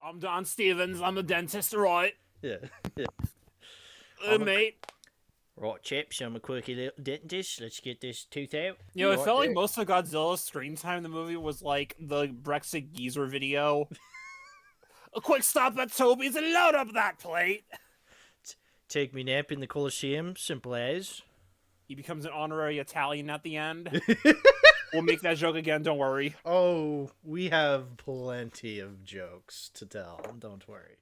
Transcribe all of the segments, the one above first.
I'm Don Stevens. I'm a dentist, right? Yeah. Yeah. Mate. Right, chaps, I'm a quirky little dentist. Let's get this tooth out. You know, it Right felt like there. most of Godzilla's screen time in the movie was like the Brexit geezer video. A quick stop at Toby's and load up that plate. Take me nap in the Colosseum, simple as. He becomes an honorary Italian at the end. We'll make that joke again, don't worry. Oh, we have plenty of jokes to tell. Don't worry.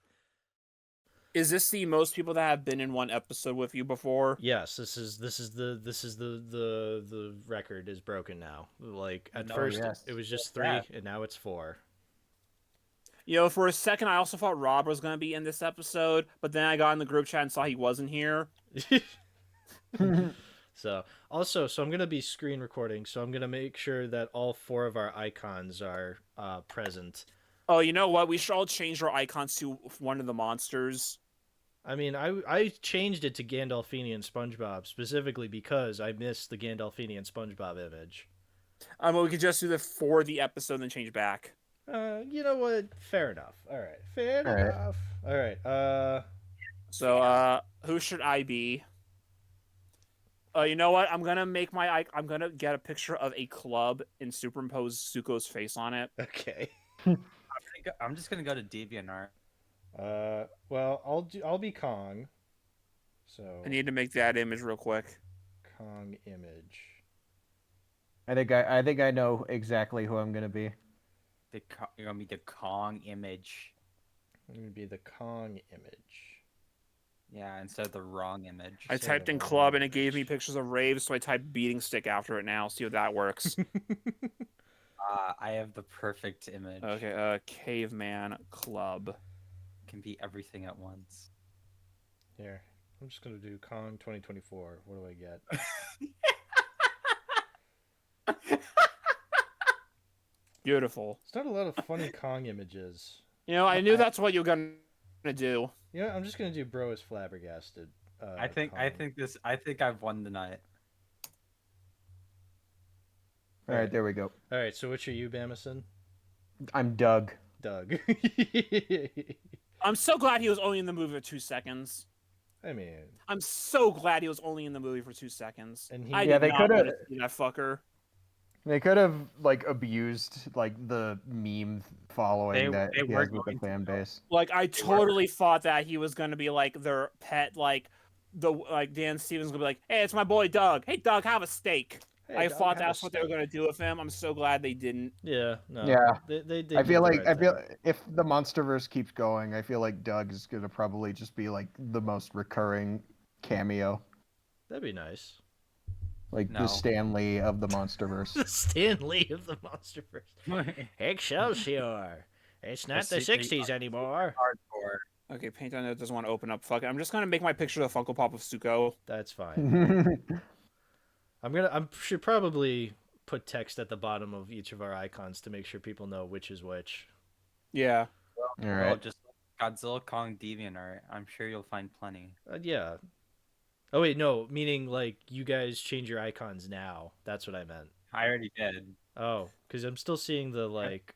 Is this the most people that have been in one episode with you before? Yes, this is the record is broken now. Like at first yes. it was just 3 and now it's 4. You know, for a second I also thought Rob was going to be in this episode, but then I got in the group chat and saw he wasn't here. So I'm gonna be screen recording, so I'm gonna make sure that all 4 of our icons are present. Oh, you know what? We should all change our icons to one of the monsters. I mean, I changed it to Gandalfini and SpongeBob specifically because I missed the Gandalfini and SpongeBob image. We could just do the for the episode and then change back. You know what? Fair enough. All right. Fair enough. All right. So, who should I be? You know what? I'm gonna get a picture of a club and superimpose Zuko's face on it. Okay. I'm just gonna go to DeviantArt. Well, I'll be Kong. So I need to make that image real quick. Kong image. I think I know exactly who I'm gonna be. You're gonna be the Kong image. I'm gonna be the Kong image. Yeah, instead of the wrong image. I typed in club and it gave me pictures of raves, so I typed beating stick after it now. See if that works. I have the perfect image. Okay, caveman club. Can be everything at once. Here, I'm just gonna do Kong 2024. What do I get? Beautiful. It's not a lot of funny Kong images. You know, I knew that's what you were gonna do. You know, I'm just gonna do bro is flabbergasted. I think I've won the night. All right, there we go. All right, so which are you, Bamason? I'm Doug. Doug. I'm so glad he was only in the movie for 2 seconds. I mean, I'm so glad he was only in the movie for 2 seconds. And I Yeah, did they not coulda- want to see that fucker. They could have like abused like the meme following They that he were has with the going fan to. base. Like, I totally thought that he was gonna be like their pet, like Dan Stevens gonna be like, "Hey, it's my boy Doug. Hey, Doug, have a steak." hey, I Doug, thought have a that's what they were steak. gonna do with him. I'm so glad they didn't. Yeah, no. Yeah. They did I feel the like right if the MonsterVerse keeps going, I feel like Doug is gonna probably just be like the most recurring cameo, That'd be nice. like No. the Stan Lee of the MonsterVerse. The Stan Lee of the MonsterVerse. Excelsior! It's not the secret 60s anymore. Hardcore. Okay, Paint on It doesn't want to open up. Fuck it. I'm just gonna make my picture of the Funko Pop of Zuko. That's fine. I should probably put text at the bottom of each of our icons to make sure people know which is which. Yeah. All Well, right. just Godzilla, Kong, DeviantArt. I'm sure you'll find plenty. Yeah. Oh wait, no, meaning like you guys change your icons now. That's what I meant. I already did. Oh, because I'm still seeing the like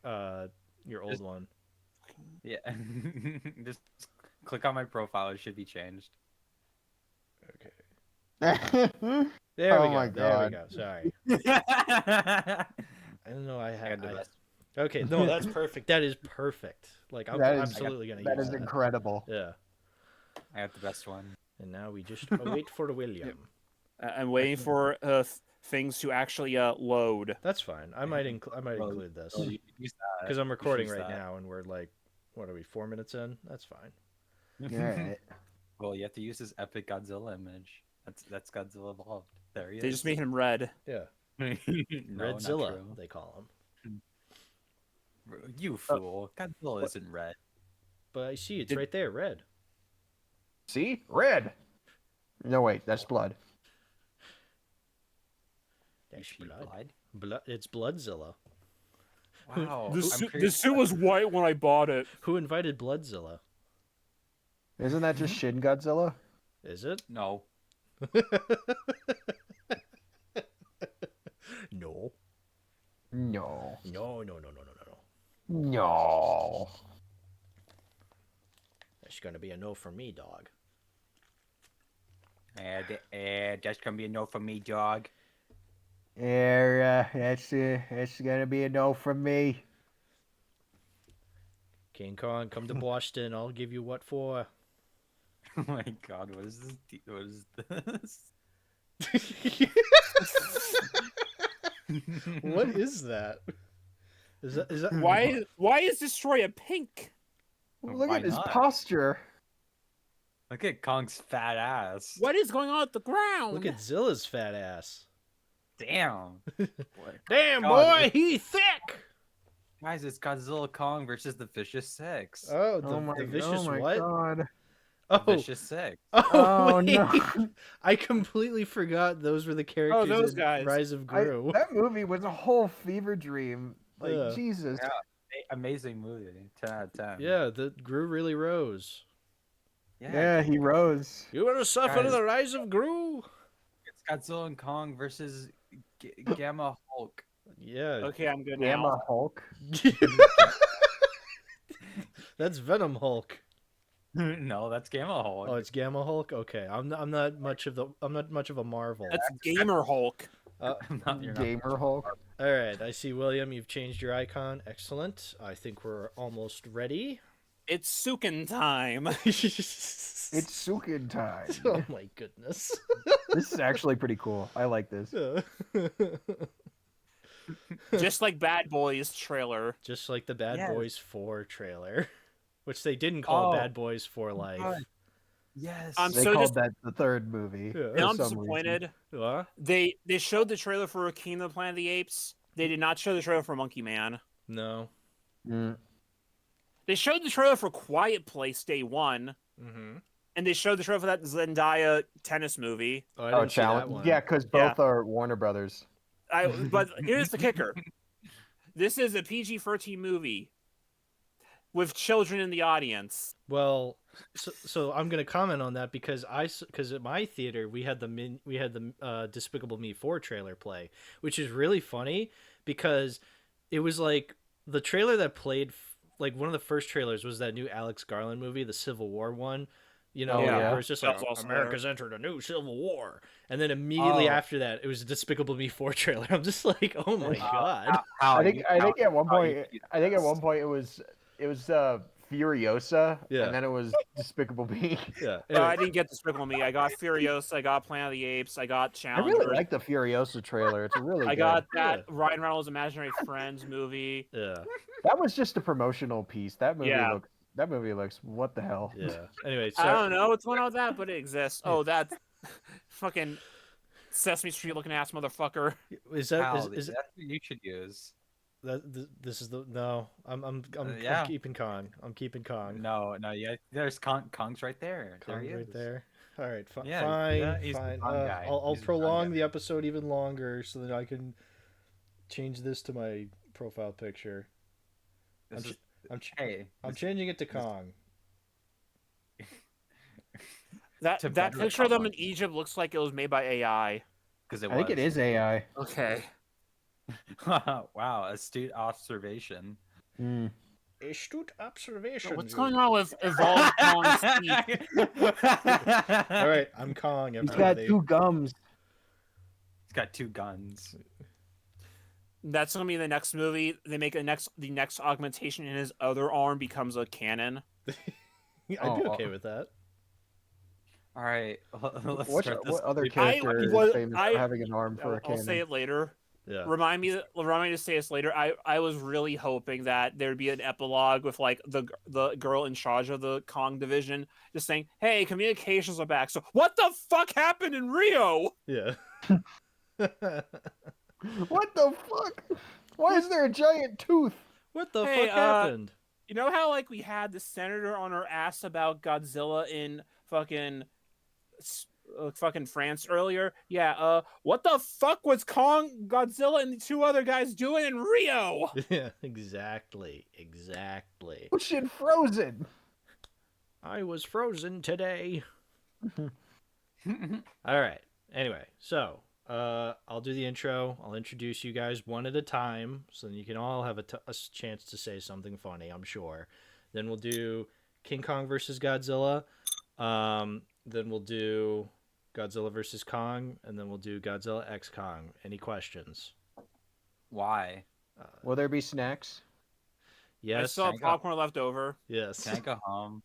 your old Just- one. Yeah. Just click on my profile. It should be changed. Okay. There Oh we go. my There we God. go. Sorry. I I don't know. I had. got the best. Okay, no, that's perfect. That is perfect. Like I'm That is- absolutely gonna That use is that. incredible. Yeah. I got the best one. And now we just wait for William. I'm waiting for things to actually load. That's fine. I might include this Oh, you can use that. because I'm recording use right that. now, and we're like, what are we? 4 minutes in? That's fine. All right. Well, you have to use this epic Godzilla image. That's Godzilla evolved. There he is. They just made him red. Yeah. No, not Redzilla, true. they call him. You fool! Godzilla isn't red. But I see it's right there, red. See, red. No, wait, that's blood. You That's see blood. blood? It's Bloodzilla. Wow. This I'm suit, pretty- this suit was white when I bought it. Who invited Bloodzilla? Isn't that just Shin Godzilla? Is it? No. No. No. No. No. It's gonna be a no for me, dog. That's gonna be a no for me, dog. Yeah, that's gonna be a no from me. King Kong, come to Boston. I'll give you what for. Oh my god, what is this? What is this? What is that? Is that Why is Destroyer pink? Look Why at his not? posture. Look at Kong's fat ass. What is going on at the ground? Look at Zilla's fat ass. Damn. Damn, God, boy, he thick. Guys, it's Godzilla Kong versus the Vicious Six. Oh, Oh my, the vicious oh my what? god. The Oh, Vicious Six. Oh, wait. no. I completely forgot those were the characters those in guys. Rise of Gru. That movie was a whole fever dream. Like, Yeah. Jesus. Yeah. Amazing movie. 10 out of 10. Yeah, the Gru really rose. Yeah, he rose. You want to suffer Guys. the rise of Gru? It's Godzilla and Kong versus Gamma Hulk. Yeah. Okay, I'm good Gamma now. Hulk. That's Venom Hulk. No, that's Gamma Hulk. Oh, it's Gamma Hulk. Okay, I'm not much of a Marvel. That's Gamer Hulk. You're not- Gamer Hulk. All right, I see, William. You've changed your icon. Excellent. I think we're almost ready. It's Sukin time. It's Sukin time. Oh my goodness. This is actually pretty cool. I like this. Just like Bad Boys trailer. Just like the Bad Yes. Boys 4 trailer, which they didn't call Oh. Bad Boys for Life. God. Yes. They So called just- that the third movie. Yeah. for And I'm some reason. disappointed. What? They showed the trailer for Kingdom of the Planet of the Apes. They did not show the trailer for Monkey Man. No. Mm. They showed the trailer for Quiet Place Day 1, Mm-hmm. and they showed the trailer for that Zendaya tennis movie. Oh, I Oh, didn't see that challenge. one. Yeah, because both are Warner Brothers. But here's the kicker. This is a PG-13 movie with children in the audience. Well, so I'm gonna comment on that because at my theater we had the Despicable Me 4 trailer play, which is really funny because it was like the trailer that played like one of the first trailers was that new Alex Garland movie, the Civil War one. You know, Oh, yeah. where it's just That like was awesome. America's entered a new civil war, and then immediately Oh. after that, it was a Despicable Me 4 trailer. I'm just like, oh my god. I think at one point it was Furiosa, Yeah. and then it was Despicable Me. Yeah. I didn't get Despicable Me. I got Furiosa. I got Planet of the Apes. I got I Challenger. really like the Furiosa trailer. It's really I good. got that Yeah. Ryan Reynolds' Imaginary Friends movie. Yeah. That was just a promotional piece. That movie Yeah. looks what the hell. Yeah. Anyway, I so don't know what's going on with that, but it exists. Oh, that's fucking Sesame Street looking ass motherfucker. is that Wow, is that's what you should use. this is the no? I'm yeah. keeping Kong. I'm keeping Kong. No, yeah. There's Kong's right there. There Kong he right is. there. All right, Yeah, fine, yeah, he's the fine. Kong guy. I'll He's the Kong prolong guy. the episode even longer so that I can change this to my profile picture. This I'm is- I'm hey, I'm changing it to Kong. That To that better picture of them in Kong. Egypt looks like it was made by AI. because it I think it is AI. Okay. Wow, astute observation. Hmm. Astute observation. What's going on with Evolved Kong's teeth? All right, I'm Kong. He's got Everybody. two gums. He's got two guns. That's gonna be the next movie. They make the next augmentation in his other arm becomes a cannon. I'd be okay with that. All right, let's What start this. other movie. character is was- famous I- for having an arm for a I'll cannon? say it later. Yeah. Remind me to say this later. I was really hoping that there'd be an epilogue with like the girl in charge of the Kong division just saying, "Hey, communications are back." So what the fuck happened in Rio? Yeah. What the fuck? Why is there a giant tooth? What the Hey, fuck happened? You know how like we had the senator on her ass about Godzilla in fucking France earlier? Yeah. What the fuck was Godzilla, and the two other guys doing in Rio? Yeah, exactly. Ocean frozen. I was frozen today. All right. Anyway, so I'll do the intro. I'll introduce you guys one at a time, so then you can all have a chance to say something funny. I'm sure. Then we'll do King Kong versus Godzilla. Then we'll do Godzilla versus Kong, and then we'll do Godzilla X Kong. Any questions? Why? Will there be snacks? I Yes. still have popcorn left over. Yes. Can I go home?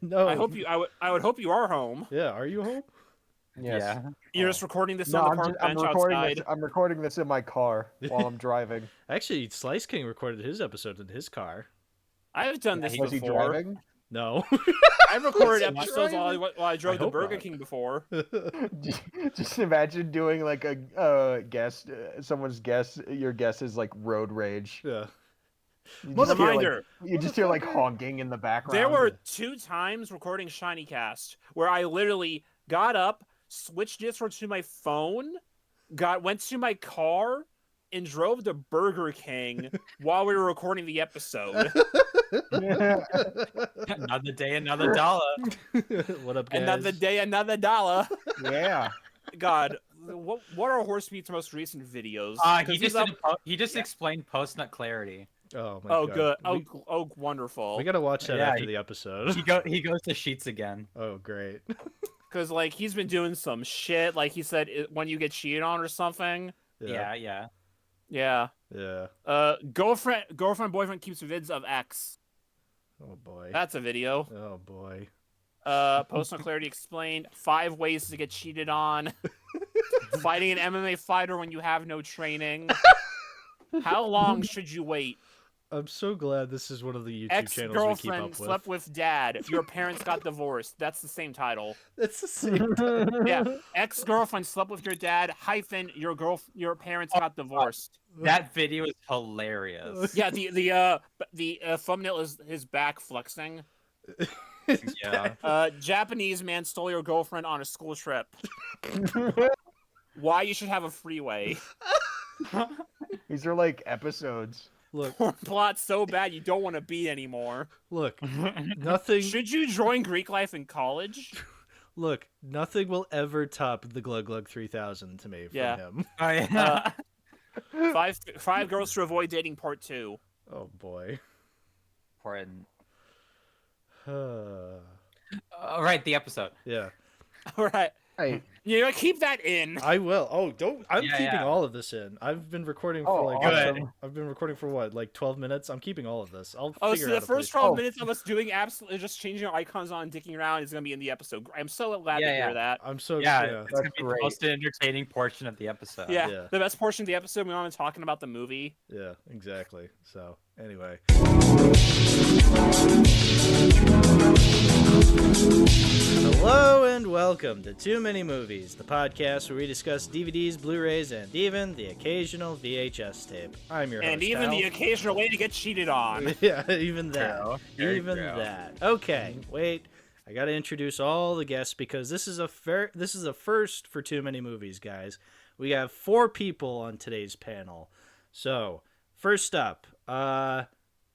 No. I would hope you are home. Yeah. Are you home? Yes. Yeah. You're just recording this No, on the I'm, park just, I'm bench recording outside. this. I'm recording this in my car while I'm driving. Actually, Slice King recorded his episode in his car. I've done this Was he before. driving? No. I've recorded he episodes driving? while I drove I to hope Burger not. King before. Just imagine doing like a guest, someone's guess. Your guess is like road rage. Yeah. You just hear, like- Reminder. you just hear like honking in the background. There were 2 times recording ShinyCast where I literally got up, switched Discord to my phone, went to my car, and drove to Burger King while we were recording the episode. Another day, another dollar. What up, guys? Another day, another dollar. Yeah. God, what are Horsebeat's most recent videos? He 'Cause just he's did he just explained post nut clarity. Oh my Oh, god. good. We, Oh, wonderful. we gotta watch that Yeah, after the episode. He goes to sheets again. Oh, great. Because like he's been doing some shit. Like he said, when you get cheated on or something. Yeah. Yeah. Yeah. Girlfriend, boyfriend keeps vids of X. Oh boy. That's a video. Oh boy. Post on Clarity explained 5 ways to get cheated on. Fighting an MMA fighter when you have no training. How long should you wait? I'm so glad this is one of the YouTube channels we keep up Ex-girlfriend with. slept with dad. Your parents got divorced. That's the same title. That's the same. Yeah. Ex-girlfriend slept with your dad. - your parents got divorced. That video is hilarious. Yeah. The thumbnail is his back flexing. Yeah. Japanese man stole your girlfriend on a school trip. Why you should have a freeway. These are like episodes. Look, Plot so bad you don't want to be anymore. look. Nothing. Should you join Greek life in college? Look, nothing will ever top the Glug Glug 3000 to me from Yeah. him. Oh yeah. Five girls to avoid dating part 2. Oh boy. Important. Yeah. All right, the episode. All right. Hey, You know, keep that in. I will. Oh, don't. I'm Yeah, keeping yeah. all of this in. I've been recording for Oh, like. awesome. I've been recording for what, like 12 minutes. I'm keeping all of this. I'll Oh, figure so the out a first place- 12 Oh. minutes of us doing absolutely just changing our icons on, dicking around is going to be in the episode. I'm so glad to Yeah, hear yeah. that. I'm so Yeah, yeah. it's gonna That's be great. the most entertaining portion of the episode. Yeah, yeah. the best portion of the episode, we want to talking about the movie. Yeah, exactly. So anyway. Hello and welcome to Too Many Movies, the podcast where we discuss DVDs, Blu-rays, and even the occasional VHS tape. I'm your host, And even the Hal. occasional way to get cheated on. Yeah, even that. True. Very Even true. that. Okay, wait. I got to introduce all the guests because this is a first for Too Many Movies, guys. We have 4 people on today's panel. So, first up,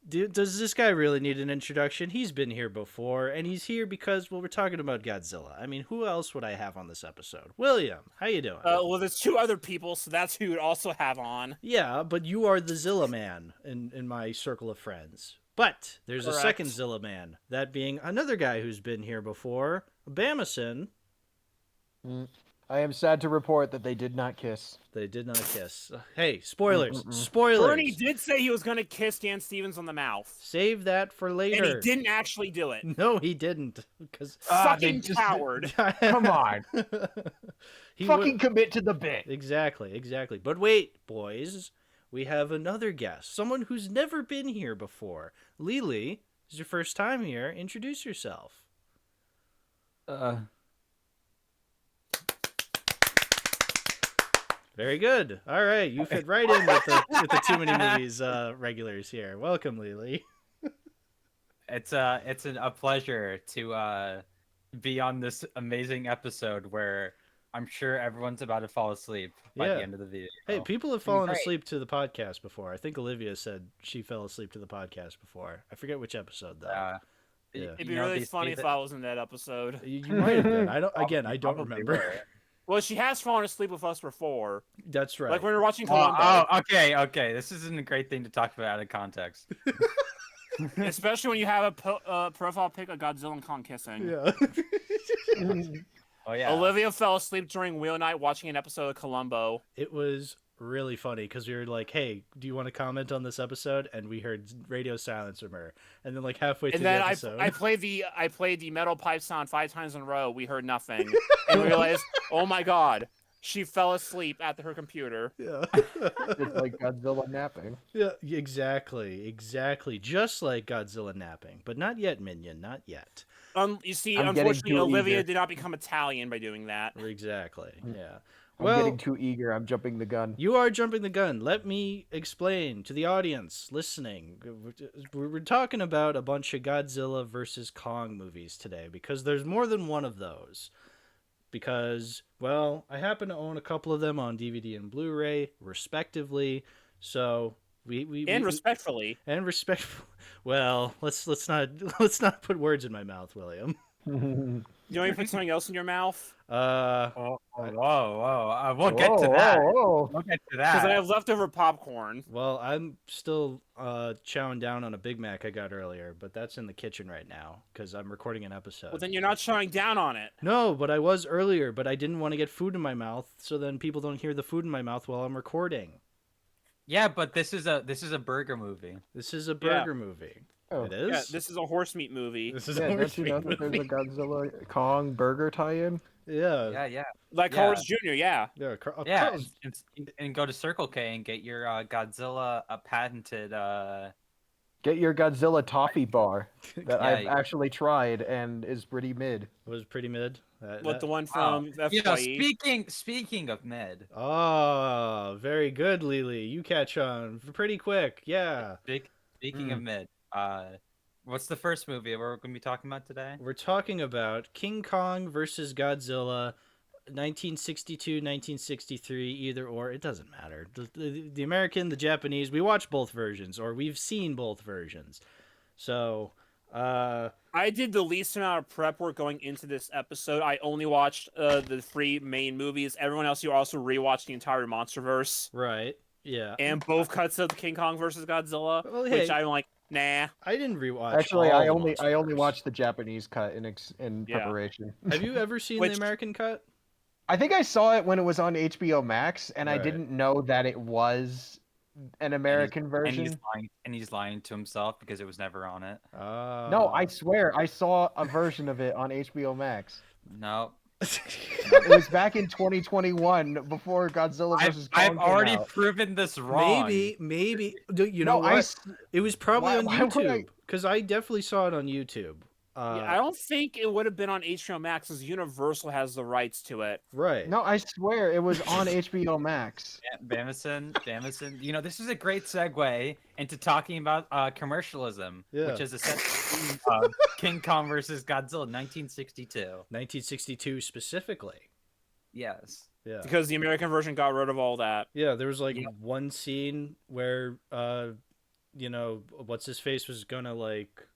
does this guy really need an introduction? He's been here before, and he's here because, well, we're talking about Godzilla. I mean, who else would I have on this episode? William, how you doing? Well, there's 2 other people, so that's who you'd also have on. Yeah, but you are the Zilla man in my circle of friends. But there's a Correct. second Zilla man, that being another guy who's been here before, Bamason. I am sad to report that they did not kiss. They did not kiss. Hey, spoilers! Mm-mm-mm. Spoilers! Bernie did say he was going to kiss Dan Stevens on the mouth. Save that for And later. he didn't actually do it. No, he didn't. Because Fucking coward. Come on. he Fucking would- commit to the bit. Exactly. But wait, boys, we have another guest, someone who's never been here before. Lili, this is your first time here. Introduce yourself. Very good. All right, you fit right in with the Too Many Movies regulars here. Welcome, Lili. It's a pleasure to be on this amazing episode where I'm sure everyone's about to fall asleep by Yeah. the end of the video. Hey, people have fallen Great. asleep to the podcast before. I think Olivia said she fell asleep to the podcast before. I forget which episode though. Yeah. It'd be really funny if I was in that episode. You might have been. I don't Probably remember. were. Well, she has fallen asleep with us before. That's right. Like when we were watching Columbo. Okay. This isn't a great thing to talk about out of context. Especially when you have a profile pic of Godzilla and Kong kissing. Yeah. Oh yeah. Olivia fell asleep during wheel night watching an episode of Columbo. It was really funny because we were like, "Hey, do you want to comment on this episode?" And we heard radio silence from her, and then like halfway through And then the episode, I played the metal pipe sound 5 times in a row. We heard nothing, and we realized, oh my god, she fell asleep at her computer. yeah, It's like Godzilla napping. yeah, exactly, just like Godzilla napping, but not yet, Minion, not yet. You see, I'm getting unfortunately, too Olivia eager. did not become Italian by doing that. Exactly, yeah. I'm Well, getting too eager. I'm jumping the gun. you are jumping the gun. Let me explain to the audience listening. We're talking about a bunch of Godzilla versus Kong movies today because there's more than one of those. Because, well, I happen to own a couple of them on DVD and Blu-ray, respectively. So Respectfully. and respectful. Well, let's not put words in my mouth, William. You want me to put something else in your mouth? Whoa. We'll get to that. We'll get to Because I that. have leftover popcorn. Well, I'm still chowing down on a Big Mac I got earlier, but that's in the kitchen right now because I'm recording an episode. Well, then you're not showing down on it. No, but I was earlier, but I didn't want to get food in my mouth, so then people don't hear the food in my mouth while I'm recording. Yeah, but this is a burger movie. This is a burger movie. Oh. It is. Yeah, this is a horse meat movie. This is Yeah, a don't you know horse that meat there's a movie. Godzilla Kong burger tie-in? Yeah. Yeah. Like Yeah. Horace Jr., yeah. Yeah. Yeah, and go to Circle K and get your Godzilla patented. Get your Godzilla toffee bar that Yeah, I've you- actually tried and is pretty mid. was pretty mid. What, the one from You know, FYE? speaking of mid, Oh, very good, Lili. You catch on pretty quick. Yeah. speaking of mid, what's the first movie we're going to be talking about today? We're talking about King Kong versus Godzilla, 1962, 1963, either or. It doesn't matter. The American, the Japanese, we watch both versions, or we've seen both versions. So, I did the least amount of prep work going into this episode. I only watched the 3 main movies. Everyone else, you also rewatched the entire MonsterVerse. right. Yeah. And both cuts of King Kong versus Godzilla, Well, which hey. I'm like, nah. I didn't rewatch. Actually, all I the only MonsterVerse. watched the Japanese cut in Yeah. preparation. Have you ever seen Which- the American cut? I think I saw it when it was on HBO Max, and I Right. didn't know that it was an American version. And he's lying to himself because it was never on it. No, I swear I saw a version of it on HBO Max. No, It was back in 2021 before Godzilla vs. Kong I've came already out. proven this wrong. Maybe. You know No, I what? s- It was probably Why- on why would I- YouTube because I definitely saw it on YouTube. Yeah, I don't think it would have been on HBO Max because Universal has the rights to it. Right. No, I swear it was on HBO Max. Bamason, you know, this is a great segue into talking about commercialism, Yeah. which is a set of King Kong versus Godzilla, 1962. 1962 specifically. Yes. Yeah. Because the American version got rid of all that. Yeah, there was like Yeah. one scene where what's his face was gonna like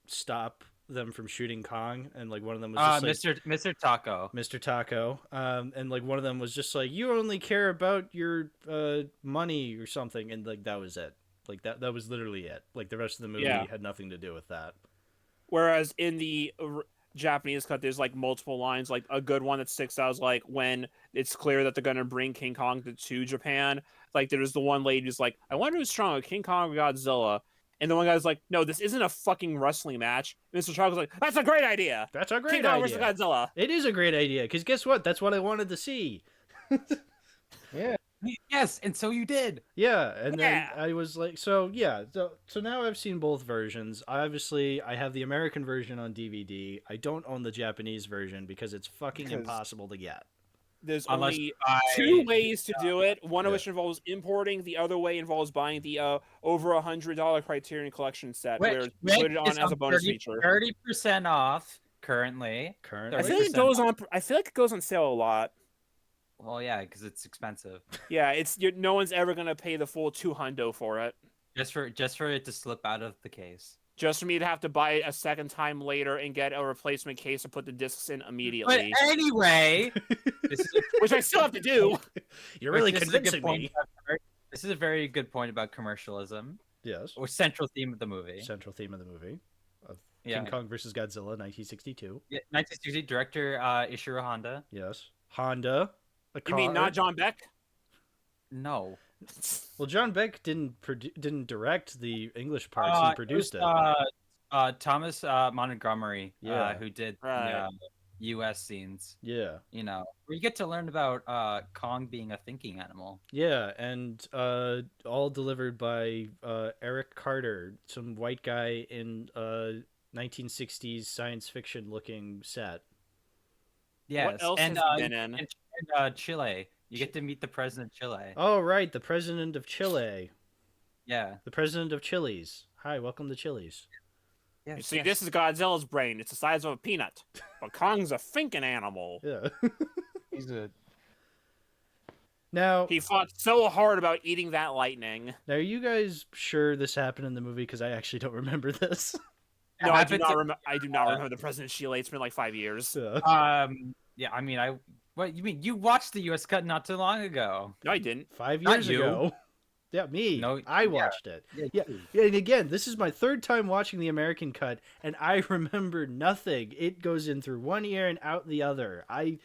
stop them from shooting Kong, and like one of them was just like Mr. Taco. Mr. Taco, and like one of them was just like, you only care about your money or something, and like that was it. Like that was literally it. Like the rest of the movie Yeah. had nothing to do with that. Whereas in the Japanese cut, there's like multiple lines. Like a good one that sticks out is like when it's clear that they're gonna bring King Kong to Japan. Like there's the one lady who's like, I wonder who's stronger, King Kong or Godzilla. And the one guy's like, no, this isn't a fucking wrestling match. Mr. Taco's like, that's a great idea. That's a great King Kong versus idea. Godzilla. It is a great idea because guess what? That's what I wanted to see. Yeah. Yes, and so you did. Yeah, and Yeah. then I was like, so now I've seen both versions. Obviously, I have the American version on DVD. I don't own the Japanese version because it's fucking Because- impossible to get. There's Unless only I- 2 ways to do it. One of Yeah. which involves importing. The other way involves buying the over $100 Criterion Collection set, where it's put it on as a bonus feature. 30% off currently. Currently, I feel like it 30%. goes on. I feel like it goes on sale a lot. Well, yeah, because it's expensive. Yeah, no one's ever gonna pay the full $200 for it. Just for it to slip out of the case. Just for me to have to buy it a second time later and get a replacement case and put the discs in But immediately, anyway, this is which I still have to do. you're really this is a good convincing point me. This is a very good point about commercialism. Yes. or central theme of the movie. Central theme of the movie of Yeah. King Kong versus Godzilla, 1962. Yeah, 1960 director Ishiro Honda. Yes. Honda. A You mean car. not John Beck? No. Well, John Beck didn't direct the English parts. He produced it. Thomas Montgomery, Yeah. who did Right. the U.S. scenes. Yeah. You know, where you get to learn about Kong being a thinking animal. Yeah, and all delivered by Eric Carter, some white guy in 1960s science fiction looking set. Yes. What else and has he been in? and Chile. You get to meet the president of Chile. Oh, right, the president of Chile. Yeah. The president of Chili's. Hi, welcome to Chili's. You see, this is Godzilla's brain. It's the size of a peanut. But Kong's a thinking animal. Yeah. He's a Now, He fought so hard about eating that lightning. are you guys sure this happened in the movie? Because I actually don't remember this. No, I do happened not to- remember. I do not remember the President of Chile. It's been like 5 years. Yeah. Yeah, I mean, what you mean? You watched the U.S. cut not too long ago. No, I didn't. 5 Not years you. ago. Yeah, me. No, I yeah. watched it. Yeah. And again, this is my third time watching the American cut, and I remember nothing. It goes in through one ear and out the other. I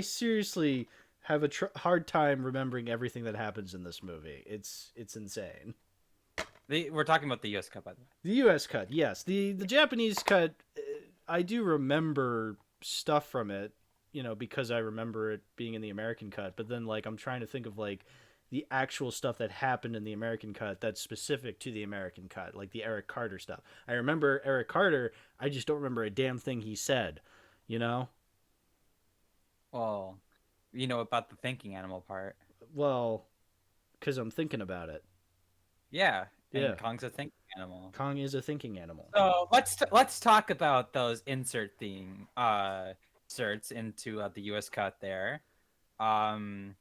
seriously have a hard time remembering everything that happens in this movie. It's insane. We're talking about the U.S. cut, by the way. The U.S. cut, yes. The Japanese cut, I do remember stuff from it, because I remember it being in the American cut. But then, I'm trying to think of the actual stuff that happened in the American cut that's specific to the American cut, like the Eric Carter stuff. I remember Eric Carter. I just don't remember a damn thing he said. Well, about the thinking animal part. Well, because I'm thinking about it. Yeah. And Yeah. Kong's a thinking animal. Kong is a thinking animal. So let's talk about those insert theme inserts into the U.S. cut there. Why?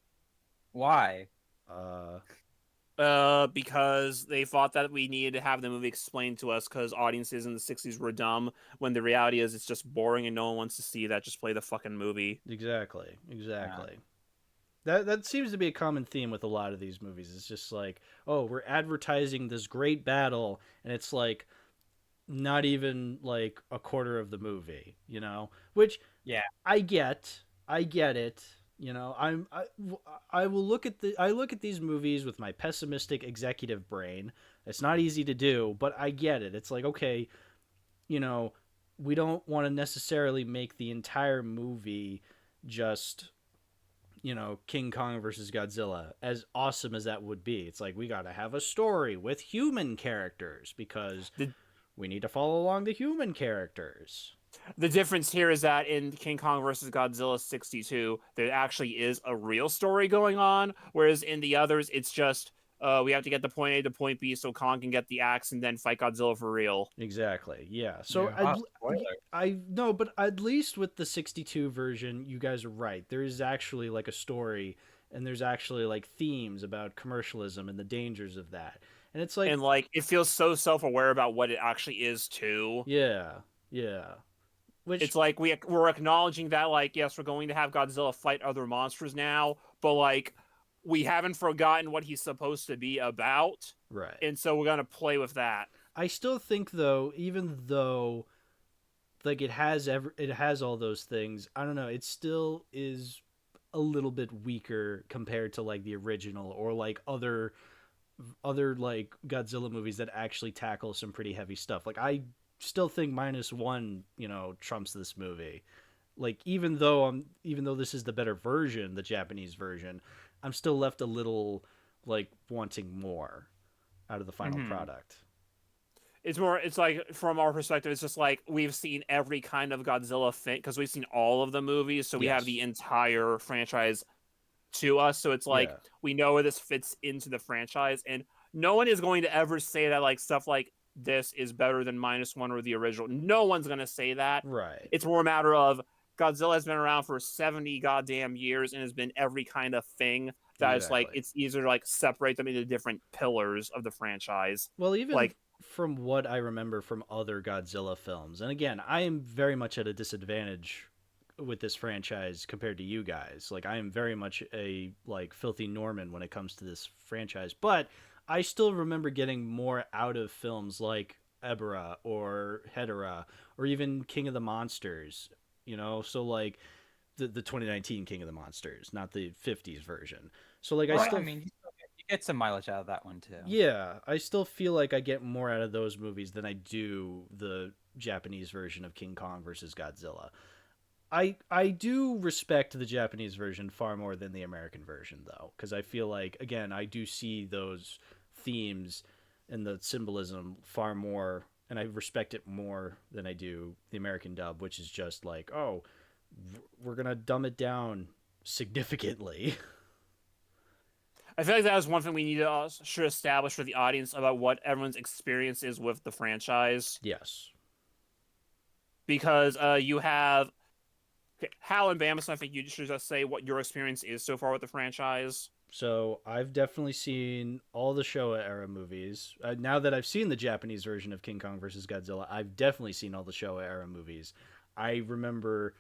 Because they thought that we needed to have the movie explained to us because audiences in the 60s were dumb, when the reality is it's just boring and no one wants to see that. Just play the fucking movie. Exactly. That seems to be a common theme with a lot of these movies. It's just we're advertising this great battle, and it's not even a quarter of the movie, Which Yeah. I get it. I will look at these movies with my pessimistic executive brain. It's not easy to do, but I get it. It's okay, we don't want to necessarily make the entire movie just King Kong versus Godzilla, as awesome as that would be. It's we got to have a story with human characters because we need to follow along the human characters. The difference here is that in King Kong versus Godzilla 62, there actually is a real story going on, whereas in the others, it's just we have to get to point A to point B so Kong can get the axe and then fight Godzilla for real. Exactly. Yeah. So spoiler. I know, but at least with the 62 version, you guys are right. There is actually a story, and there's actually themes about commercialism and the dangers of that. And it's And it feels so self-aware about what it actually is too. Yeah. Which It's we're acknowledging that yes, we're going to have Godzilla fight other monsters now, but we haven't forgotten what he's supposed to be about. right. And so we're gonna play with that. I still think though, even though it has all those things, I don't know, it still is a little bit weaker compared to the original or other Godzilla movies that actually tackle some pretty heavy stuff. I still think -1, trumps this movie. Even though this is the better version, the Japanese version, I'm still left a little wanting more out of the final product. It's from our perspective, it's just we've seen every kind of Godzilla thing because we've seen all of the movies, so we have the entire franchise to us. So it's we know where this fits into the franchise, and no one is going to ever say that stuff like this is better than -1 or the original. No one's gonna say that. Right. It's more a matter of Godzilla has been around for 70 goddamn years and has been every kind of thing that Exactly. it's easier to separate them into different pillars of the franchise. Well, even from what I remember from other Godzilla films, and again, I am very much at a disadvantage with this franchise compared to you guys. I am very much a filthy Norman when it comes to this franchise, but I still remember getting more out of films like Ebera or Hedera or even King of the Monsters. So like the 2019 King of the Monsters, not the 50s version. So like I mean, you get some mileage out of that one too. Yeah, I still feel like I get more out of those movies than I do the Japanese version of King Kong versus Godzilla. I do respect the Japanese version far more than the American version, though, because I feel like, again, I do see those themes and the symbolism far more, and I respect it more than I do the American dub, which is just like, oh, we're gonna dumb it down significantly. I feel like that was one thing we need to should establish for the audience about what everyone's experience is with the franchise. Yes. Because you have Hal and Bamason, I think you should just say what your experience is so far with the franchise. So I've definitely seen all the Showa era movies. Now that I've seen the Japanese version of King Kong versus Godzilla, I've definitely seen all the Showa era movies. I remember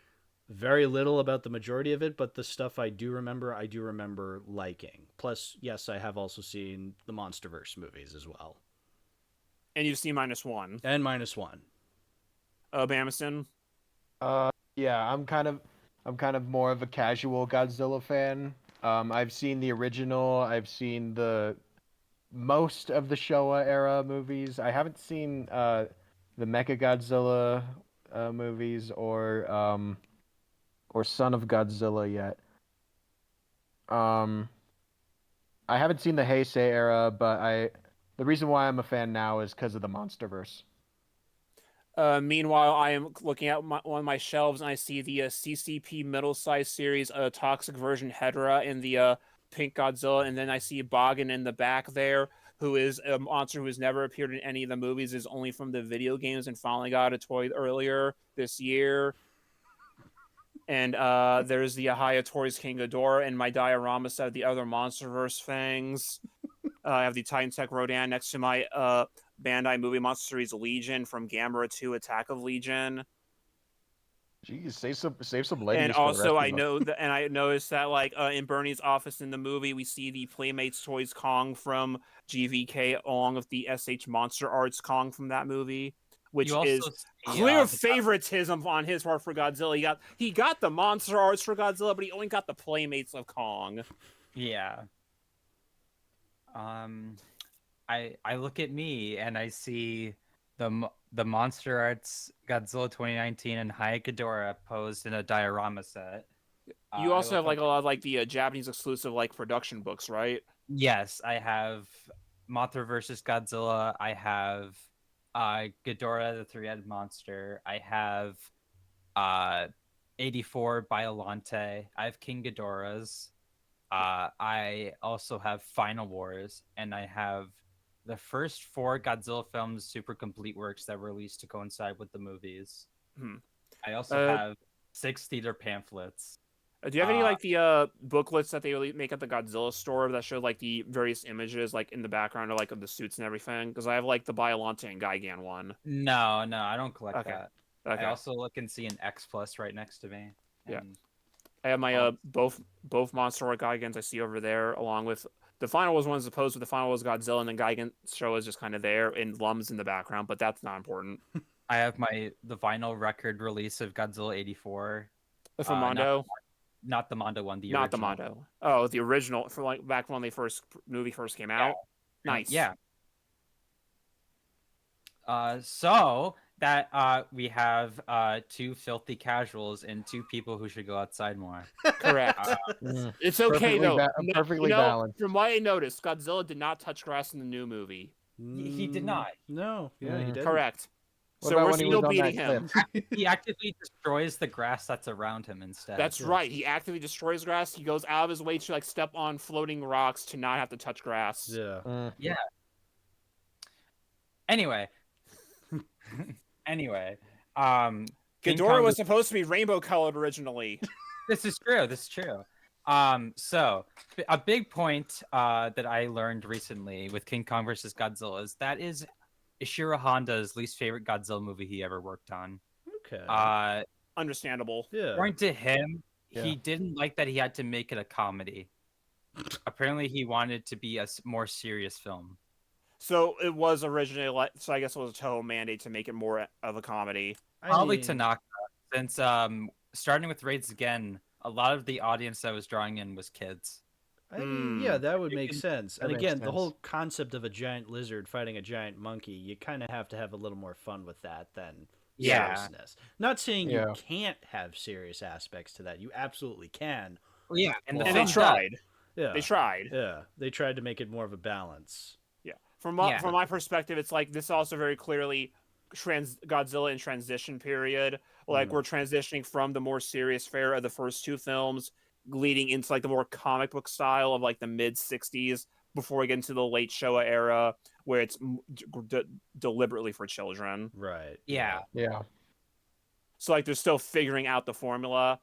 very little about the majority of it, but the stuff I do remember liking. Plus, yes, I have also seen the MonsterVerse movies as well. And you've seen -1. And -1. Bamason? Yeah, I'm kind of more of a casual Godzilla fan. I've seen the original. I've seen most of the Showa era movies. I haven't seen the Mechagodzilla movies or Son of Godzilla yet. I haven't seen the Heisei era, but the reason why I'm a fan now is because of the MonsterVerse. Meanwhile, I am looking at one of my shelves and I see the CCP middle-sized series, Toxic Version Hedera, and the Pink Godzilla, and then I see Boggin in the back there, who is a monster who has never appeared in any of the movies, is only from the video games, and finally got a toy earlier this year. And there's the Hayatori's King Ghidorah, and my diorama set of the other MonsterVerse things. I have the Titan Tech Rodan next to my Bandai Movie Monster Series Legion from Gamera 2 Attack of Legion. Jeez, save some ladies. And also, I noticed that like in Bernie's office in the movie, we see the Playmates Toys Kong from GVK along with the SH Monster Arts Kong from that movie, which is clear favoritism on his part for Godzilla. He got the Monster Arts for Godzilla, but he only got the Playmates of Kong. Yeah. I look at me and I see the Monster Arts Godzilla 2019 and Ghidorah posed in a diorama set. You also have like a lot of like the Japanese exclusive like production books, right? Yes, I have Mothra versus Godzilla. I have Ghidorah the Three-Headed Monster. I have 84 Biolante. I have King Ghidorah's. I also have Final Wars, and I have the first 4 Godzilla films super complete works that were released to coincide with the movies. I also have 6 theater pamphlets. Do you have any like the booklets that they make at the Godzilla store that show like the various images like in the background or like of the suits and everything? Because I have like the Biolante and Gigan one. No, I don't collect that. Okay. I also look and see an X Plus right next to me. Yeah. I have my both Monster Art Gigans I see over there, along with the Final Wars one as opposed to the Final Wars Godzilla, and then Gigan show is just kind of there and Lums in the background, but that's not important. I have the vinyl record release of Godzilla 84. From Mondo? Not the Mondo one, not original. The Mondo. Oh, the original from like back when movie first came out. Nice. Yeah. So that we have 2 filthy casuals and 2 people who should go outside more. Correct. It's okay though. Perfectly balanced. From what I noticed, Godzilla did not touch grass in the new movie. He did not. No. Yeah, he did. Correct. So we're still beating him. He actively destroys the grass that's around him instead. That's right. He actively destroys grass. He goes out of his way to like step on floating rocks to not have to touch grass. Yeah. Yeah. Anyway. Ghidorah was supposed to be rainbow colored originally. This is true. So a big point that I learned recently with King Kong versus Godzilla is that is Ishiro Honda's least favorite Godzilla movie he ever worked on. Okay. Understandable. Yeah. According to him, he didn't like that he had to make it a comedy. Apparently, he wanted to be a more serious film. So it was originally like. So I guess it was a Toho mandate to make it more of a comedy. Probably mean, Tanaka, since starting with Raids Again, a lot of the audience that was drawing in was kids. I mean, yeah, that would You make can- sense. that And makes again, the sense. whole concept of a giant lizard fighting a giant monkey, you kind of have to have a little more fun with that than Yeah. seriousness. Not saying Yeah. you can't have serious aspects to that. You absolutely can. Well, yeah, and the Well, And they film does. tried. Yeah. They tried. Yeah, they tried to make it more of a balance. Yeah. From Yeah. from my perspective, it's like this also very clearly Godzilla in transition period. Like we're transitioning from the more serious fare of the first two films, leading into like the more comic book style of like the mid '60s before we get into the late Showa era, where it's deliberately for children. Right. Yeah. Yeah, So like they're still figuring out the formula.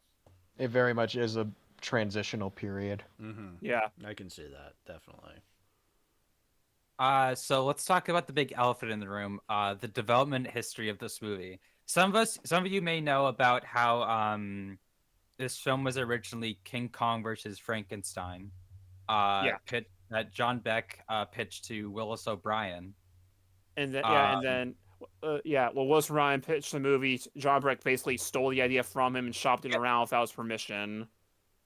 it very much is a transitional period. Mm-hmm. Yeah. I can see that, definitely. So let's talk about the big elephant in the room, the development history of this movie. Some of you may know about how this film was originally King Kong versus Frankenstein. Yeah. That John Beck pitched to Willis O'Brien. And then well, Willis Ryan pitched the movie. John Breck basically stole the idea from him and shopped it around without his permission.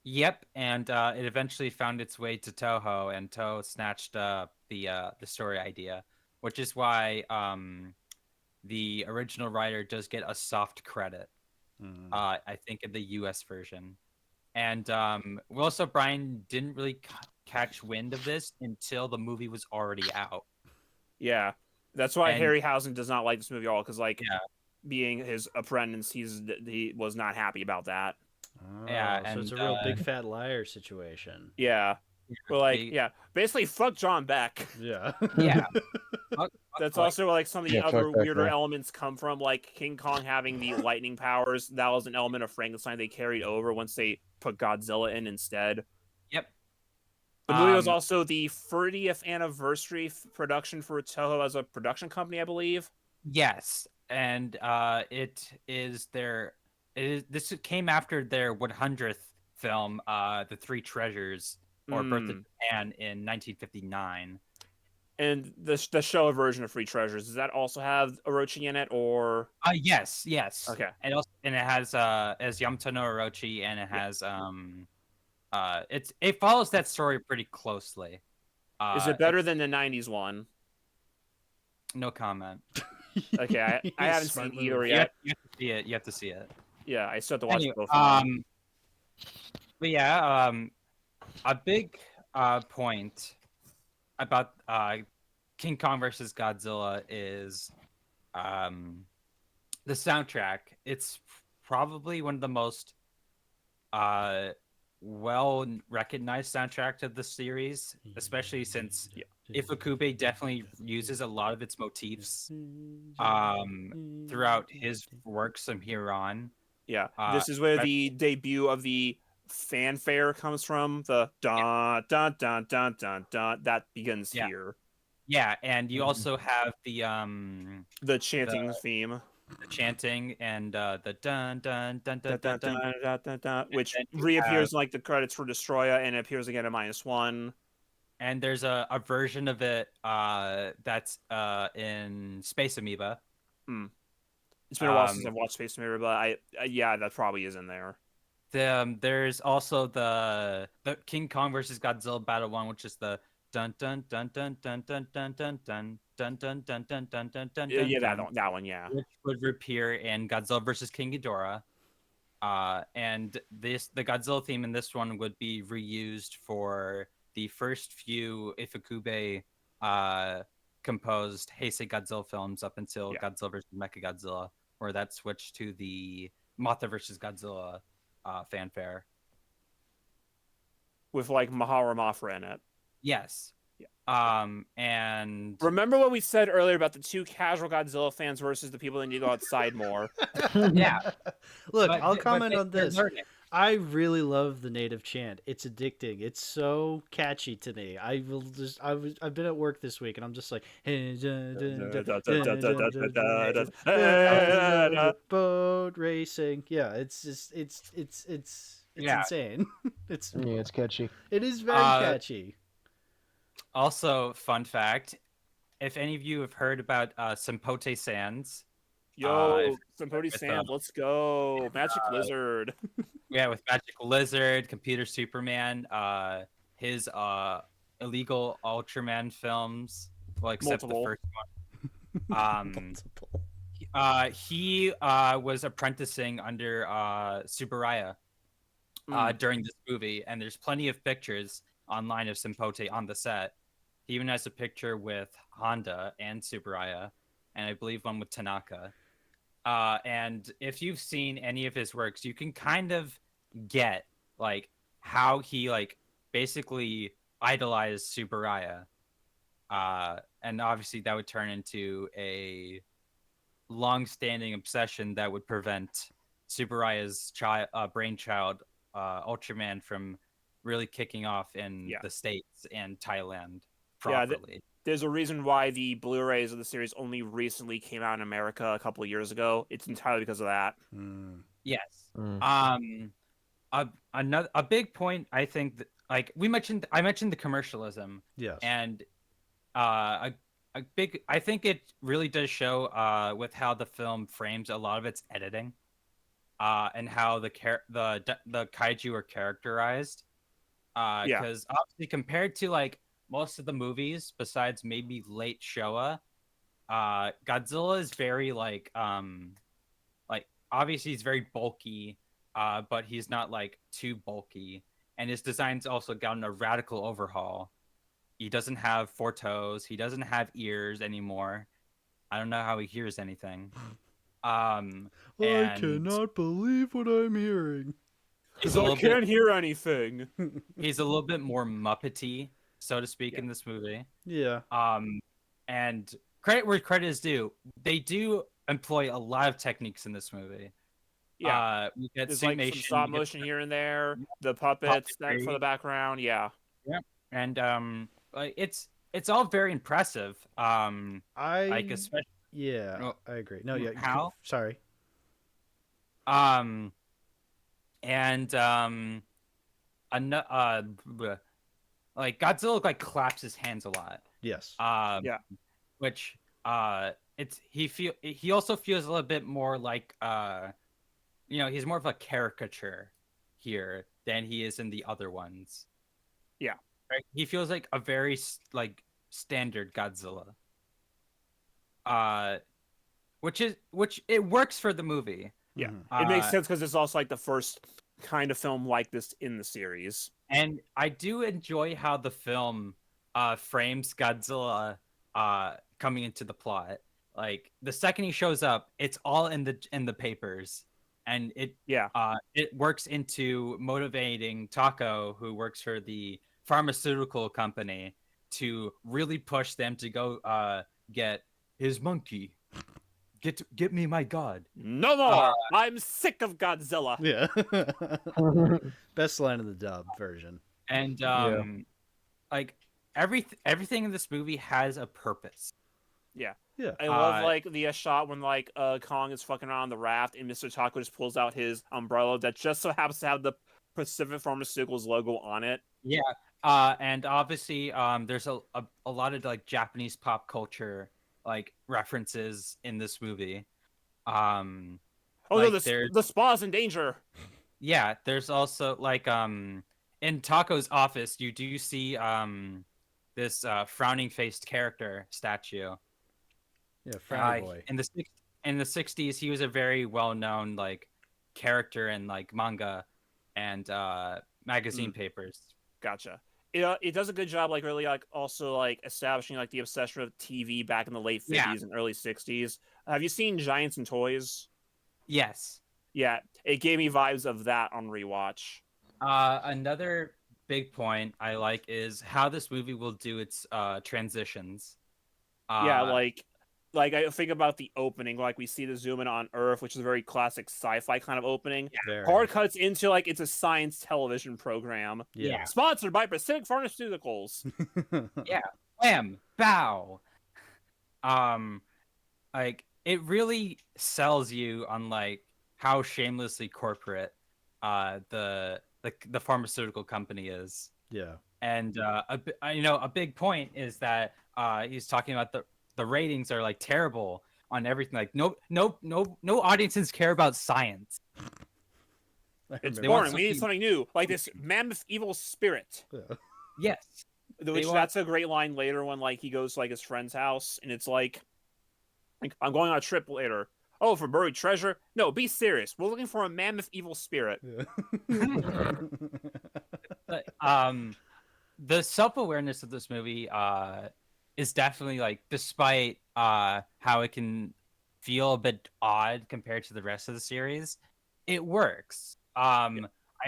Yep, and it eventually found its way to Toho, and Toho snatched the story idea, which is why the original writer does get a soft credit. I think in the U.S. version, and Willis O'Brien didn't really catch wind of this until the movie was already out. Yeah, that's why And- Harryhausen does not like this movie at all. Because like, Yeah. being his apprentice, he was not happy about that. Oh, Yeah, so it's a and, real big fat liar situation. Yeah, but like, They- yeah, basically fuck John Beck. Yeah. Yeah. That's also where, like, some of the Yeah, other fuck that weirder guy. elements come from, like King Kong having the lightning powers. That was an element of Frankenstein they carried over once they put Godzilla in instead. Yep. The movie was Um, also the 30th anniversary production for Toho as a production company, I believe. Yes, and this came after their 100th film, The Three Treasures, or Birth of Japan in 1959. And the Showa version of Free Treasures, does that also have Orochi in it, or Yes. okay? And it has as Yamato no Orochi, and it has it follows that story pretty closely. Is it better than the '90s one? No comment. Okay, I haven't Smart seen move. either You yet. have to see it. You have to see it. Yeah, I still have to watch Anyway, both of them. but yeah, a big point about King Kong versus Godzilla is the soundtrack. It's probably one of the most well recognized soundtrack of the series, especially since Ifukube definitely uses a lot of its motifs throughout his works from here on. Yeah, this is where the debut of the fanfare comes from. The dun dun dun dun dun dun that begins Yeah. here. Yeah, and you also have the The chanting theme, chanting and the dun dun dun dun dun, dun dun, dun. dun, dun, dun, dun, which then you reappears in like the credits for Destroya and appears again at -1. And there's a version of it that's in Space Amoeba. It's been a while since I've watched Space Mirror, but I yeah, that probably is in there. There's also the King Kong versus Godzilla Battle 1, which is the dun dun dun dun dun dun dun dun dun dun dun dun dun dun dun dun. Yeah, that one, yeah. Which would appear in Godzilla versus King Ghidorah. And the Godzilla theme in this one would be reused for the first few Ifukube composed Heisei Godzilla films up until Godzilla vs. Mechagodzilla, where that switched to the Mothra vs. Godzilla fanfare. With like Mahara Mothra in it. Yes. Yeah. And Remember what we said earlier about the two casual Godzilla fans versus the people that need to go outside more? yeah. Look, But- I'll but comment they- on they're this. learning. I really love the native chant. It's addicting. It's so catchy to me. I've been at work this week and I'm just like boat racing. Yeah, it's just it's It's Yeah. insane. It's catchy. It is very catchy. Also, fun fact: if any of you have heard about Sempote Sands, Yo, if- Somebody with, Sam, let's go. Magic Lizard. yeah, with Magic Lizard, Computer Superman, his illegal Ultraman films, well, except Multiple. the first one. He was apprenticing under Subaraya during this movie, and there's plenty of pictures online of Sempote on the set. He even has a picture with Honda and Subaraya, and I believe one with Tanaka. And if you've seen any of his works, you can kind of get like how he like basically idolized Subaraya. And obviously that would turn into a long-standing obsession that would prevent Subaraya's brainchild, Ultraman, from really kicking off in the States and Thailand properly. There's a reason why the Blu-rays of the series only recently came out in America a couple of years ago. It's entirely because of that. Yes. A big point, I think, like I mentioned the commercialism. Yes. And I think it really does show with how the film frames a lot of its editing, and how the kaiju are characterized. Because obviously, compared to like most of the movies, besides maybe late Showa, Godzilla is very like obviously he's very bulky, but he's not like too bulky, and his design's also gotten a radical overhaul. He doesn't have 4 toes. He doesn't have ears anymore. I don't know how he hears anything. I cannot believe what I'm hearing. I can't hear anything. He's a little bit more Muppety, so to speak, in this movie. Yeah. And credit where credit is due. They do employ a lot of techniques in this movie. Yeah. We get There's like some stop motion here and there. The puppets that for the background. Yeah. Yeah. And it's all very impressive. Like especially. Yeah, I agree. No, yeah. How? Sorry. And like Godzilla like claps his hands a lot. Yes. Yeah. Which he also feels a little bit more like he's more of a caricature here than he is in the other ones. Yeah. Right? He feels like a very like standard Godzilla. Which it works for the movie. Yeah. It makes sense because it's also like the first kind of film like this in the series. And I do enjoy how the film frames Godzilla coming into the plot. Like the second he shows up, it's all in the papers, and it works into motivating Tako, who works for the pharmaceutical company, to really push them to go get his monkey. Get me my god. No more. I'm sick of Godzilla. Yeah. Best line of the dub version. And like everything in this movie has a purpose. Yeah. Yeah. I love like the shot when like Kong is fucking around the raft and Mr. Taco just pulls out his umbrella that just so happens to have the Pacific Pharmaceuticals logo on it. Yeah. And obviously there's a lot of like Japanese pop culture like references in this movie. No, the spa's in danger. Yeah, there's also like in Taco's office you do see this frowning faced character statue. Yeah, frowny boy. In the 60s he was a very well known like character in like manga and magazine papers. Gotcha. It does a good job, like really, like also like establishing like the obsession with TV back in the late 50s and early 60s. Have you seen Giants and Toys? Yes. Yeah, it gave me vibes of that on rewatch. Another big point I like is how this movie will do its transitions. Like I think about the opening, like we see the zoom in on Earth, which is a very classic sci-fi kind of opening. Yeah. Hard cuts into like it's a science television program. Yeah. Sponsored by Pacific Pharmaceuticals. Yeah. Bam. Bow. Like it really sells you on like how shamelessly corporate the pharmaceutical company is. Yeah. And a big point is that he's talking about the ratings are like terrible on everything. Like no audiences care about science. It's They want boring. We need something- something new, like this mammoth evil spirit. Yeah. Yes. Which want- that's a great line later when like he goes to like his friend's house and it's like I'm going on a trip later. Oh, for buried treasure? No, be serious. We're looking for a mammoth evil spirit. Yeah. But, the self-awareness of this movie is definitely like, despite how it can feel a bit odd compared to the rest of the series, it works. I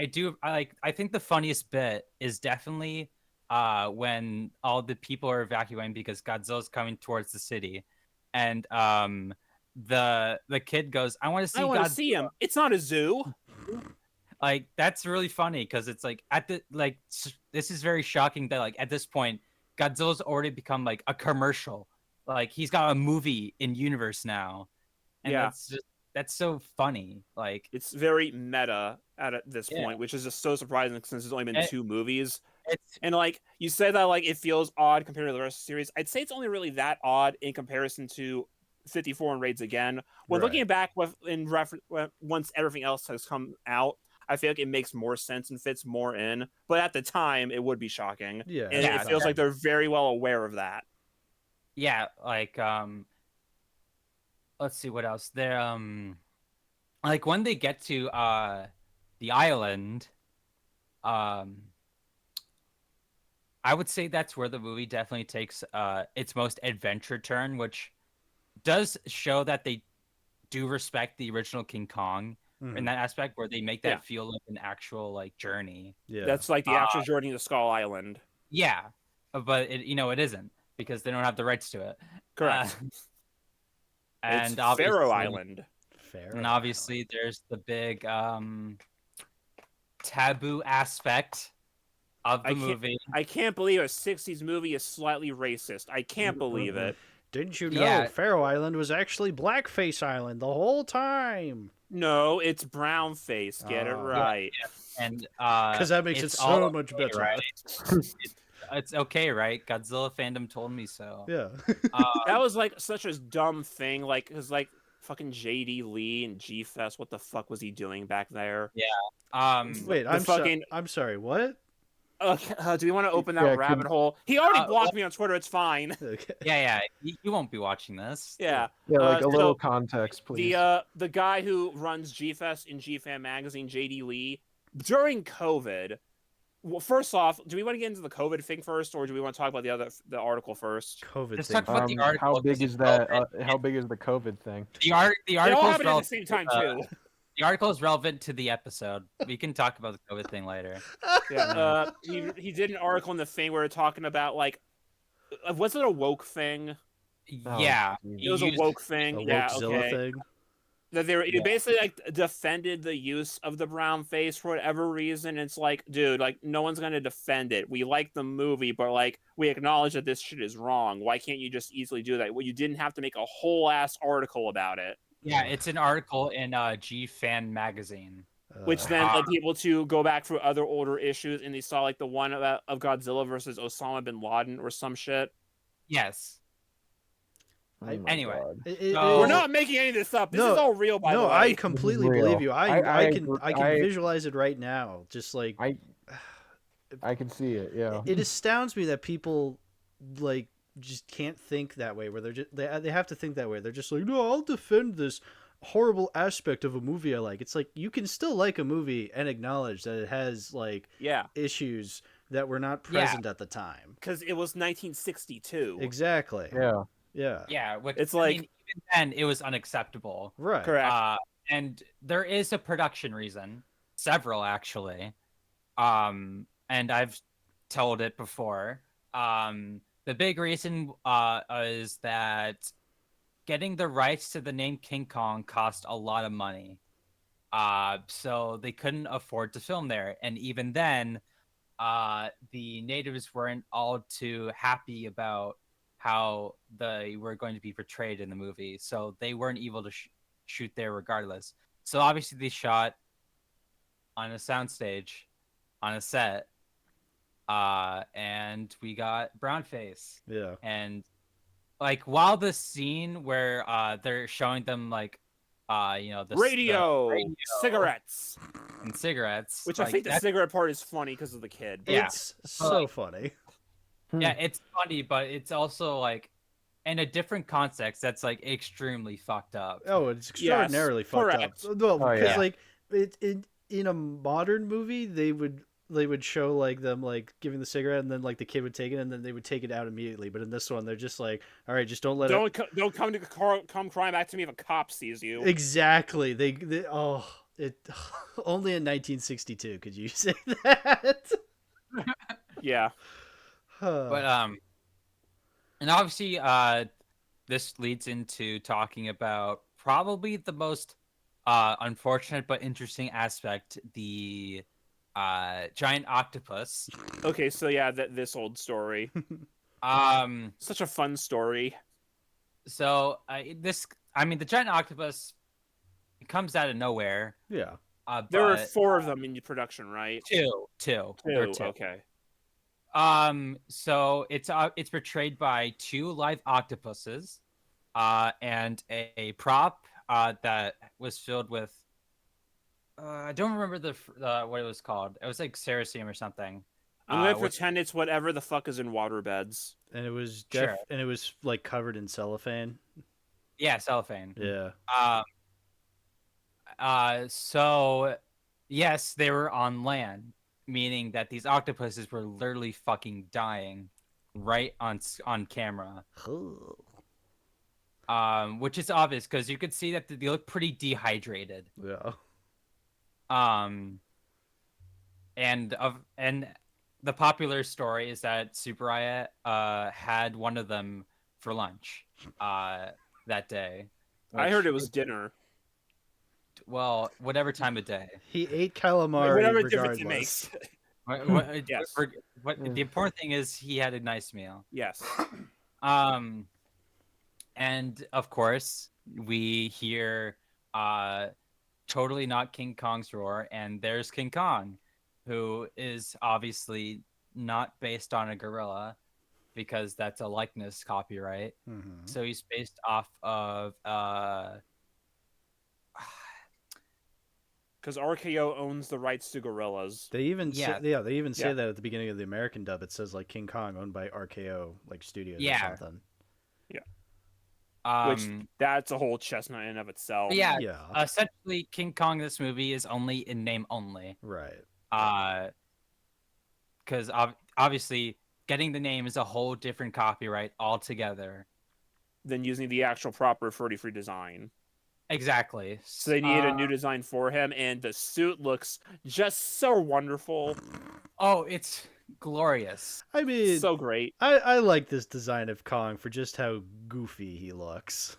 think the funniest bit is definitely when all the people are evacuating because Godzilla's coming towards the city, and the kid goes, I want to see I want to Godzilla. see him. It's not a zoo. Like, that's really funny because it's like this is very shocking that like at this point Godzilla's already become like a commercial. Like, he's got a movie in universe now, and Yeah. that's so funny. Like, It's very meta at this Yeah. point, which is just so surprising since there's only been And- 2 movies. it's And like you said that like it feels odd compared to the rest of the series. I'd say it's only really that odd in comparison to 54 and Raids Again. When Right. looking back once everything else has come out, I feel like it makes more sense and fits more in. But at the time, it would be shocking. Yeah. And Yeah, it feels like they're very well aware of that. yeah, like let's see what else. They're like when they get to the island, I would say that's where the movie definitely takes its most adventure turn, which does show that they do respect the original King Kong in that aspect, where they make that Yeah. feel like an actual like journey. Yeah. That's like the actual journey to Skull Island. Yeah, but it isn't, because they don't have the rights to it. Correct. And It's obviously, Faroe Island. fair. and obviously there's the big taboo aspect of the I can't- movie. I can't believe a 60s movie is slightly racist. I can't believe it. Didn't you know Yeah. Faroe Island was actually Blackface Island the whole time? No, it's brownface. Get it Oh. right. And Because that makes it it's so all much okay, better. right? It's okay, right? Godzilla fandom told me so. Yeah. That was like such a dumb thing. Like, cause like fucking JD Lee and G Fest. What the fuck was he doing back there? Wait, The I'm fucking- I'm sorry. What? Do we want to open that Yeah, rabbit hole? He already Uh, blocked me on Twitter. It's fine. Okay. yeah, you won't be watching this. Yeah. Yeah, like a so little context, please. The guy who runs G Fest in G Fan Magazine, JD Lee, during COVID. Well, first off, do we want to get into the COVID thing first, or do we want to talk about the article first? COVID Let's thing. talk about the article. How big because is it's that? relevant. How big is the COVID thing? The They all article is happened at the relevant. same time too. The article is relevant to the episode. We can talk about the COVID thing later. Yeah. He did an article in the thing where we're talking about like, was it a woke thing? Oh, Yeah, geez. It was a used- woke thing. The Yeah. Wokezilla Okay. thing. That they basically like defended the use of the brown face for whatever reason. It's like, dude, like no one's gonna defend it. We like the movie, but like we acknowledge that this shit is wrong. Why can't you just easily do that? Well, you didn't have to make a whole ass article about it, Yeah, it's an article in G Fan magazine. which then led people to go back for other older issues, and they saw like the one of Godzilla versus Osama bin Laden or some shit. Yes. Oh my Anyway. God. No. We're not making any of this up. This No, is all real, by the no, way. I completely real. believe you. I can I- visualize it right now. Just like I can see it. Yeah. it astounds me that people like just can't think that way. Where they're just they have to think that way. They're just like, no, I'll defend this horrible aspect of a movie I like. It's like you can still like a movie and acknowledge that it has like Yeah, issues that were not present at the time. because it was 1962. Exactly. Yeah. Yeah. Yeah, which, It's I like- mean, even then it was unacceptable. Right. Correct. And there is a production reason, several actually. And I've told it before. The big reason is that getting the rights to the name King Kong cost a lot of money. So they couldn't afford to film there. And even then, the natives weren't all too happy about how they were going to be portrayed in the movie. So they weren't able to shoot there regardless. So obviously they shot on a soundstage, on a set, and we got brownface. Yeah. And like while the scene where they're showing them like the Radio, radio cigarettes, and cigarettes, which like, I think the cigarette part is funny because of the kid. Yeah. It's so funny. yeah, it's funny, but it's also like in a different context that's like extremely fucked up. Oh, it's extraordinarily fucked correct. up. Well, Oh, because yeah. like in a modern movie, they would show like them like giving the cigarette, and then like the kid would take it, and then they would take it out immediately. But in this one, they're just like, all right, just don't let it. Don't come crying back to me if a cop sees you. Exactly. They it only in 1962 could you say that. Yeah. But and obviously this leads into talking about probably the most unfortunate but interesting aspect, the giant octopus. Okay, so yeah, this old story. Such a fun story. So the giant octopus, it comes out of nowhere. Yeah. There are But 4 of them in production, right? two. There are 2. two. Okay. So it's portrayed by 2 live octopuses, and a prop that was filled with I don't remember the what it was called. It was like cerasium or something. I'm gonna pretend it's whatever the fuck is in waterbeds. And it was Sure. and it was like covered in cellophane. Yeah, cellophane. Yeah. So yes, they were on land, meaning that these octopuses were literally fucking dying right on camera. Which is obvious because you could see that they look pretty dehydrated. Yeah. And the popular story is that Tsuburaya had one of them for lunch that day. I heard it was dinner. Well, whatever time of day. He ate calamari Whatever regardless. difference it makes. Yes. The important thing is he had a nice meal. Yes. And of course we hear totally not King Kong's roar, and there's King Kong, who is obviously not based on a gorilla because that's a likeness copyright. Mm-hmm. So he's based off of Because RKO owns the rights to gorillas. They even say Yeah. that at the beginning of the American dub. It says like King Kong owned by RKO like Studios Yeah. or something. Which that's a whole chestnut in and of itself. yeah, Yeah. essentially King Kong in this movie is only in name only. Right. Because obviously getting the name is a whole different copyright altogether. Than using the actual proper 30-free design. Exactly. So they needed a new design for him, and the suit looks just so wonderful. Oh, it's glorious. I mean, So great. I like this design of Kong for just how goofy he looks.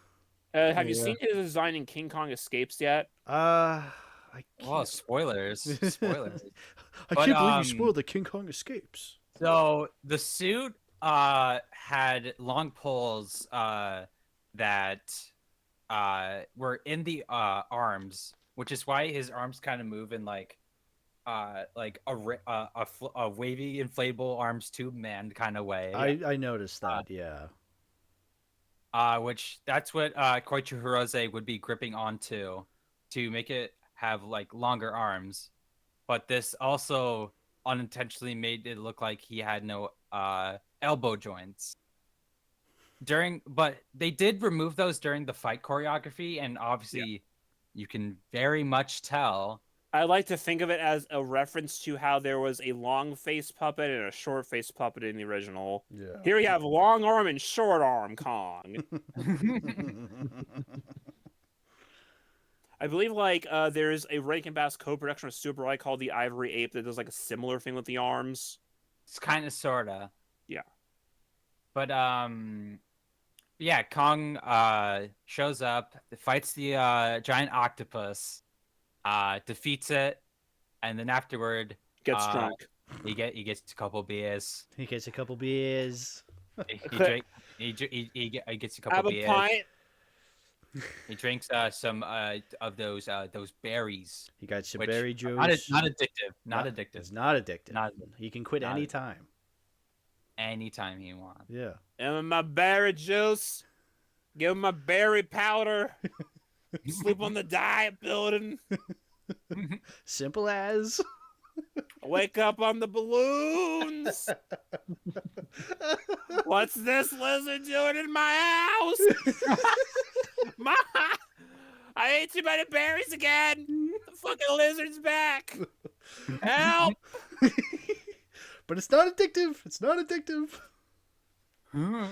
Have you Yeah. seen his design in King Kong Escapes yet? I Oh, can't, spoilers. Spoilers. I But, can't believe you spoiled the King Kong Escapes. So the suit had long poles that were in the arms, which is why his arms kind of move in like a wavy inflatable arms tube man kind of way. I noticed that. Yeah. Which that's what Koichi Hirose would be gripping onto to make it have like longer arms. But this also unintentionally made it look like he had no elbow joints. But they did remove those during the fight choreography, and obviously you can very much tell. I like to think of it as a reference to how there was a long face puppet and a short face puppet in the original. Yeah. Here we have long arm and short arm Kong. I believe like there's a Rankin Bass co-production with Super called The Ivory Ape that does like a similar thing with the arms. It's kind of sorta. Yeah. But yeah, Kong shows up, fights the giant octopus, defeats it, and then afterward Gets drunk. he gets a couple beers. He gets a couple beers. He gets a couple Have a beers. pint. He drinks some of those berries. He got some Which berry juice. Not addictive. Not addictive. It's not addictive. Not He can quit not anytime. Anytime he wants. Yeah. Give him my berry juice. Give him my berry powder. Sleep on the diet building. Simple as. Wake up on the balloons. What's this lizard doing in my house? Ma, I ate too many berries again. The fucking lizard's back. Help! But it's not addictive. It's not addictive. Ma,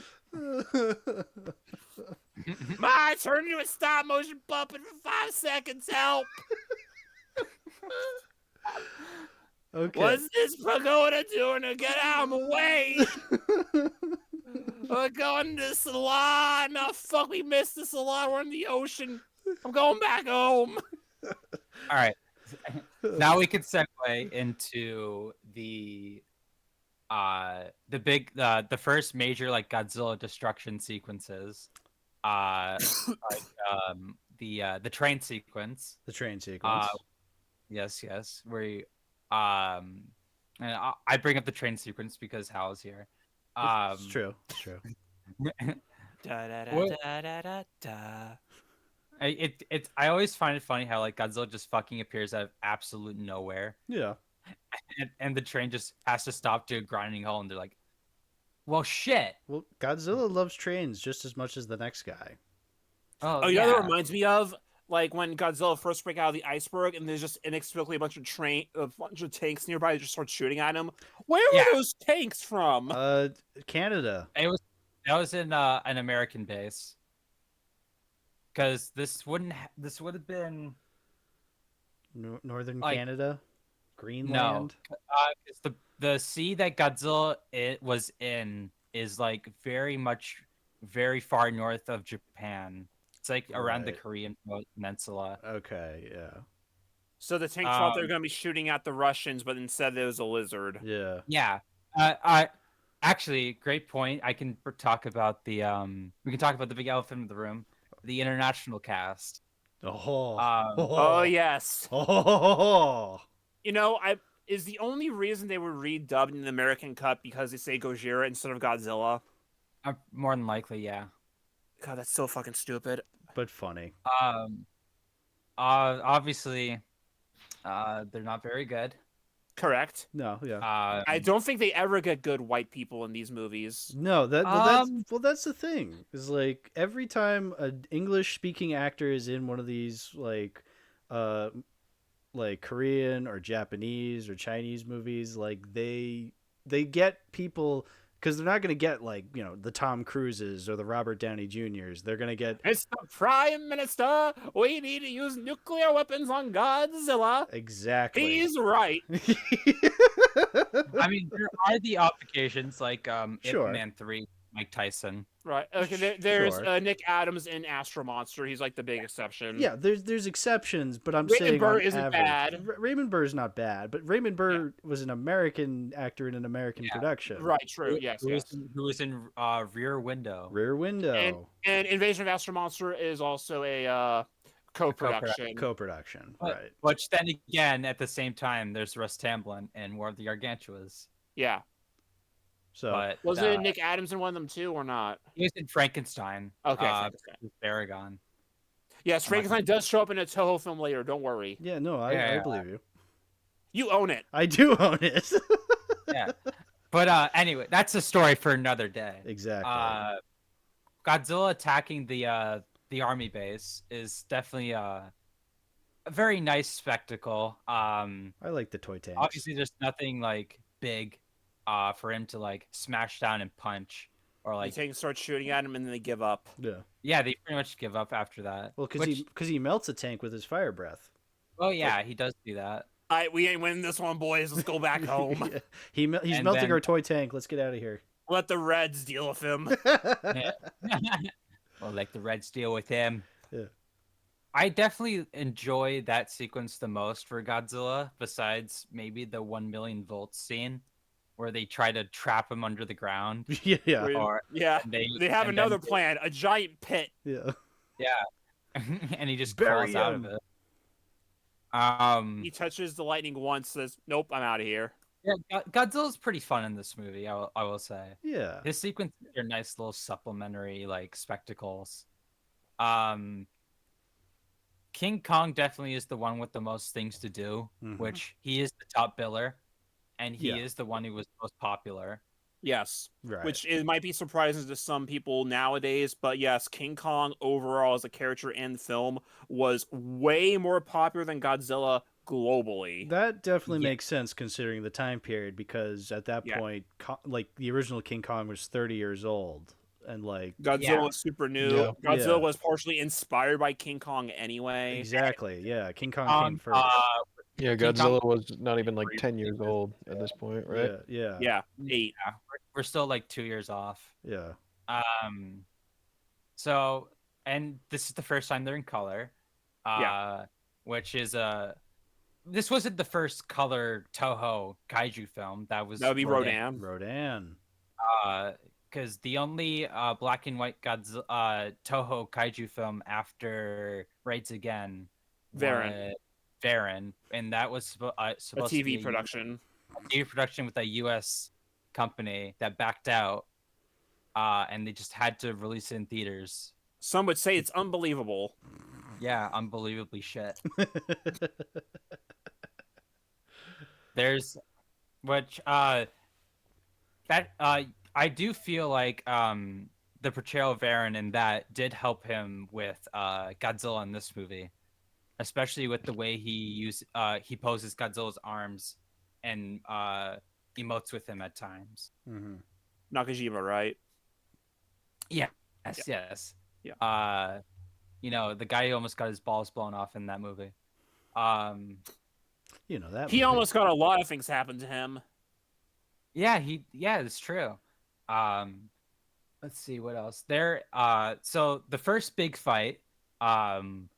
I turned into a stop motion puppet for 5 seconds. Help! Okay. What's this pagoda doing to get out of my way? We're going to the salon. Oh, fuck, we missed the salon. We're in the ocean. I'm going back home. All right. Now we can segue into the first major like Godzilla destruction sequences. The train sequence. The train sequence. Yes. Where and I bring up the train sequence because Hal's here. It's true. It's true. Da, da, da, What? da, da, da, da. I always find it funny how like Godzilla just fucking appears out of absolute nowhere, Yeah. and the train just has to stop to a grinding halt, and they're like, "Well, shit." Well, Godzilla loves trains just as much as the next guy. Oh, you know what that reminds me of? Like when Godzilla first break out of the iceberg, and there's just inexplicably a bunch of tanks nearby that just start shooting at him. Where were those tanks from? Canada. That was in an American base. Because this would have been Northern like, Canada, Greenland. No, because the sea that Godzilla was in is like very far north of Japan. It's like around the Right. Korean peninsula. Okay, yeah, So the tanks thought they were going to be shooting at the Russians, but instead there was a lizard. yeah. Yeah. I actually, great point. I can talk about we can talk about the big elephant in the room, the international cast. Oh yes. Oh. You know, is the only reason they were redubbed in the American cut because they say Gojira instead of Godzilla? More than likely, yeah. God, that's so fucking stupid. But funny. Obviously, they're not very good. Correct. No, yeah. I don't think they ever get good white people in these movies. No, that's the thing. Is like every time an English speaking actor is in one of these like Korean or Japanese or Chinese movies, like they get people because they're not going to get like, you know, the Tom Cruises or the Robert Downey Juniors. They're going to get Mr. Prime Minister, we need to use nuclear weapons on Godzilla. exactly. He's right. I mean, there are the occasions like Sure. Ip Man 3, Mike Tyson. Right. Okay. There's Sure. Nick Adams in Astro Monster. He's like the big exception. Yeah, there's exceptions, but I'm Raymond saying Burr on isn't average, bad. Raymond Burr's not bad, but Raymond Burr was an American actor in an American production. Right. True. Yes. Who was in Rear Window. Rear Window. And Invasion of Astro Monster is also a co-production. Co-production, But- right? Which then again, at the same time, there's Russ Tamblyn in War of the Gargantuas. Yeah. So But Was it Nick Adams in one of them too, or not? he was in Frankenstein. Okay. Frankenstein. With Baragon. Yes, Frankenstein does show up in a Toho film later. Don't worry. yeah, no, I Yeah. believe you. You own it. I do own it. Yeah. But anyway, that's a story for another day. Exactly. Godzilla attacking the army base is definitely a very nice spectacle. I like the toy tanks. Obviously, there's nothing like big for him to like smash down and punch or The like. tanks start shooting at him, and then they give up. Yeah. Yeah, they pretty much give up after that. Well, because he melts a tank with his fire breath. Oh yeah, he does do that. All right, we ain't winning this one, boys. Let's go back home. Yeah. He's And melting then- our toy tank. Let's get out of here. Let the Reds deal with him. Well, like the Reds deal with him. Yeah. I definitely enjoy that sequence the most for Godzilla, besides maybe the 1 million volts scene where they try to trap him under the ground. yeah. Where- Or Yeah, they they have and another then- plan: a giant pit. Yeah. Yeah. and he just Bury crawls out of him. it. He touches the lightning once, says, "Nope, I'm out of here." Yeah, Godzilla's pretty fun in this movie. I will say Yeah. his sequences are nice little supplementary like spectacles. Um, King Kong definitely is the one with the most things to do, Mhm. which he is the top biller, and he Yeah. is the one who was most popular. Yes. Right. Which it might be surprising to some people nowadays, but yes, King Kong overall as a character in the film was way more popular than Godzilla globally. That definitely Yeah. makes sense considering the time period, because at that Yeah. point, like the original King Kong was 30 years old, and like Godzilla Yeah. was super new. Yeah. Godzilla Yeah. was partially inspired by King Kong anyway. exactly, yeah, King Kong came first. Yeah, King Kong- Godzilla was not even like 10 years old at this point, right? Yeah, Yeah, 8. Yeah, we're still like 2 years off. yeah. So, and this is the first time they're in color. Which is this wasn't the first color Toho kaiju film. That was That would be Rodan. Rodan. Because the only black and white Toho kaiju film after Raids Again, Varan. Varan, and that was A supposed to be TV production. a TV production with a U.S. company that backed out, and they just had to release it in theaters. Some would say it's unbelievable. Yeah, unbelievably shit. There's, which that I do feel like the portrayal of Aaron in that did help him with Godzilla in this movie, especially with the way he poses Godzilla's arms and emotes with him at times. Mhm. Nakajima, right? Yes, yes. Yeah. You know, the guy who almost got his balls blown off in that movie. You know that He movie. almost got a lot of things happen to him. Yeah, it's true. Let's see what else. So the first big fight, someone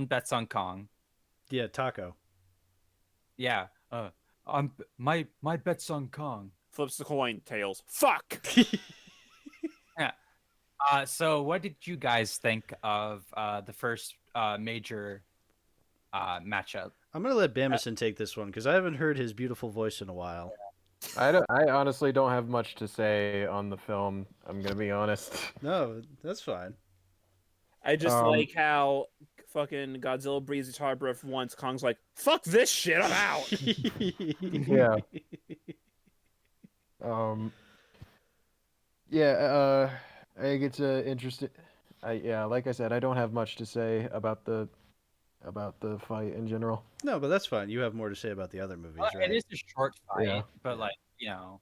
bets on Kong. Yeah, Taco. Yeah. My bet's on Kong. Flips the coin, tails. Fuck! So what did you guys think of the first major matchup? I'm gonna let Bamason take this one because I haven't heard his beautiful voice in a while. I honestly don't have much to say on the film. I'm gonna be honest. No, that's fine. I just Um, like how fucking Godzilla breathes his hard breath once. Kong's like, fuck this shit, I'm out. Yeah. Yeah. I think it's interesting. Like I said, I don't have much to say about the fight in general. No, but that's fine. You have more to say about the other movies, right? It is a short fight, Yeah. but like, you know.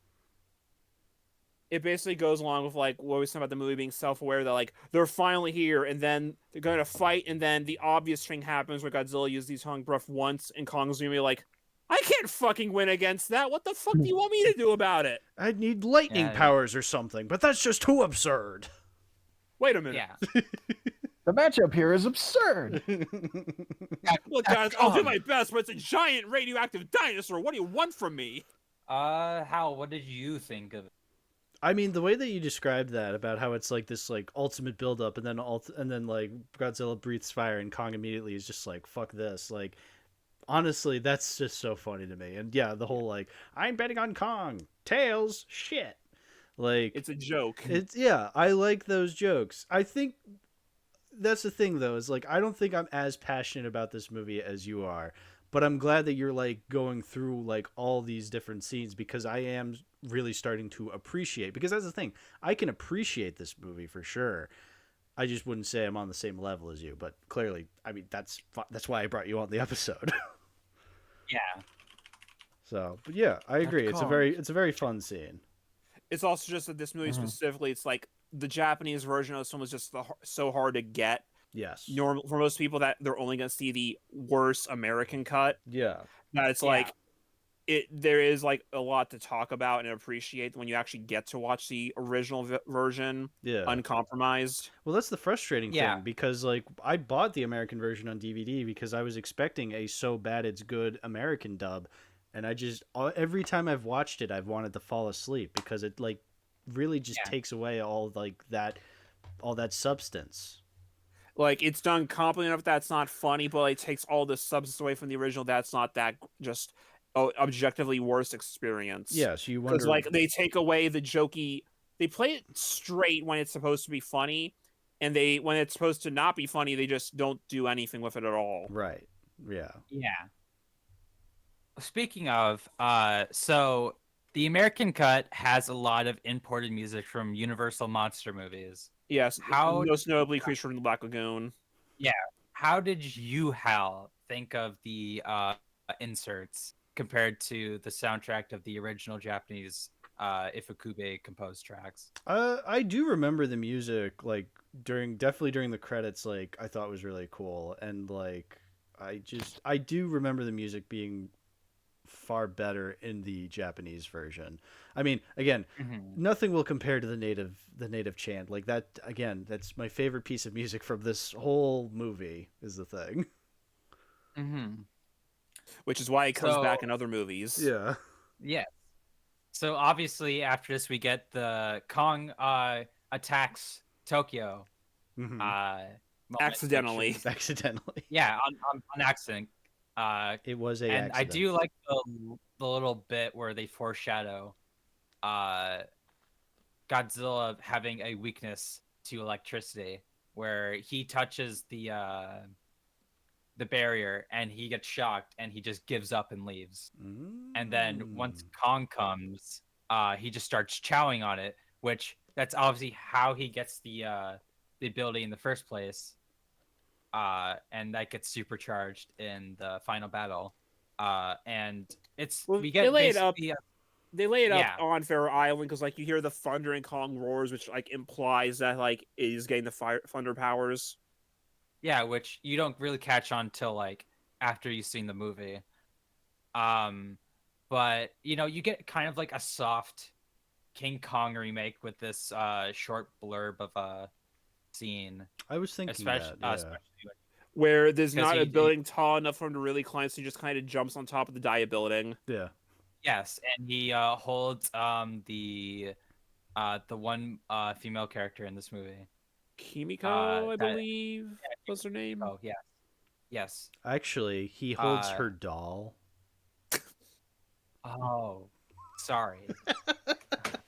It basically goes along with like what we said about the movie being self-aware that like they're finally here and then they're going to fight and then the obvious thing happens where Godzilla uses his tongue breath once and Kong's gonna be like, I can't fucking win against that. What the fuck do you want me to do about it? I'd need lightning Yeah, yeah. powers or something, but that's just too absurd. Wait a minute. Yeah. The matchup here is absurd. Look, guys, I'll do my best, but it's a giant radioactive dinosaur. What do you want from me? Hal, what did you think of it? I mean, the way that you described that about how it's like this like ultimate buildup, and then like Godzilla breathes fire, and Kong immediately is just like fuck this. Like, honestly, that's just so funny to me. And yeah, the whole like I'm betting on Kong, tails, shit. Like It's a joke. yeah, I like those jokes. I think that's the thing though, is like I don't think I'm as passionate about this movie as you are. But I'm glad that you're like going through like all these different scenes because I am really starting to appreciate, because that's the thing. I can appreciate this movie for sure. I just wouldn't say I'm on the same level as you, but clearly, I mean, that's why I brought you on the episode. Yeah. So, but yeah, I agree. It's a very fun scene. It's also just that this movie specifically, it's like the Japanese version of this one was just so hard to get. Yes. Normal for most people that they're only going to see the worst American cut. Yeah. That it's like there is like a lot to talk about and appreciate when you actually get to watch the original version uncompromised. Well, that's the frustrating thing, because like I bought the American version on DVD because I was expecting a so bad it's good American dub, and I just every time I've watched it I've wanted to fall asleep because it like really just takes away all that substance. Like it's done competently enough that's not funny, but it takes all the substance away from the original. That's not that just objectively worse experience. Yeah, so you Because wonder. like they take away the jokey, they play it straight when it's supposed to be funny, and they when it's supposed to not be funny, they just don't do anything with it at all. Right. Yeah. Yeah. Speaking of, so the American cut has a lot of imported music from Universal monster movies. Yes, How most notably Creature from the Black Lagoon. how did you, Hal, think of the inserts compared to the soundtrack of the original Japanese Ifukube composed tracks? I do remember the music, like definitely during the credits. Like I thought was really cool, and like I do remember the music being far better in the Japanese version. I mean, again, nothing will compare to the native chant. Like that again, that's my favorite piece of music from this whole movie is the thing. Which is why it comes So- back in other movies. Yeah. Yes. So obviously after this we get the Kong attacks Tokyo. Mhm. Moment, Accidentally. which is- Accidentally. yeah, on accident. It was a And I accident. do like the little bit where they foreshadow Godzilla having a weakness to electricity, where he touches the barrier and he gets shocked and he just gives up and leaves. And then once Kong comes, he just starts chowing on it, which that's obviously how he gets the ability in the first place. And that gets supercharged in the final battle. And it's Well, we get they lay it up. basically They lay it up Yeah. on Fair Island because like you hear the thunder and Kong roars, which like implies that like he's getting the thunder powers. yeah, which you don't really catch on till like after you've seen the movie. But you get kind of like a soft King Kong remake with this short blurb of a scene, I was thinking especially, that. Yeah. especially Where there's 'Cause not he- a building tall enough for him to really climb, so he just kind of jumps on top of the Dia building. Yeah. yes, and he holds the one female character in this movie. Kimiko, I that- believe, was her name. Oh yeah, yes. Actually, he holds Uh, her doll. Oh, sorry.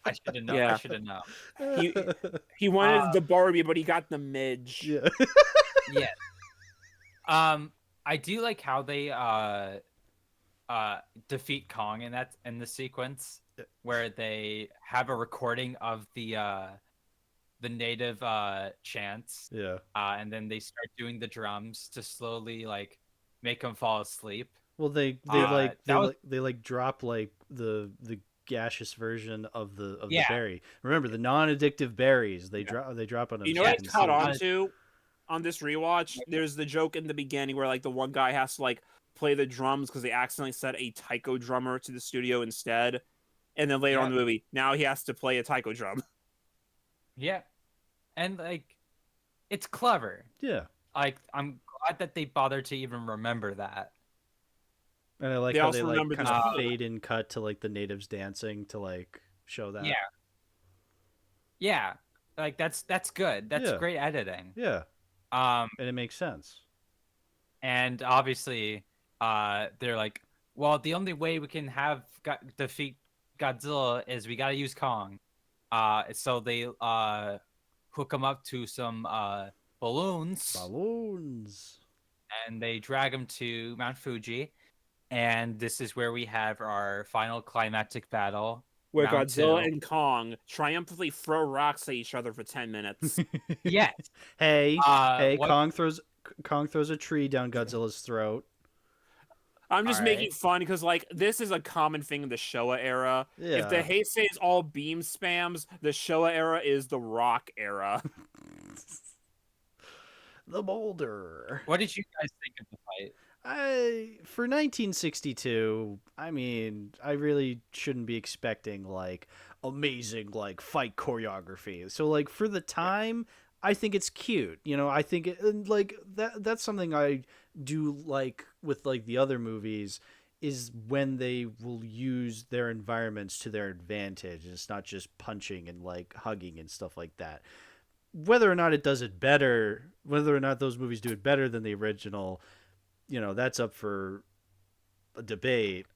I should have known. Yeah. I should have known. He wanted the Barbie, but he got the Midge. Yeah. Yeah. I do like how they defeat Kong in the sequence where they have a recording of the native chants, Yeah. and then they start doing the drums to slowly like make him fall asleep. Well, they drop like the gaseous version of the Yeah. berry. Remember the non-addictive berries? They drop on them. You know what I chickens. caught on- on to on this rewatch? There's the joke in the beginning where like the one guy has to like play the drums because they accidentally set a taiko drummer to the studio instead, and then later on in the movie, now he has to play a taiko drum. Yeah, and like it's clever. Yeah. Like I'm glad that they bothered to even remember that. And I like They how also they like remember kind this of part. fade in cut to like the natives dancing to like show that. Yeah. Yeah, like that's good. That's Yeah. great editing. Yeah. And And it makes sense. obviously, they're like, well, the only way we can defeat Godzilla is we gotta use Kong. So they hook him up to some balloons, Balloons. and they drag him to Mount Fuji. And this is where we have our final climactic battle. Where Round Godzilla two. and Kong triumphantly throw rocks at each other for 10 minutes. Yes. Hey, what- Kong throws a tree down Godzilla's throat. I'm just Alright. making fun because like this is a common thing in the Showa era. Yeah. If the Heisei is all beam spams, the Showa era is the rock era. The boulder. What did you guys think of the fight? For 1962, I mean, I really shouldn't be expecting like amazing like fight choreography. So like for the time, I think it's cute. I think and, like that's something I do like with like the other movies is when they will use their environments to their advantage. It's not just punching and like hugging and stuff like that. whether or not it does it better, whether or not those movies do it better than the original, that's up for a debate.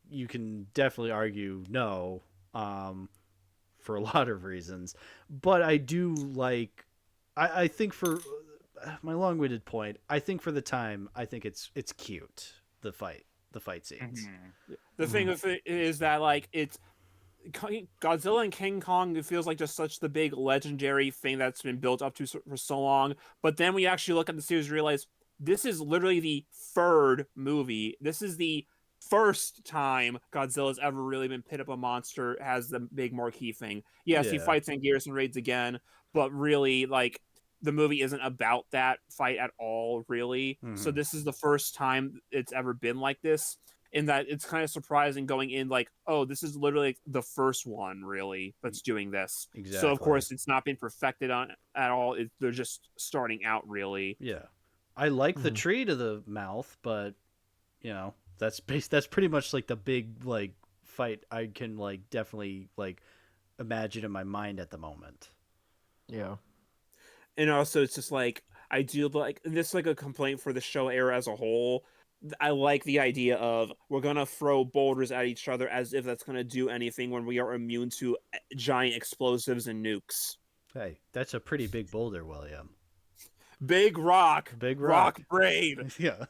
You can definitely argue no, for a lot of reasons, but I do like. I think for my long-winded point, I think for the time, I think it's cute. The fight scenes. Mm-hmm. The thing with it is that like it's Godzilla and King Kong. It feels like just such the big legendary thing that's been built up to for so long. But then we actually look at the series and realize this is literally the third movie. This is the first time Godzilla's ever really been pit up a monster as the big marquee thing. Yes, he fights Anguirus and raids again, but really like the movie isn't about that fight at all, really. So this is the first time it's ever been like this. In that it's kind of surprising going in like, oh, this is literally the first one really that's doing this. Exactly. So of course it's not been perfected on at all. They're just starting out really. Yeah, I like the tree to the mouth, but that's pretty much like the big like fight I can like definitely like imagine in my mind at the moment. Yeah. And also it's just like I do like this like a complaint for the show era as a whole. I like the idea of we're gonna throw boulders at each other as if that's gonna do anything when we are immune to giant explosives and nukes. Hey, that's a pretty big boulder, William. Big rock. Big rock brain. Yeah.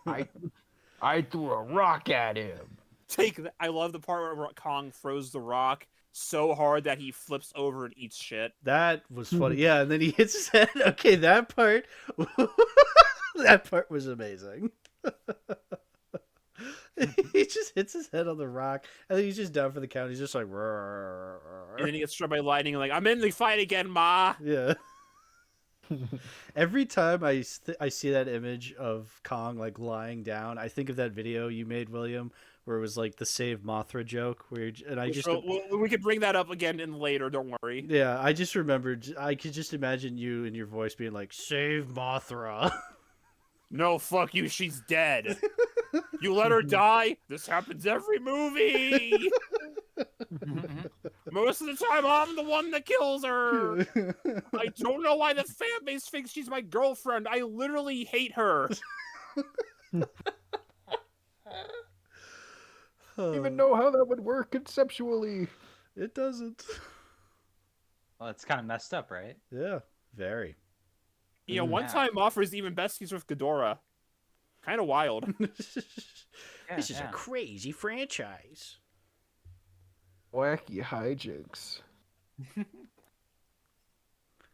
I threw a rock at him. I love the part where Kong throws the rock so hard that he flips over and eats shit. That was funny. Yeah, and then he hits his head. Okay, that part that part was amazing. He just hits his head on the rock, and then he's just down for the count. He's just like, "Rrr." And then he gets struck by lightning. Like, I'm in the fight again, Ma. Yeah. Every time I see that image of Kong like lying down, I think of that video you made, William, where it was like the Save Mothra joke. We could bring that up again in later. Don't worry. Yeah, I just remembered. I could just imagine you and your voice being like, "Save Mothra." No, fuck you. She's dead. You let her die? This happens every movie. Most of the time, I'm the one that kills her. I don't know why the fan base thinks she's my girlfriend. I literally hate her. Don't even know how that would work conceptually. It doesn't. Well, it's kind of messed up, right? Yeah, very. You know, one time offers even besties with Ghidorah. Kind of wild. This is a crazy franchise. Wacky hijinks.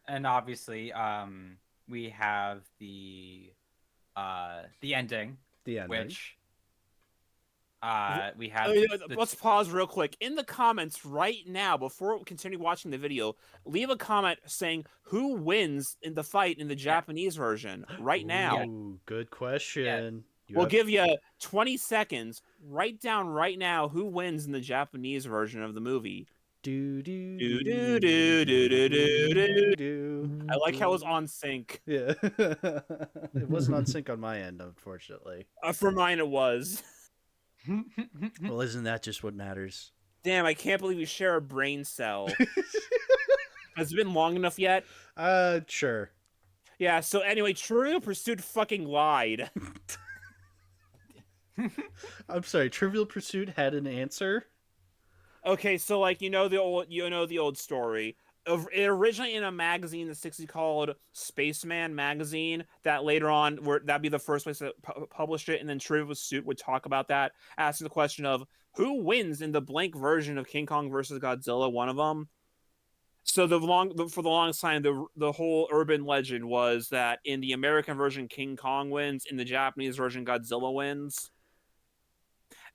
And obviously, we have the ending. The ending. Which we have. Let's pause real quick. In the comments right now, before we continue watching the video, leave a comment saying who wins in the fight in the Japanese version right now. Ooh, good question. We'll give you 20 seconds. Write down right now who wins in the Japanese version of the movie. I like how it was on sync. Yeah. It wasn't on sync on my end, unfortunately. For mine, it was. Well, isn't that just what matters? Damn, I can't believe we share a brain cell. Has it been long enough yet? Sure. Yeah, so anyway, Trivial Pursuit fucking lied. I'm sorry, Trivial Pursuit had an answer? Okay, so like the old story. It originally in a magazine in the 60s called Spaceman magazine, that later on that'd be the first place to publish it, and then Trivial Pursuit would talk about that, asking the question of who wins in the blank version of King Kong versus Godzilla, one of them. So for the longest time, the whole urban legend was that in the American version, King Kong wins. In the Japanese version, Godzilla wins.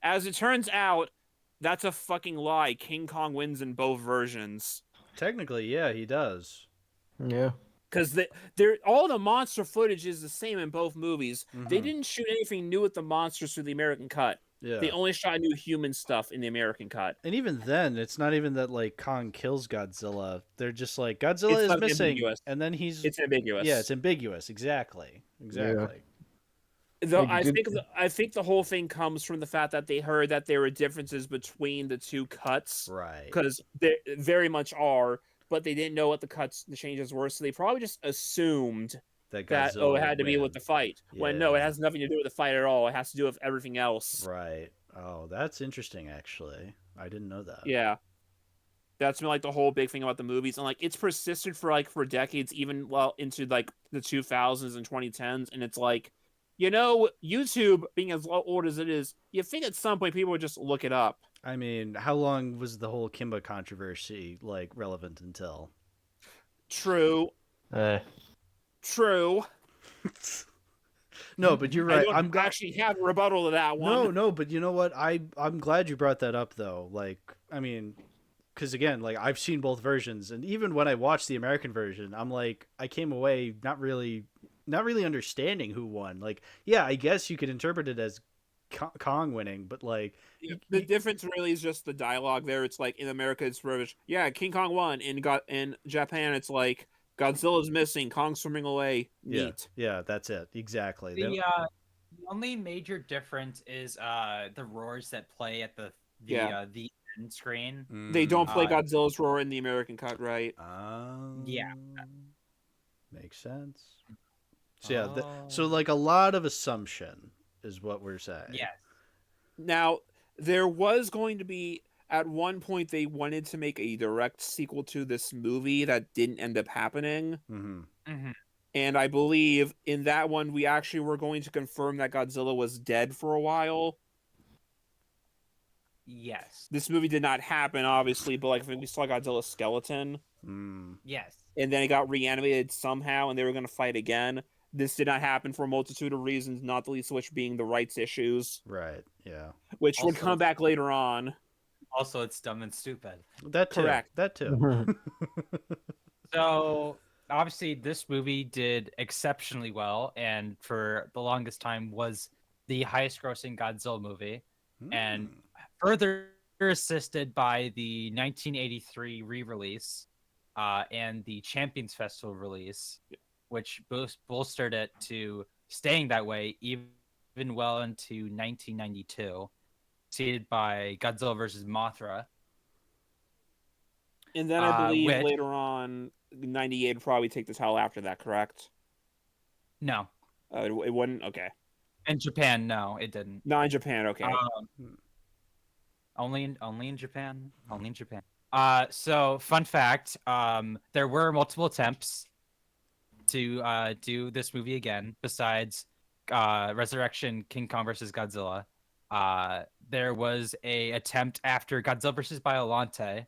As it turns out, that's a fucking lie. King Kong wins in both versions. Technically, yeah, he does. Yeah. Because all the monster footage is the same in both movies. Mm-hmm. They didn't shoot anything new with the monsters through the American cut. Yeah. They only shot new human stuff in the American cut. And even then, it's not even that like Kong kills Godzilla. They're just like Godzilla is missing, ambiguous. And then it's ambiguous. Yeah, it's ambiguous. Exactly. Yeah. Though I think the whole thing comes from the fact that they heard that there were differences between the two cuts, right? Because there very much are. but they didn't know what the changes were, so they probably just assumed that that Godzilla it had to would be win. with the fight. When no, it Yeah. has nothing to do with the fight at all. It has to do with everything else. Right. Oh, that's interesting. Actually, I didn't know that. Yeah. That's been like the whole big thing about the movies, and like it's persisted for decades, even well into like the 2000s and 2010s, and it's like, YouTube being as old as it is, you think at some point people would just look it up. I mean, how long was the whole Kimba controversy like relevant until? True. True. No, but you're right. I'm actually have a rebuttal to that one. No, but you know what? I'm glad you brought that up though. Like, I mean, because again, like I've seen both versions, and even when I watched the American version, I'm like, I came away not really understanding who won. Like, yeah, I guess you could interpret it as Kong winning, but like the difference really is just the dialogue there. It's like in America, it's rubbish. Yeah, King Kong won. In Japan, it's like Godzilla's missing, Kong's swimming away. Neat. Yeah, that's it. Exactly. The only major difference is the roars that play at the end screen. They don't play Godzilla's roar in the American cut, right? Yeah. Makes sense. So yeah, so like a lot of assumption is what we're saying. Yes. Now, there was going to be, at one point, they wanted to make a direct sequel to this movie that didn't end up happening. Mm-hmm. Mm-hmm. And I believe in that one, we actually were going to confirm that Godzilla was dead for a while. Yes. This movie did not happen, obviously, but like we saw Godzilla's skeleton. Yes. And then it got reanimated somehow, and they were going to fight again. This did not happen for a multitude of reasons, not the least of which being the rights issues. Right, yeah. Which would come back later on. Also, it's dumb and stupid. That too. Correct. That too. So, obviously, this movie did exceptionally well, and for the longest time was the highest-grossing Godzilla movie, and further assisted by the 1983 re-release and the Champions Festival release, which bolstered it to staying that way even well into 1992, seeded by Godzilla vs. Mothra. And then I believe later on, 98 would probably take the title after that, correct? No. It wouldn't? Okay. In Japan, no, it didn't. Not in Japan, okay. Only in Japan. Only in Japan. So, fun fact, there were multiple attempts to do this movie again, besides Resurrection King Kong vs. Godzilla. There was a attempt after Godzilla vs. Biollante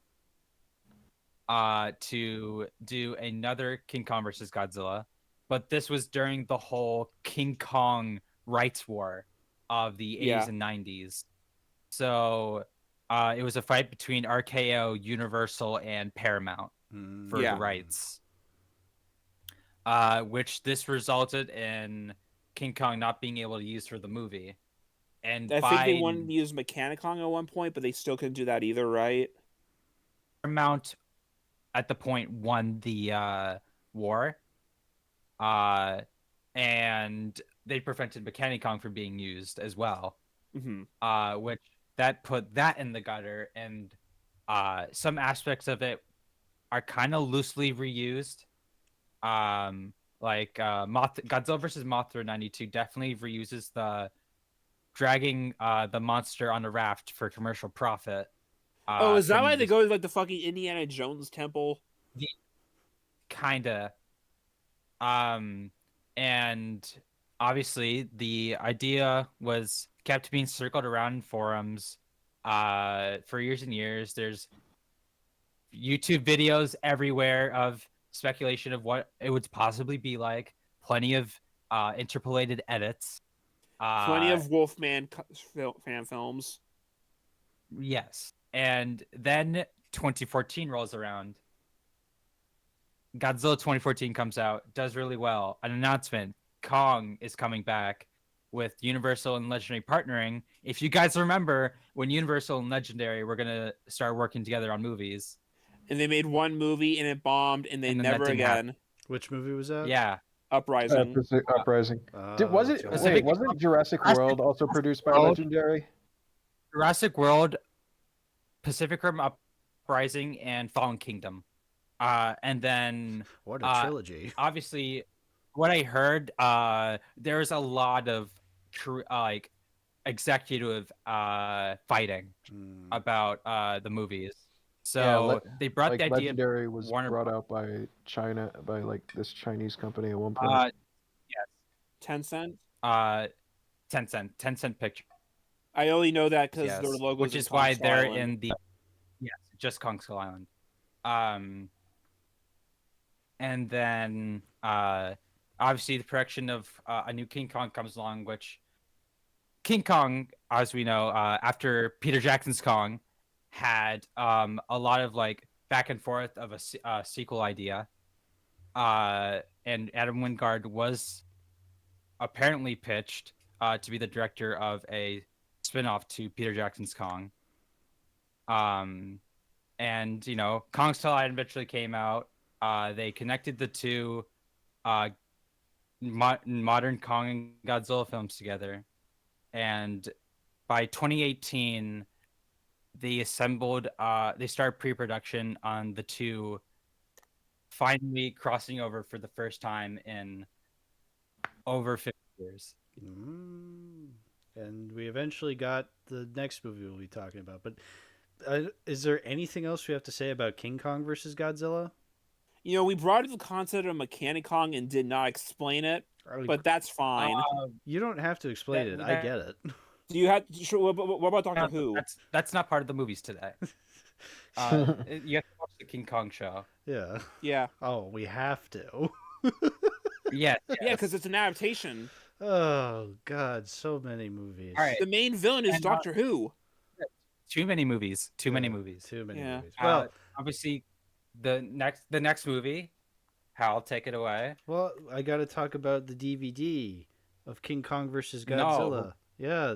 to do another King Kong vs. Godzilla, but this was during the whole King Kong rights war of the 80s and 90s. So it was a fight between RKO, Universal, and Paramount for the rights. Which this resulted in King Kong not being able to use for the movie. And I think they wanted to use Mechanicon at one point, but they still couldn't do that either, right? Paramount at the point won the war. And they prevented Mechanicon from being used as well. Mm-hmm. Which that put that in the gutter, and some aspects of it are kind of loosely reused. Godzilla vs. Mothra 92 definitely reuses the dragging the monster on a raft for commercial profit. Is that why they go to like the fucking Indiana Jones temple? Kinda. And obviously the idea was kept being circled around in forums for years and years. There's YouTube videos everywhere of speculation of what it would possibly be like. Plenty of interpolated edits. Plenty of Wolfman fan films. Yes. And then 2014 rolls around. Godzilla 2014 comes out, does really well. An announcement, Kong is coming back with Universal and Legendary partnering. If you guys remember, when Universal and Legendary were going to start working together on movies. And they made one movie and it bombed and they never again. Which movie was that? Yeah. Uprising. Uprising. Wasn't Jurassic World also produced by Legendary? Jurassic World, Pacific Rim Uprising, and Fallen Kingdom And then What a trilogy. obviously, what I heard, there's a lot of like executive fighting Mm. about the movies. So Yeah, they brought like the idea. Legendary was Warner brought out by China, by like this Chinese company at one point. Yes, Tencent. 10 cent picture. I only know that because Yes, their logos which in is why Kong Skull they're Island. in the yes, just Kong Skull Island. And then obviously the production of a new King Kong comes along, which King Kong, as we know, after Peter Jackson's Kong, had a lot of like back and forth of a sequel idea, and Adam Wingard was apparently pitched to be the director of a spin-off to Peter Jackson's Kong. And you know, Kong Skull Island eventually came out. They connected the two modern Kong and Godzilla films together, and by 2018, they started pre-production on the two, finally crossing over for the first time in over 50 years. And we eventually got the next movie we'll be talking about. But is there anything else we have to say about King Kong versus Godzilla? You know, we brought up the concept of Mechanic Kong and did not explain it, but that's fine. You don't have to explain it. I get it. Do you have? Sure, what about Doctor Who? That's not part of the movies today. You have to watch the King Kong show. Yeah. Yeah. Oh, we have to. Yes. Yeah, because it's an adaptation. Oh God, so many movies. All right. The main villain is And, Doctor Who. Too many movies. Too many Yeah, movies. Too many Yeah. movies. Well, Obviously, the next movie. Hal, take it away. well, I got to talk about the DVD of King Kong versus No. Godzilla. Yeah,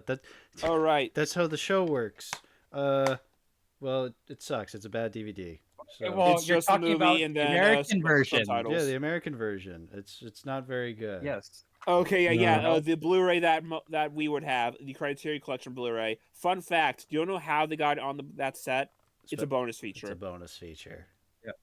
All right. that's how the show works. Well, it sucks. It's a bad DVD. So. Well, It's you're just a talking movie about and the then American version. subtitles. Yeah, the American version. It's not very good. Yes. Okay, yeah. No. The Blu-ray that we would have, the Criterion Collection Blu-ray. Fun fact: do you know how they got it on that set? It's a bonus feature. It's a bonus feature.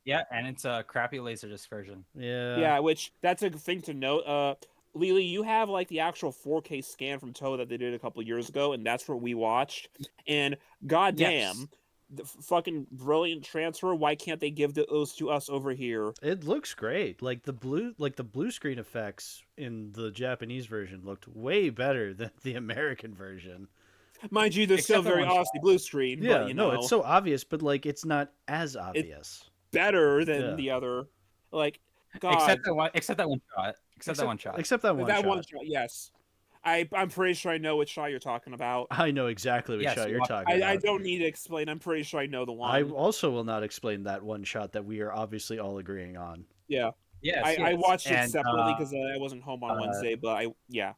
Yeah, and it's a crappy Laserdisc version. Yeah. Yeah, which that's a thing to note. Lili, you have like the actual 4K scan from Toho that they did a couple years ago, and that's what we watched. And goddamn, Yes. the fucking brilliant transfer. Why can't they give those to us over here? It looks great. Like the blue screen effects in the Japanese version looked way better than the American version. Mind you, they're Except still the very one obviously blue screen. Yeah, but, you know, it's so obvious, but like it's not as obvious. better than Yeah. the other. Like, God, Except that one shot. Except that one shot. Except that one that shot. one shot. Yes, I'm pretty sure I know which shot you're talking about. I know exactly which Yes, shot you're well, talking about. I don't need to explain. I'm pretty sure I know the one. I also will not explain that one shot that we are obviously all agreeing on. Yeah, Yes. I watched it And, separately because I wasn't home on Wednesday. But Yeah.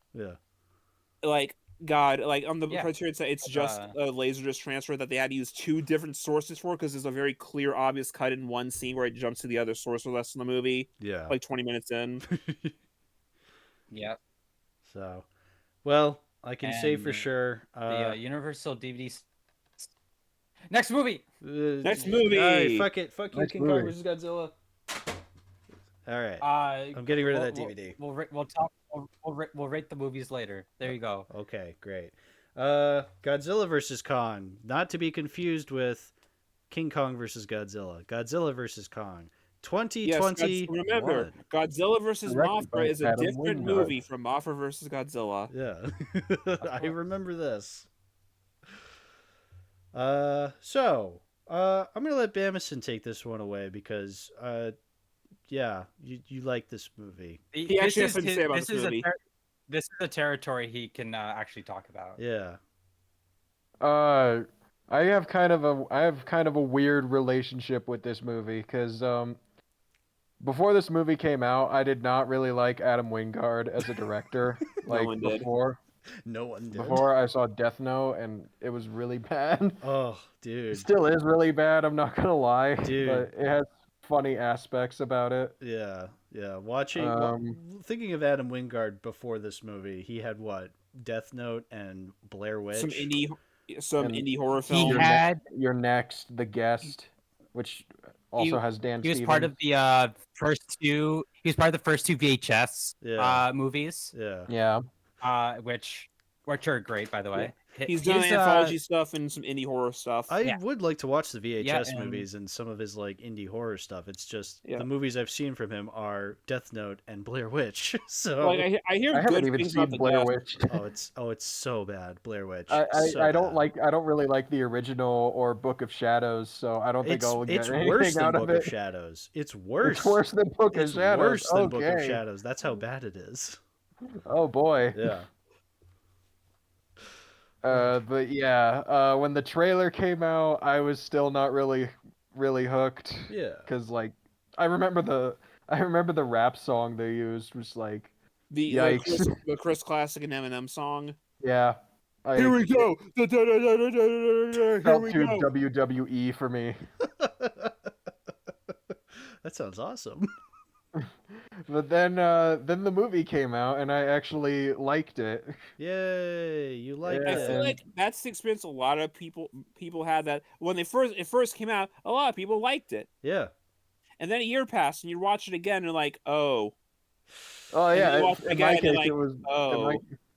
like, God, like on the Yeah. Criterion side, it's just a Laserdisc transfer that they had to use two different sources for because there's a very clear, obvious cut in one scene where it jumps to the other source for the rest of the movie, Yeah. like 20 minutes in. Yep. So, well, I can say for And sure. The Universal DVD. Next movie. Next movie! All right, fuck it. Fuck you, Next King Kong movie. versus Godzilla. All right. I'm I'm getting rid of that DVD. We'll rate the movies later. There you go. Okay, great. Godzilla versus Kong, not to be confused with King Kong versus Godzilla. Godzilla versus Kong, 2020. Remember, Godzilla versus Directed by Mothra is a Adam different Wingard. movie from Mothra versus Godzilla. Yeah, I remember this. So I'm gonna let Bamason take this one away because, yeah, you like this movie. He actually has something to say about this movie. This is a territory he can actually talk about. Yeah. I have kind of a weird relationship with this movie because before this movie came out, I did not really like Adam Wingard as a director. Like one did. No one did. before I saw Death Note, and it was really bad. Oh, It dude. still is really bad. I'm not gonna lie, Dude. but it has funny aspects about it. Yeah, yeah. Watching, thinking of Adam Wingard before this movie, he had what? Death Note and Blair Witch. Some indie And horror He film. You're had You're Next, The Guest, which also has Dan He was Stevens. part of the first two. He was part of the first two VHS movies. Yeah. Yeah. Which are great, by the way. He's done anthology stuff and some indie horror stuff. I would like to watch the VHS and- movies and some of his like indie horror stuff. It's just Yeah. the movies I've seen from him are Death Note and Blair Witch. So Like I hear I haven't good even things seen about the Blair cast. Witch. it's so bad, Blair Witch. I don't bad. I don't really like the original or Book of Shadows, so I don't think I'll get It's anything worse than out Book of it. of Shadows. It's worse. It's worse than Book of It's Shadows. worse than Book of Okay. Shadows. That's how bad it is. Oh boy. Yeah. But yeah, when the trailer came out, I was still not really hooked. Yeah. Cause like, I remember the rap song they used was like, Yikes. The Chris Classic and Eminem song. yeah. Here we go. Here Felt we too go. WWE for me. That sounds awesome. But then the movie came out, and I actually liked it. Yay, you like Yeah. I feel it. like that's the experience a lot of people had, that when it first came out, a lot of people liked it. Yeah. And then a year passed and you watch it again and you're like, oh. Oh And yeah, then you watch it in again my and you're case like, it was. oh.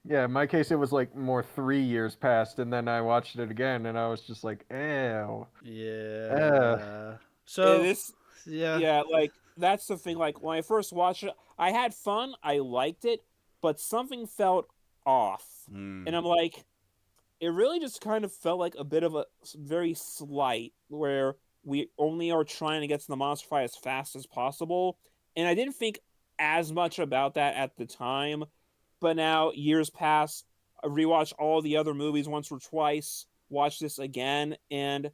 In my case, it was like more 3 years passed, and then I watched it again, and I was just like, ew. Yeah. So this yeah. yeah, like that's the thing. Like when I first watched it, I had fun, I liked it, but something felt off. And I'm like, it really just kind of felt like a bit of a very slight, where we only are trying to get to the monster fight as fast as possible. And I didn't think as much about that at the time, but now years pass, I rewatch all the other movies once or twice, watch this again, and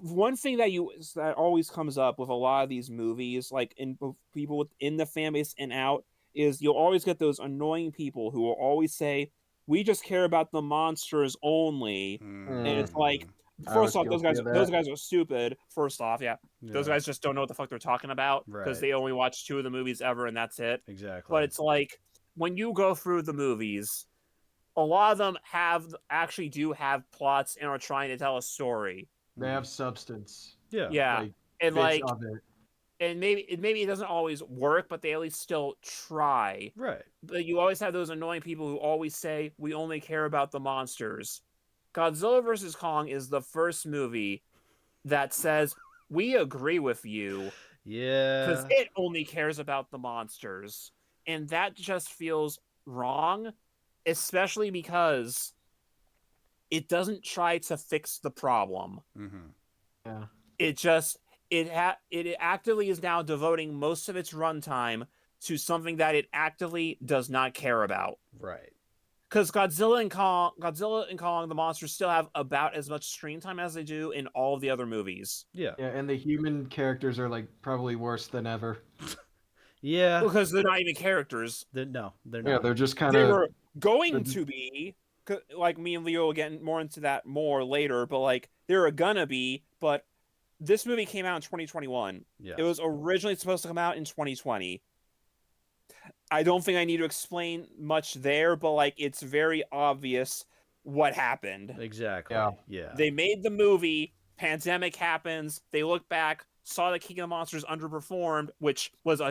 one thing that always comes up with a lot of these movies, like in people within the fan base and out, is you'll always get those annoying people who will always say, "We just care about the monsters only," and it's like, I first was off, those guilty of those that. guys are stupid. First off, yeah, those Yeah, guys just don't know what the fuck they're talking about because Right. they only watch 2 of the movies ever, and that's it. Exactly. But it's like when you go through the movies, a lot of them actually do have plots and are trying to tell a story. They have substance. yeah. Yeah, Like, and bits like, of it. and maybe it doesn't always work, but they at least still try. Right. But you always have those annoying people who always say, "We only care about the monsters." Godzilla vs. Kong is the first movie that says, "We agree with you," because Yeah. it only cares about the monsters, and that just feels wrong, especially because it doesn't try to fix the problem. Mm-hmm. Yeah. It actively is now devoting most of its runtime to something that it actively does not care about. Right. Because Godzilla and Kong, the monsters still have about as much screen time as they do in all of the other movies. Yeah. Yeah, and the human characters are like probably worse than ever. Yeah. Because they're not even characters. No, they're Yeah, not. they're just kind They of. were going to be, like me and Leo will get more into that more later, but like they were gonna be, but this movie came out in 2021. Yeah. It was originally supposed to come out in 2020. I don't think I need to explain much there, but like it's very obvious what happened. Exactly. Yeah. Yeah. They made the movie, pandemic happens, they look back, saw that King of the Monsters underperformed, which was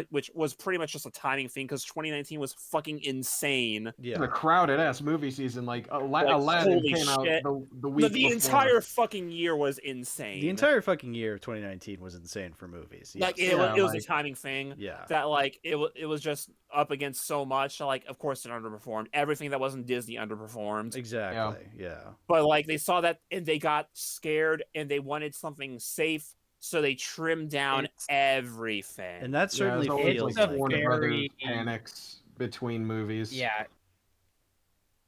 pretty much just a timing thing because 2019 was fucking insane. Yeah. A crowded ass movie season. Like Like, Aladdin holy came out shit. the week The before. entire fucking year was insane. The entire fucking year of 2019 was insane for movies. Yes. like it Yeah, was like- a timing thing. Yeah. That like it was just up against so much. Like of course it underperformed. Everything that wasn't Disney underperformed. Exactly. Yeah. But like they saw that and they got scared and they wanted something safe, so they trimmed down It's- everything. And that certainly yeah, it's always feels like like Warner it. Brothers very- panics between movies. Yeah,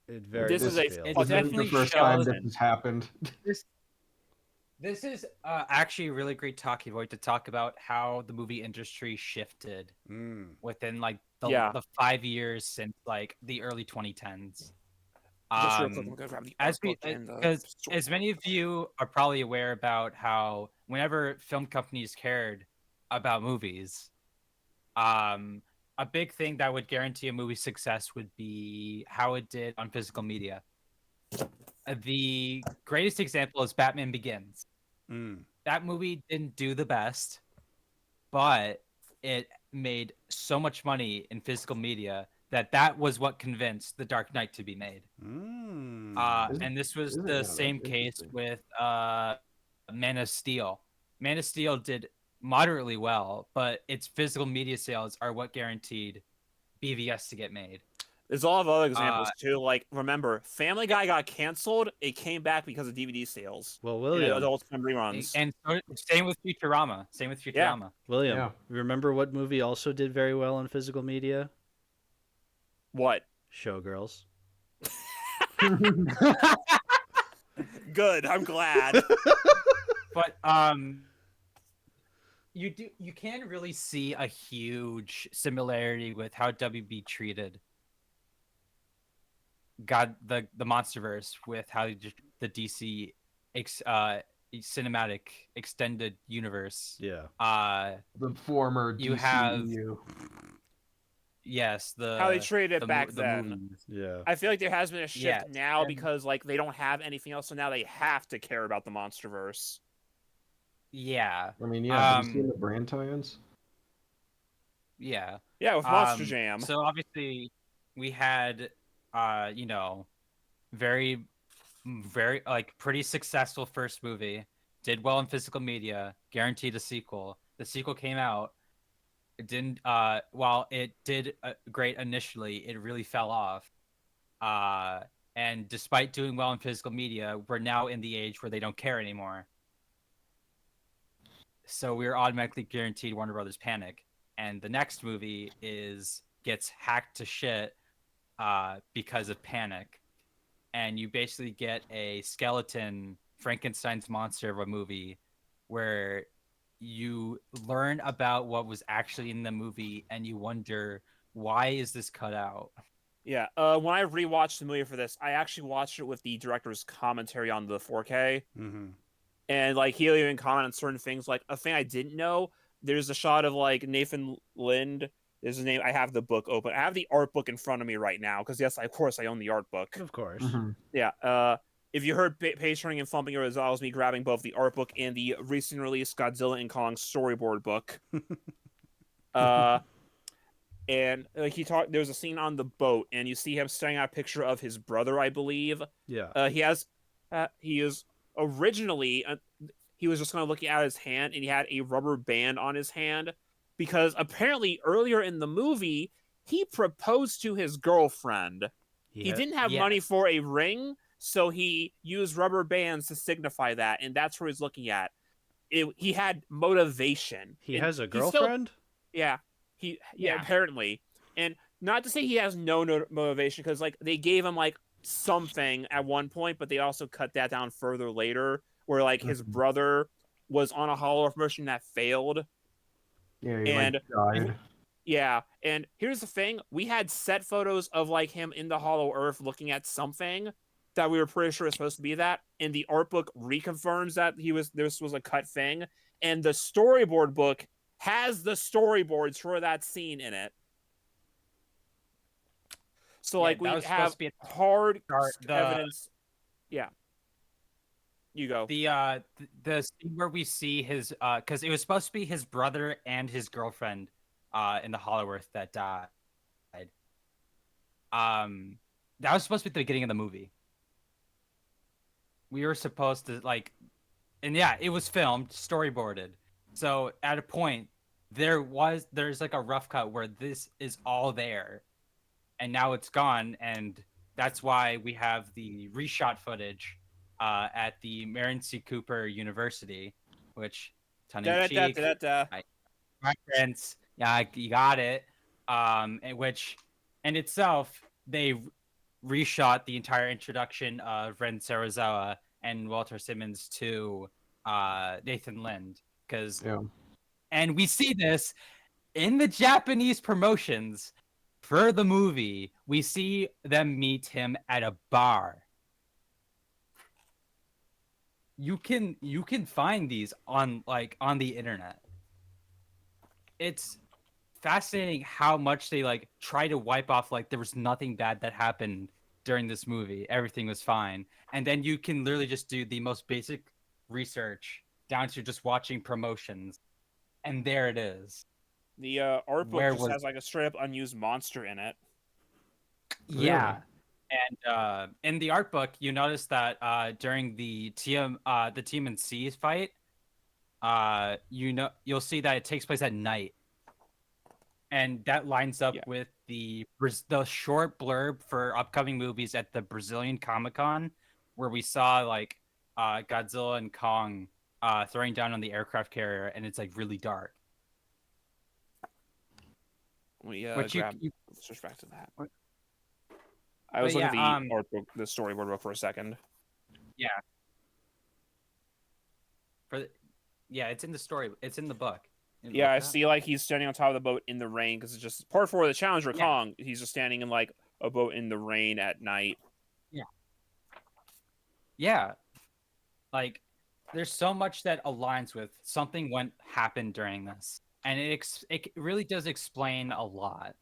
It very This much is a feels It This like is definitely the first time shows- that this happened. this is actually a really great talking point to talk about how the movie industry shifted within like the 5 years since like the early 2010s. Just real quick, I'm gonna grab the As art we, book and the because story. as many of you are probably aware about how whenever film companies cared about movies, a big thing that would guarantee a movie's success would be how it did on physical media. The greatest example is Batman Begins. that movie didn't do the best, but it made so much money in physical media that was what convinced The Dark Knight to be made. And this was the same case with Man of Steel. Man of Steel did moderately well, but its physical media sales are what guaranteed BVS to get made. There's a lot of other examples too. Like, remember, Family Guy got canceled. It came back because of DVD sales. Well, And William, adult swim reruns. And same with Futurama. William, Yeah. remember what movie also did very well in physical media? What? Showgirls. Good. I'm glad. But you can really see a huge similarity with how WB treated the MonsterVerse with how the DC cinematic extended universe. Yeah. The former You DCEU. have yes, How they treated it back the then. movies. Yeah. I feel like there has been a shift Yeah, now and- because like they don't have anything else, so now they have to care about the MonsterVerse. Yeah, I mean, yeah. Have you Um, seen the brand tie-ins? yeah. Yeah, with Monster Um, Jam. So obviously we had very like pretty successful first movie, did well in physical media, guaranteed a sequel. The sequel came out. It didn't while it did great initially, it really fell off. And despite doing well in physical media, we're now in the age where they don't care anymore. So we're automatically guaranteed Warner Brothers panic. And the next movie gets hacked to shit because of panic. And you basically get a skeleton Frankenstein's monster of a movie where you learn about what was actually in the movie and you wonder, why is this cut out? Yeah. When I rewatched the movie for this, I actually watched it with the director's commentary on the 4K. Mm-hmm. And like he'll even comment on certain things. Like a thing I didn't know, there's a shot of like Nathan Lind. Is his name? I have the book open. I have the art book in front of me right now because yes, of course I own the art book. Of course. Mhm. Yeah. If you heard page turning and thumping, it was me grabbing both the art book and the recently released Godzilla and Kong storyboard book. And like there's a scene on the boat, and you see him staring at a picture of his brother, I believe. Yeah. He is originally he was just kind of looking at his hand, and he had a rubber band on his hand because apparently earlier in the movie he proposed to his girlfriend. He didn't have Yes. money for a ring, so he used rubber bands to signify that, and that's where he's looking at. He had motivation. He And has a he still- girlfriend? yeah, Yeah. apparently, and not to say he has no motivation because like they gave him like something at one point, but they also cut that down further later, where like his Mhm. brother was on a Hollow Earth mission that failed. Yeah, he And- died. Yeah, and here's the thing: we had set photos of like him in the Hollow Earth looking at something that we were pretty sure was supposed to be that, and the art book reconfirms that this was a cut thing, and the storyboard book has the storyboards for that scene in it. So Yeah, like that we was supposed have to be hard the- evidence. Yeah, you go. The scene where we see his because it was supposed to be his brother and his girlfriend in the Hollow Earth that died. That was supposed to be the beginning of the movie. We were supposed to like, and yeah, it was filmed, storyboarded. So at a point, there's like a rough cut where this is all there, and now it's gone, and that's why we have the reshot footage at the Marion C. Cooper University, which tongue in cheek, reference, yeah, you got it. In itself, they reshot the entire introduction of Ren Sarazawa and Walter Simmons to Nathan Lind, and we see this in the Japanese promotions for the movie. We see them meet him at a bar. You can find these on the internet. It's fascinating how much they like try to wipe off like there was nothing bad that happened during this movie. Everything was fine. And then you can literally just do the most basic research down to just watching promotions, and there it is. The art book Where just was- has like a straight up unused monster in it. Yeah, and in the art book, you notice that during the TMNC fight, you'll see that it takes place at night, and that lines up Yeah. with the short blurb for upcoming movies at the Brazilian Comic-Con, where we saw like Godzilla and Kong throwing down on the aircraft carrier, and it's like really dark. We Which let's switch back to that. What? I was But looking yeah, at the art book, the storyboard book for a second. It's in the story. It's in the book. You Yeah, look I it up. see. Like he's standing on top of the boat in the rain because it's just part 4 of the Challenger Yeah. Kong. He's just standing in like a boat in the rain at night. Yeah, like there's so much that aligns with something happened during this, and it really does explain a lot,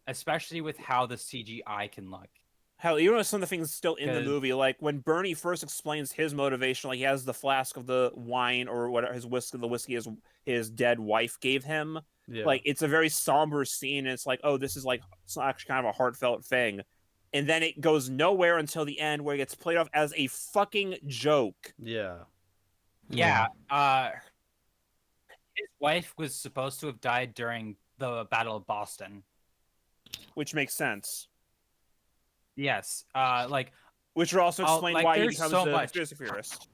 especially with how the CGI can look. Hell, even with some of the things still in the 'Cause- movie, like when Bernie first explains his motivation, like he has the flask of the wine or whatever the whiskey his dead wife gave him. Yeah. Like it's a very somber scene, and it's like, oh, this is like it's actually kind of a heartfelt thing. And then it goes nowhere until the end, where it gets played off as a fucking joke. Yeah. Yeah, his wife was supposed to have died during the Battle of Boston. Which makes sense. Yes, Which would also explain like, why he there's becomes so a much. conspiracy theorist.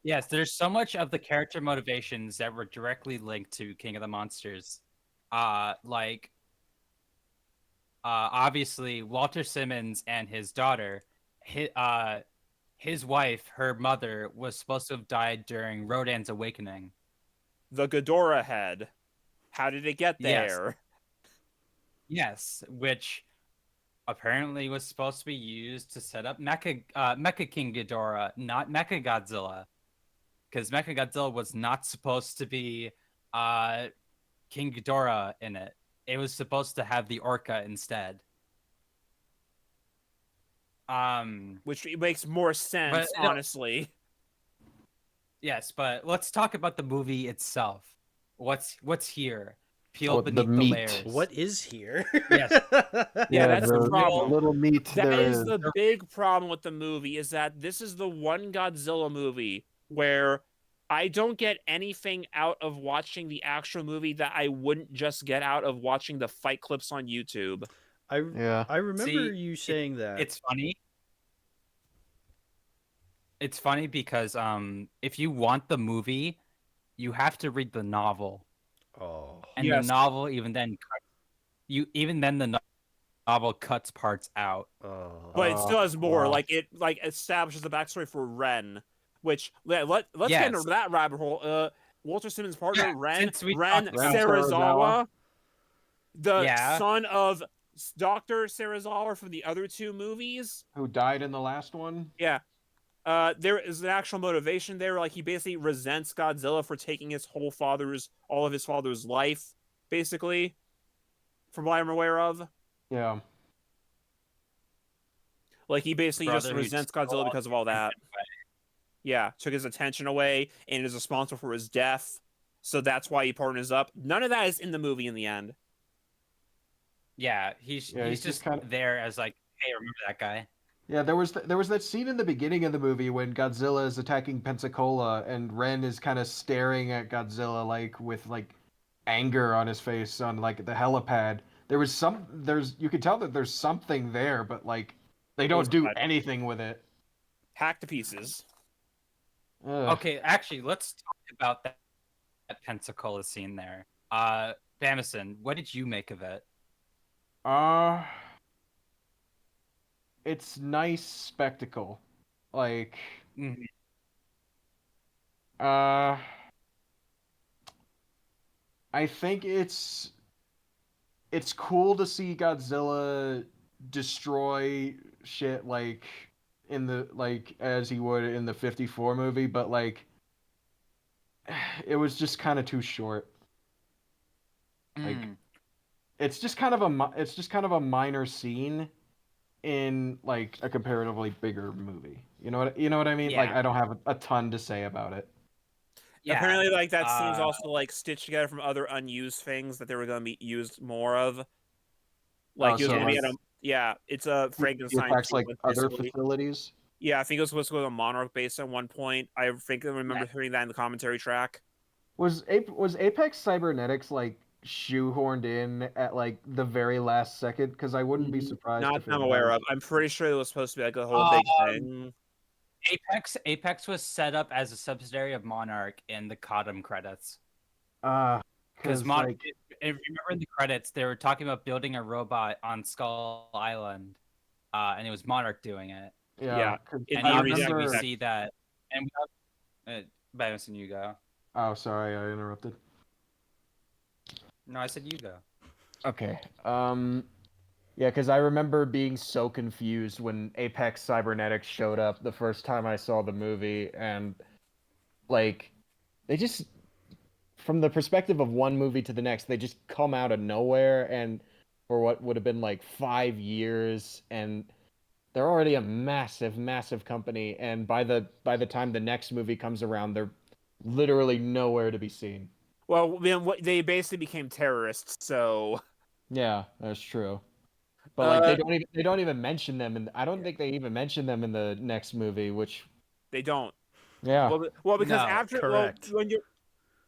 yes, there's so much of the character motivations that were directly linked to King of the Monsters. Obviously, Walter Simmons and his daughter, his wife, her mother, was supposed to have died during Rodan's awakening. The Ghidorah head. How did it get Yes. there? Yes, which apparently was supposed to be used to set up Mecha King Ghidorah, not Mecha Godzilla, because Mecha Godzilla was not supposed to be King Ghidorah in it. It was supposed to have the Orca instead. Which makes more sense, But, no. honestly. Yes, but let's talk about the movie itself. What's here? Peeled Oh, the beneath the meat. layers. What is here? Yes. Yeah, that's the the problem. little meat That there is is. the big problem with the movie, is that this is the one Godzilla movie where I don't get anything out of watching the actual movie that I wouldn't just get out of watching the fight clips on YouTube. Yeah. I remember See, you saying that. It's funny. It's funny because if you want the movie, you have to read the novel, Oh. and Yes. the novel even then the novel cuts parts out. Oh. But it still has more. wow. Like it establishes the backstory for Ren, which let's get Yes. into that rabbit hole. Walter Simmons' partner, Yeah, Ren since we Ren talked about- Serizawa, the Yeah. son of Dr. Serizawa from the other 2 movies. Who died in the last one? Yeah. There is an actual motivation there. Like he basically resents Godzilla for taking all of his father's life, basically, from what I'm aware of. Yeah. Like he basically just Brother who resents stole Godzilla because of all that. Yeah, took his attention away and is responsible for his death. So that's why he partners up. None of that is in the movie in the end. Yeah, he's he's just just kinda- there as like, hey, remember that guy? Yeah, there was that scene in the beginning of the movie when Godzilla is attacking Pensacola and Ren is kind of staring at Godzilla like with like anger on his face on like the helipad. You could tell that there's something there, but like they don't do anything with it. Hacked to pieces. Ugh. Okay, actually, let's talk about that Pensacola scene there. Bamason, what did you make of it? It's nice spectacle. Like Mhm. I think it's cool to see Godzilla destroy shit like as he would in the 54 movie, but like it was just kind of too short. Like Mm. it's just kind of a minor scene in like a comparatively bigger movie. You know what I mean? Like Yeah. I don't have a ton to say about it. Yeah. Apparently, like that scene's Uh, also like stitched together from other unused things that they were going to be used more of. Like he was so going to be at like a it's a he Frankenstein attacks suit, like other basically. facilities. Yeah, I think it was supposed to go to a Monarch base at one point. I think I remember Yeah. hearing that in the commentary track. Was Apex Cybernetics like shoehorned in at like the very last second? Because I wouldn't be surprised Not if that it I'm aware was. of. I'm pretty sure it was supposed to be like a whole big Um, thing. Apex was set up as a subsidiary of Monarch in the Codem credits. Because Because like if you remember in the credits, they were talking about building a robot on Skull Island, and it was Monarch doing it. Yeah. 'cause In And I the obviously we remember. see that. And Bamason, you go. Oh, sorry, I interrupted. No, I said you go. Okay. Yeah, because I remember being so confused when Apex Cybernetics showed up the first time I saw the movie, and like they just, from the perspective of one movie to the next, they just come out of nowhere, and for what would have been like 5 years, and they're already a massive, massive company, and by the time the next movie comes around, they're literally nowhere to be seen. Well, then they basically became terrorists, so Yeah, that's true. But like they uh, don't even mention them, and I don't think they even mention them in the next movie. Which they don't. yeah, Well, because No, after correct.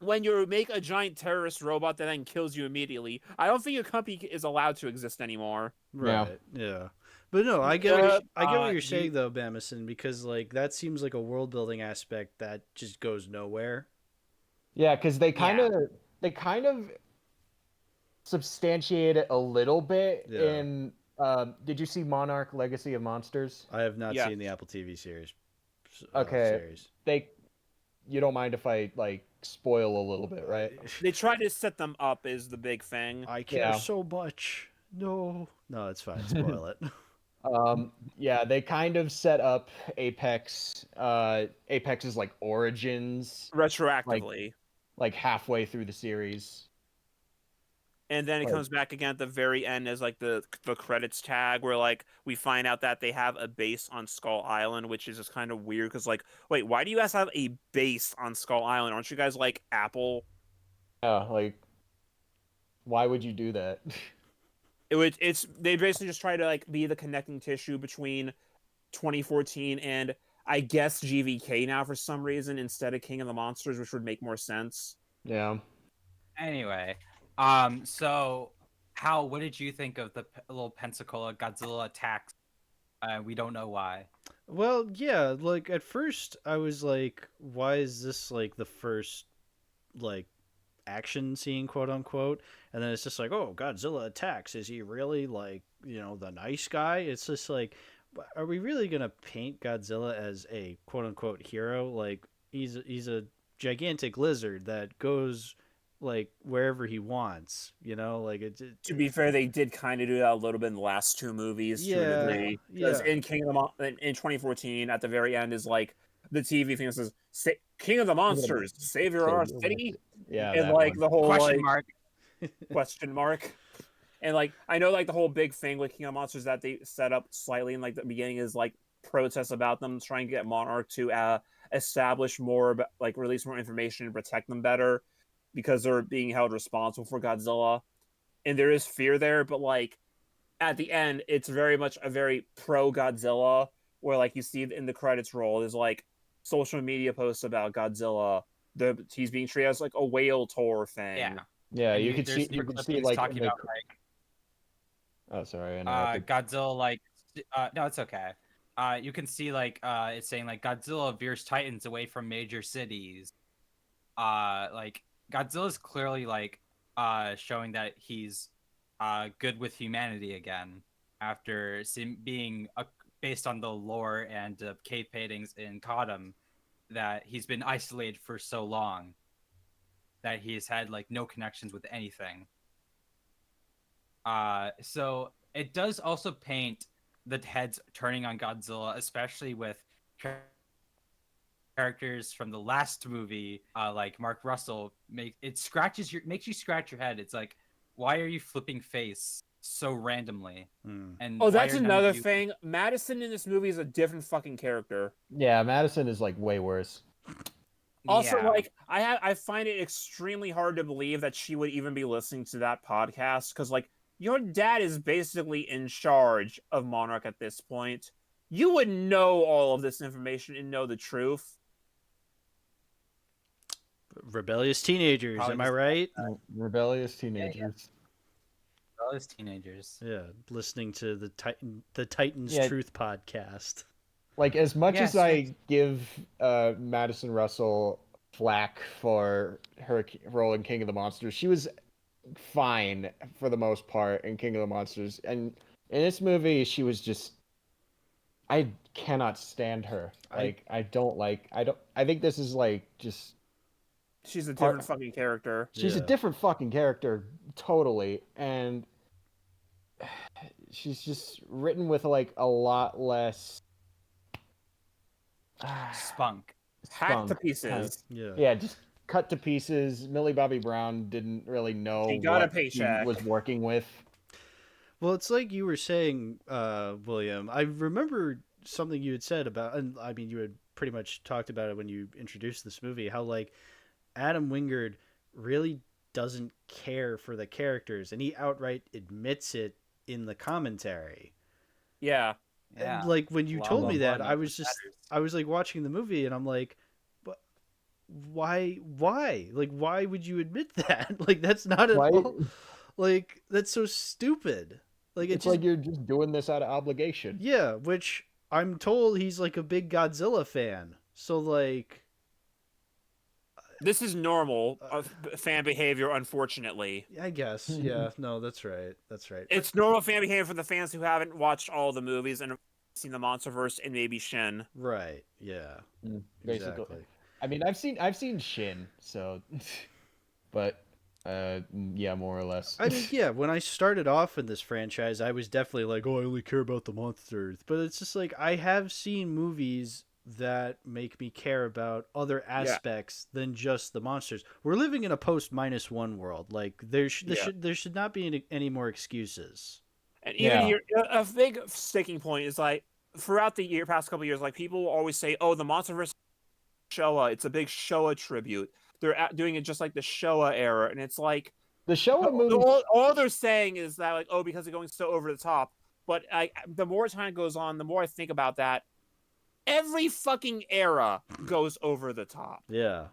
when you make a giant terrorist robot that then kills you immediately, I don't think your company is allowed to exist anymore. Right. Yeah. But no, I get I get what you're saying though, Bamason, because like that seems like a world building aspect that just goes nowhere. yeah, because they kind of substantiate it a little bit Yeah. in. Did you see Monarch: Legacy of Monsters? I have not Yeah. seen the Apple TV series. Okay. Series. You don't mind if I like spoil a little bit, right? They try to set them up is the big thing. I care Yeah. so much. No, it's fine. Spoil it. Yeah, they kind of set up Apex's like origins Retroactively. like halfway through the series. And then it Like- comes back again at the very end as like the credits tag where like we find out that they have a base on Skull Island, which is just kind of weird because like, wait, why do you guys have a base on Skull Island? Aren't you guys like Apple? Yeah, like why would you do that? It's they basically just try to like be the connecting tissue between 2014 and I guess GVK now for some reason instead of King of the Monsters, which would make more sense. Yeah. Anyway, so what did you think of the little Pensacola Godzilla attacks? We don't know why. Well, yeah, like at first I was like, why is this like the first like action scene, quote unquote? And then it's just like, oh, Godzilla attacks. Is he really like, the nice guy? It's just like, are we really gonna paint Godzilla as a quote unquote hero? Like he's a gigantic lizard that goes like wherever he wants, like To be fair, they did kind of do that a little bit in the last two movies to a degree. Because in in 2014, at the very end, is like the TV thing that says "King of the Monsters, Savior of our city," Yeah. and that like one. the whole Question like, mark. question mark. And like I know like the whole big thing with King of the Monsters that they set up slightly in like the beginning is like protests about them trying to get Monarch to establish more, like release more information and protect them better because they're being held responsible for Godzilla. And there is fear there, but like at the end, it's very much a very pro Godzilla, where like you see in the credits roll, there's like social media posts about Godzilla. He's being treated as like a whale tour thing. Yeah. Yeah, And you could there's see new you could see clippings like talking in the- about like Oh, sorry, I interrupted. Godzilla like no, it's okay. You can see like it's saying like Godzilla veers Titans away from major cities. Like Godzilla's clearly like showing that he's good with humanity again after being based on the lore and cave paintings in Kodam that he's been isolated for so long that he's had like no connections with anything. So it does also paint the heads turning on Godzilla, especially with characters from the last movie, like Mark Russell. Makes you scratch your head. It's like, why are you flipping face so randomly? And Oh, that's why are none another of you... thing. Madison in this movie is a different fucking character. Yeah, Madison is like way worse. Also, Yeah. like, I find it extremely hard to believe that she would even be listening to that podcast, because, like, your dad is basically in charge of Monarch at this point. You would know all of this information and know the truth. Rebellious teenagers, Probably am I just- right? Rebellious teenagers. All those teenagers. Yeah, listening to the Titans Yeah. Truth podcast. Like, as much Yes, as I yes. give Madison Russell flack for her role in King of the Monsters, she was fine for the most part in King of the Monsters. And in this movie, she was just... I cannot stand her. Like, I think this is, like, just... She's a different fucking character. She's a Yeah. different fucking character, totally, and she's just written with like a lot less Spunk. Hacked to spunk, pieces. kind of. Yeah. Yeah, just cut to pieces. Millie Bobby Brown didn't really know She got a what paycheck. she was working with. Well, it's like you were saying, William. I remember something you had said about, and I mean, you had pretty much talked about it when you introduced this movie, how like Adam Wingard really doesn't care for the characters, and he outright admits it in the commentary. Yeah. Yeah. And, like when you Long told me that, one, I was like watching the movie, and I'm like, but why? Like, why would you admit that? Like, that's not at Why- all. Like, that's so stupid. Like, It's like you're just doing this out of obligation. yeah, which I'm told he's like a big Godzilla fan. So like, This is normal fan behavior, unfortunately. I guess, yeah, no, that's right. That's right. It's normal fan behavior for the fans who haven't watched all the movies and have seen the MonsterVerse and maybe Shin. Right. Yeah. Basically. Exactly. I mean, I've seen Shin, so, but yeah, more or less. I mean, yeah, when I started off in this franchise, I was definitely like, oh, I only care about the monsters. But it's just like, I have seen movies that make me care about other aspects than just the monsters. We're living in a post-1 world. Like, there should not be any more excuses. And even Yeah. here, a big sticking point is like, throughout the past couple of years, like, people will always say, oh, the MonsterVerse Showa, it's a big Showa tribute. They're doing it just like the Showa era, and it's like, The Showa movie. all they're saying is that, like, oh, because they're going so over the top. But the more time goes on, the more I think about that. Every fucking era goes over the top. Yeah.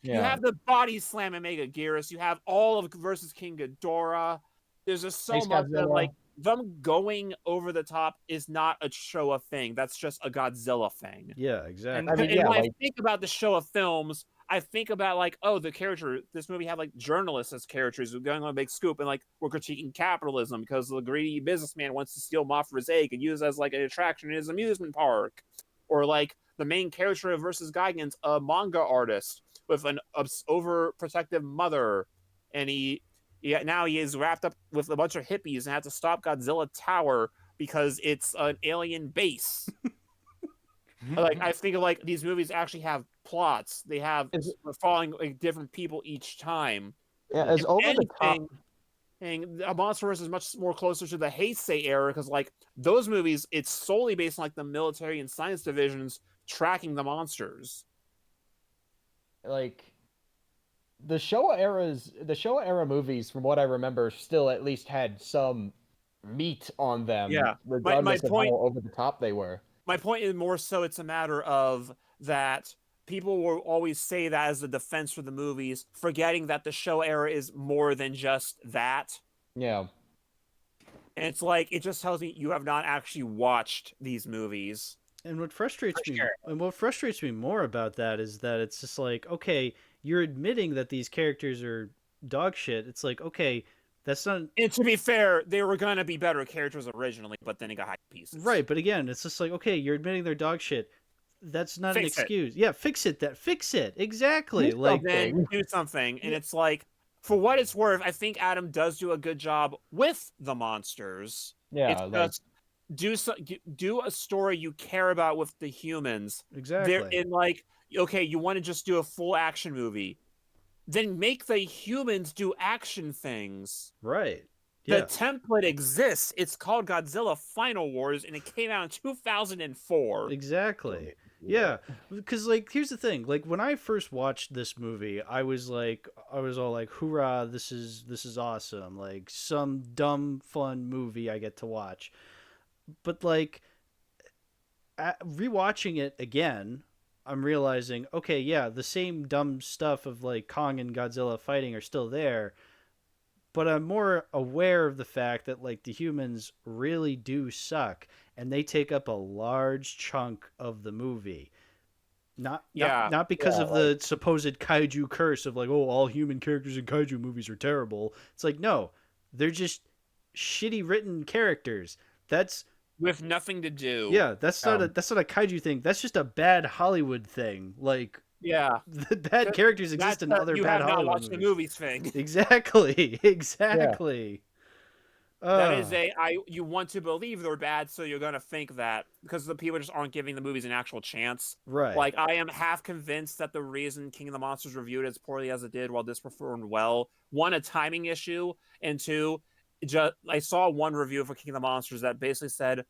You have the body slam and Mega Gearus. You have all of versus King Ghidorah. There's just so Space much that, Godzilla. like, them going over the top is not a Showa thing. That's just a Godzilla thing. Yeah, exactly. And, I mean, and yeah, when I like- think about the Showa films, I think about, like, oh, this movie had, like, journalists as characters who are going on a big scoop and, like, we're critiquing capitalism because the greedy businessman wants to steal Mothra's egg and use it as, like, an attraction in his amusement park. Or, like, the main character of Versus Geigen's a manga artist with an overprotective mother, and now he is wrapped up with a bunch of hippies and has to stop Godzilla Tower because it's an alien base. Like, I think of, like, these movies actually have plots. They have we're following, like, different people each time. Yeah, as If over the top. anything, a MonsterVerse is much more closer to the Heisei era because, like, those movies, it's solely based on, like, the military and science divisions tracking the monsters. Like, the Showa era movies, from what I remember, still at least had some meat on them. Yeah. Regardless of point- how over the top they were. My point is more so it's a matter of that people will always say that as the defense for the movies, forgetting that the show era is more than just that. Yeah. And it's like, it just tells me you have not actually watched these movies. And what frustrates For me, sure. and what frustrates me more about that is that it's just like, okay, you're admitting that these characters are dog shit. It's like, okay, that's not And to be fair, they were going to be better characters originally, but then it got high pieces. right. But again, it's just like, okay, you're admitting they're dog shit. That's not an Fix it. excuse. Yeah, fix it. Fix it exactly. Do Like, Then do something. And it's like, for what it's worth, I think Adam does do a good job with the monsters. Yeah. It's just do a story you care about with the humans. exactly. They're in, like, okay, you want to just do a full action movie, then make the humans do action things. Right. The Yeah. template exists. It's called Godzilla Final Wars, and it came out in 2004. Exactly. Yeah, because like here's the thing. Like when I first watched this movie, I was all like, "Hoorah! This is awesome! Like some dumb fun movie I get to watch." But like rewatching it again, I'm realizing, okay, yeah, the same dumb stuff of like Kong and Godzilla fighting are still there, but I'm more aware of the fact that like the humans really do suck and they take up a large chunk of the movie. Not because of the supposed kaiju curse of like, oh, all human characters in kaiju movies are terrible. It's like, no, they're just shitty written characters. That's with nothing to do. Yeah, that's not a kaiju thing. That's just a bad Hollywood thing. Like, yeah, the bad characters exist in other bad Hollywood movies. You have not watched the movies thing. Exactly. That is you want to believe they're bad, so you're gonna think that because the people just aren't giving the movies an actual chance. Right. Like I am half convinced that the reason King of the Monsters reviewed as poorly as it did, while this performed well, one, a timing issue, and two, I saw one review for King of the Monsters that basically said,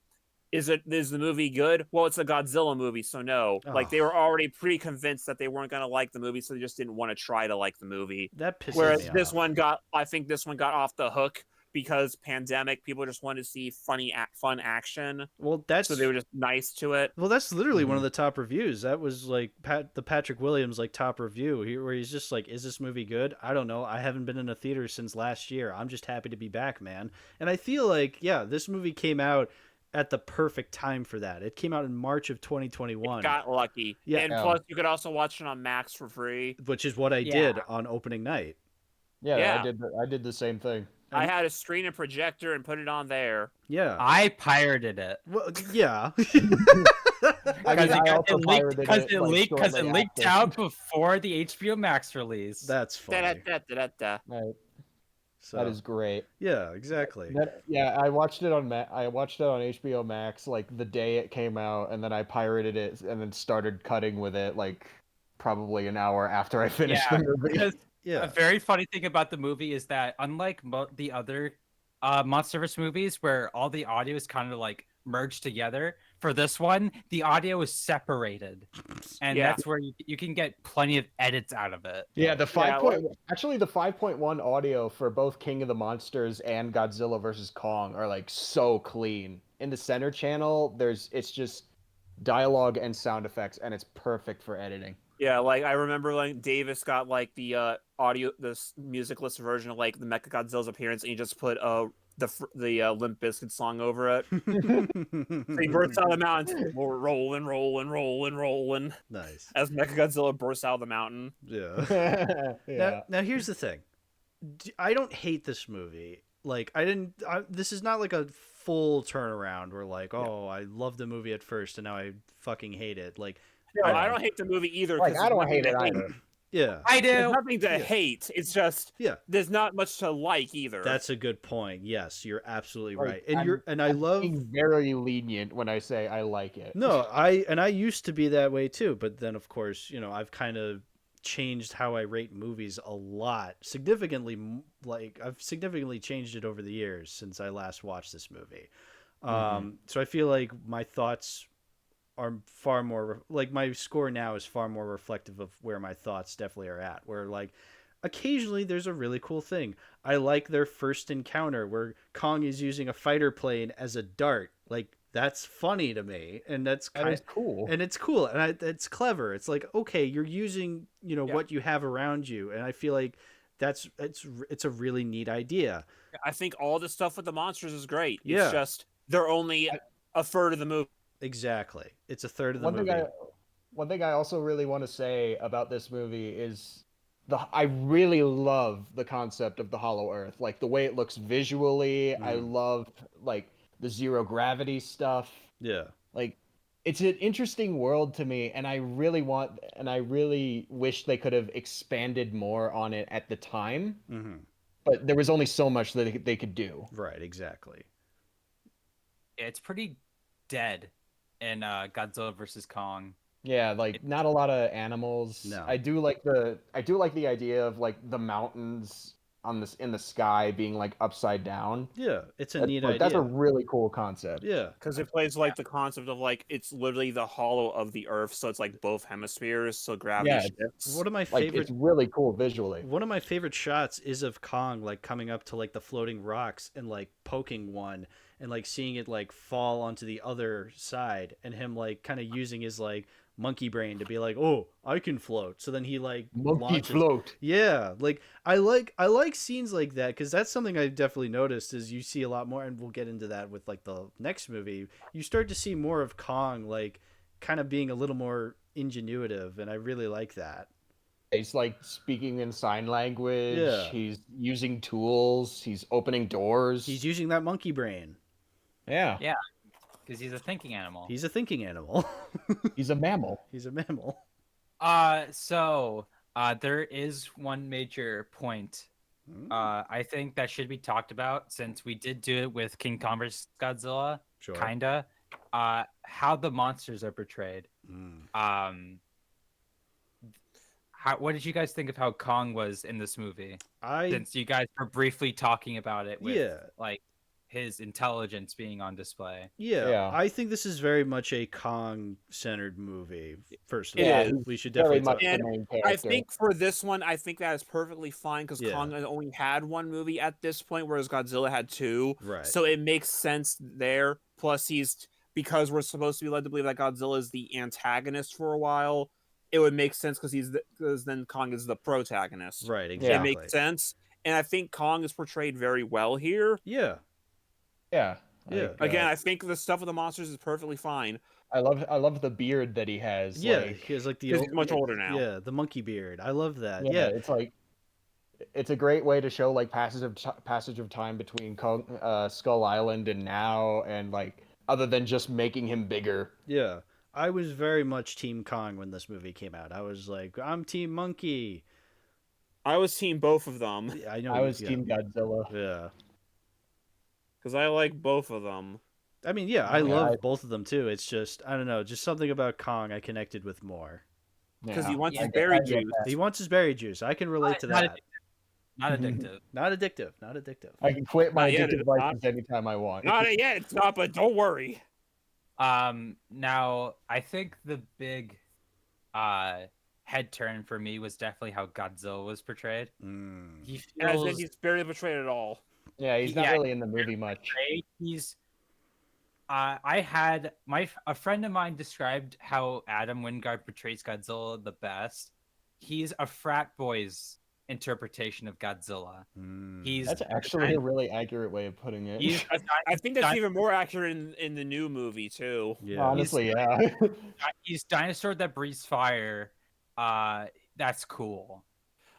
is the movie good? Well, it's a Godzilla movie, so no. Like they were already pretty convinced that they weren't gonna like the movie, so they just didn't want to try to like the movie. That pisses Whereas me this off. one got off the hook because pandemic, people just wanted to see fun action. Well, so they were just nice to it. Well, that's literally one of the top reviews. That was like the Patrick Williams like top review where he's just like, "Is this movie good? I don't know. I haven't been in a theater since last year. I'm just happy to be back, man." And I feel like, yeah, this movie came out at the perfect time for that. It came out in March of 2021. It got lucky. Yeah. And plus, you could also watch it on Max for free, which is what I did on opening night. Yeah. I did the same thing. I had a screen and projector and put it on there. Yeah. I pirated it. Well, yeah. Because it leaked out before the HBO Max release. That's funny. Right. So, that is great. Yeah, exactly. I watched it on HBO Max like the day it came out, and then I pirated it and then started cutting with it like probably an hour after I finished the movie. A very funny thing about the movie is that unlike the other MonsterVerse movies where all the audio is kind of like merged together, for this one the audio is separated, and that's where you can get plenty of edits out of it. Yeah, the 5.1 audio for both King of the Monsters and Godzilla vs. Kong are like so clean. In the center channel, it's just dialogue and sound effects, and it's perfect for editing. Yeah, like I remember like Davis got like the musicless version of like the Mechagodzilla's appearance, and he just put the Limp Bizkit song over it. So he bursts out of the mountain, rolling. Nice. As Mechagodzilla bursts out of the mountain. Yeah. Now here's the thing. I don't hate this movie. Like this is not like a full turnaround where like, oh, I loved the movie at first and now I fucking hate it. Like, no, I don't hate the movie either. Like, I don't hate it either. Yeah, I do. There's nothing to hate. It's just there's not much to like either. That's a good point. Yes, you're absolutely right. And I love being very lenient when I say I like it. No, I used to be that way too, but then of course, I've kind of changed how I rate movies a lot, significantly. Like I've significantly changed it over the years since I last watched this movie. So I feel like my thoughts are far more like my score now is far more reflective of where my thoughts definitely are at, where like occasionally there's a really cool thing. I like their first encounter where Kong is using a fighter plane as a dart. Like that's funny to me, and that's cool. And it's cool, and it's clever. It's like, okay, you're using what you have around you, and I feel like it's a really neat idea. I think all the stuff with the monsters is great. Yeah. It's just they're only a third of the movie. Exactly. It's a third of the movie. One thing I also really want to say about this movie is I really love the concept of the Hollow Earth. Like the way it looks visually. I love like the zero gravity stuff. Yeah. Like it's an interesting world to me, and I really wish they could have expanded more on it at the time. Mm-hmm. But there was only so much that they could do. Right, exactly. It's pretty dead in Godzilla vs. Kong. Yeah, like not a lot of animals. No. I do like the idea of like the mountains on this in the sky being like upside down. Yeah, it's a neat idea. That's a really cool concept. Yeah, Because it plays like the concept of like it's literally the hollow of the Earth, so it's like both hemispheres, so gravity Yeah, shifts. one of my Like favorite it's really cool visually. one of my favorite shots is of Kong like coming up to like the floating rocks and like poking one and like seeing it like fall onto the other side and him like kind of using his like monkey brain to be like, oh, I can float. So then he like Monkey launches. float. Yeah, like I like scenes like that because that's something I've definitely noticed is you see a lot more, and we'll get into that with like the next movie. You start to see more of Kong like kind of being a little more ingenuitive, and I really like that. He's like speaking in sign language. Yeah. He's using tools. He's opening doors. He's using that monkey brain. Yeah. Yeah. Because he's a thinking animal. He's a thinking animal. He's a mammal. He's a mammal. So there is one major point I think that should be talked about since we did do it with King Kong vs. Godzilla, Sure. kinda. How the monsters are portrayed. What did you guys think of how Kong was in this movie? Since you guys were briefly talking about it with like his intelligence being on display. Yeah, I think this is very much a Kong-centered movie. First of It all, is. we should Very definitely much talk. the main I character. think for this one, I think that is perfectly fine because Yeah. Kong has only had one movie at this point, whereas Godzilla had two. Right. So it makes sense there. Plus, because we're supposed to be led to believe that Godzilla is the antagonist for a while. It would make sense because then Kong is the protagonist. Right, It exactly. makes sense, and I think Kong is portrayed very well here. Yeah. Yeah. Yeah. Again, I think the stuff with the monsters is perfectly fine. I love the beard that he has. Yeah, like, he has like the 'Cause he's much older now. Yeah, the monkey beard. I love that. yeah, Yeah. it's like it's a great way to show like passage of time between Skull Island and now, and like other than just making him bigger. Yeah. I was very much Team Kong when this movie came out. I was like, I'm Team Monkey. I was team both of them I know. I was yeah. Team Godzilla. Yeah. because I like both of them. I mean, yeah, I Yeah, love both of them too. It's just, I don't know, just something about Kong I connected with more. Because Yeah. he wants Yeah, his berry I get juice. that. He wants his berry juice. I can relate to Not that. Not addictive. Not addictive. Not addictive. I can quit my Not yet, addictive it's not. vices anytime I want. Not yet, it's not, but don't worry. Now I think the big head turn for me was definitely how Godzilla was portrayed. Mm. He As feels if he's barely betrayed at all. Yeah, he's not Yeah. really in the movie much. portrayed. He's I had a friend of mine described how Adam Wingard portrays Godzilla the best. He's a frat boy's interpretation of Godzilla. Mm. He's That's actually a really accurate way of putting it. he's I think that's Di- even more accurate in the new movie too. Yeah. Honestly, yeah. he's dinosaur that breathes fire. That's cool.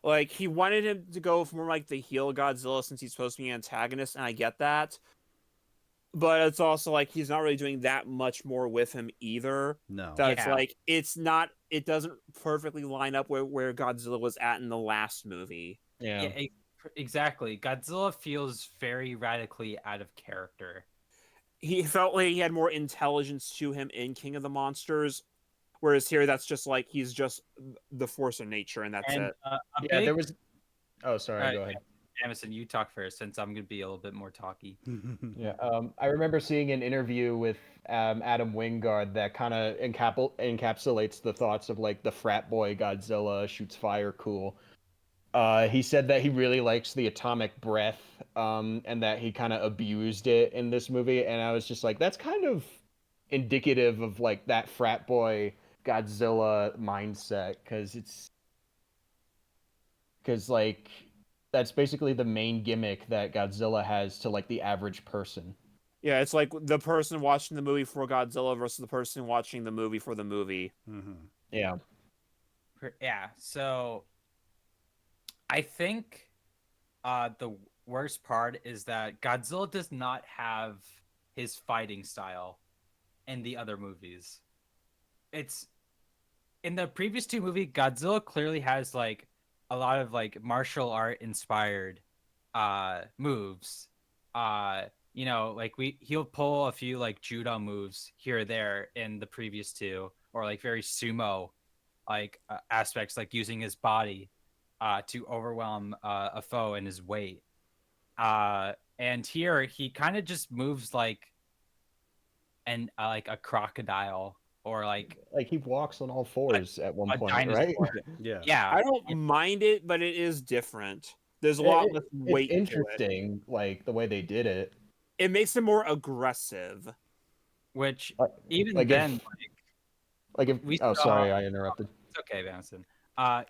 Like he wanted him to go for more like the heel Godzilla since he's supposed to be an antagonist, and I get that. But it's also like he's not really doing that much more with him either. No. That it's Yeah. like it doesn't perfectly line up where Godzilla was at in the last movie. Yeah. Yeah, exactly. Godzilla feels very radically out of character. He felt like he had more intelligence to him in King of the Monsters, whereas here that's just like he's just the force of nature, and that's And it. Yeah, there was. Oh, sorry. Alright, Go ahead. Emerson, you talk first since I'm gonna be a little bit more talky. Yeah. I remember seeing an interview with Adam Wingard that kind of encapsulates the thoughts of like the frat boy Godzilla shoots fire cool. He said that he really likes the atomic breath, and that he kind of abused it in this movie, and I was just like, that's kind of indicative of like that frat boy Godzilla mindset, because like that's basically the main gimmick that Godzilla has to like the average person. Yeah, it's like the person watching the movie for Godzilla versus the person watching the movie for the movie. Mhm. Yeah. Yeah, so I think the worst part is that Godzilla does not have his fighting style in the other movies. It's in the previous two movies, Godzilla clearly has like a lot of like martial art inspired moves. You know, like he'll pull a few like judo moves here or there in the previous two, or like very sumo like aspects, like using his body to overwhelm a foe in his weight. And here he kind of just moves like a crocodile or like he walks on all fours at one a point, dinosaur. right? Yeah. Yeah, I don't mind it, but it is different. There's a lot less weight It's to it. interesting, like the way they did it. It makes it more aggressive. which Like- even like if- then, Like if We oh saw- sorry, I interrupted. it's okay, Bamason.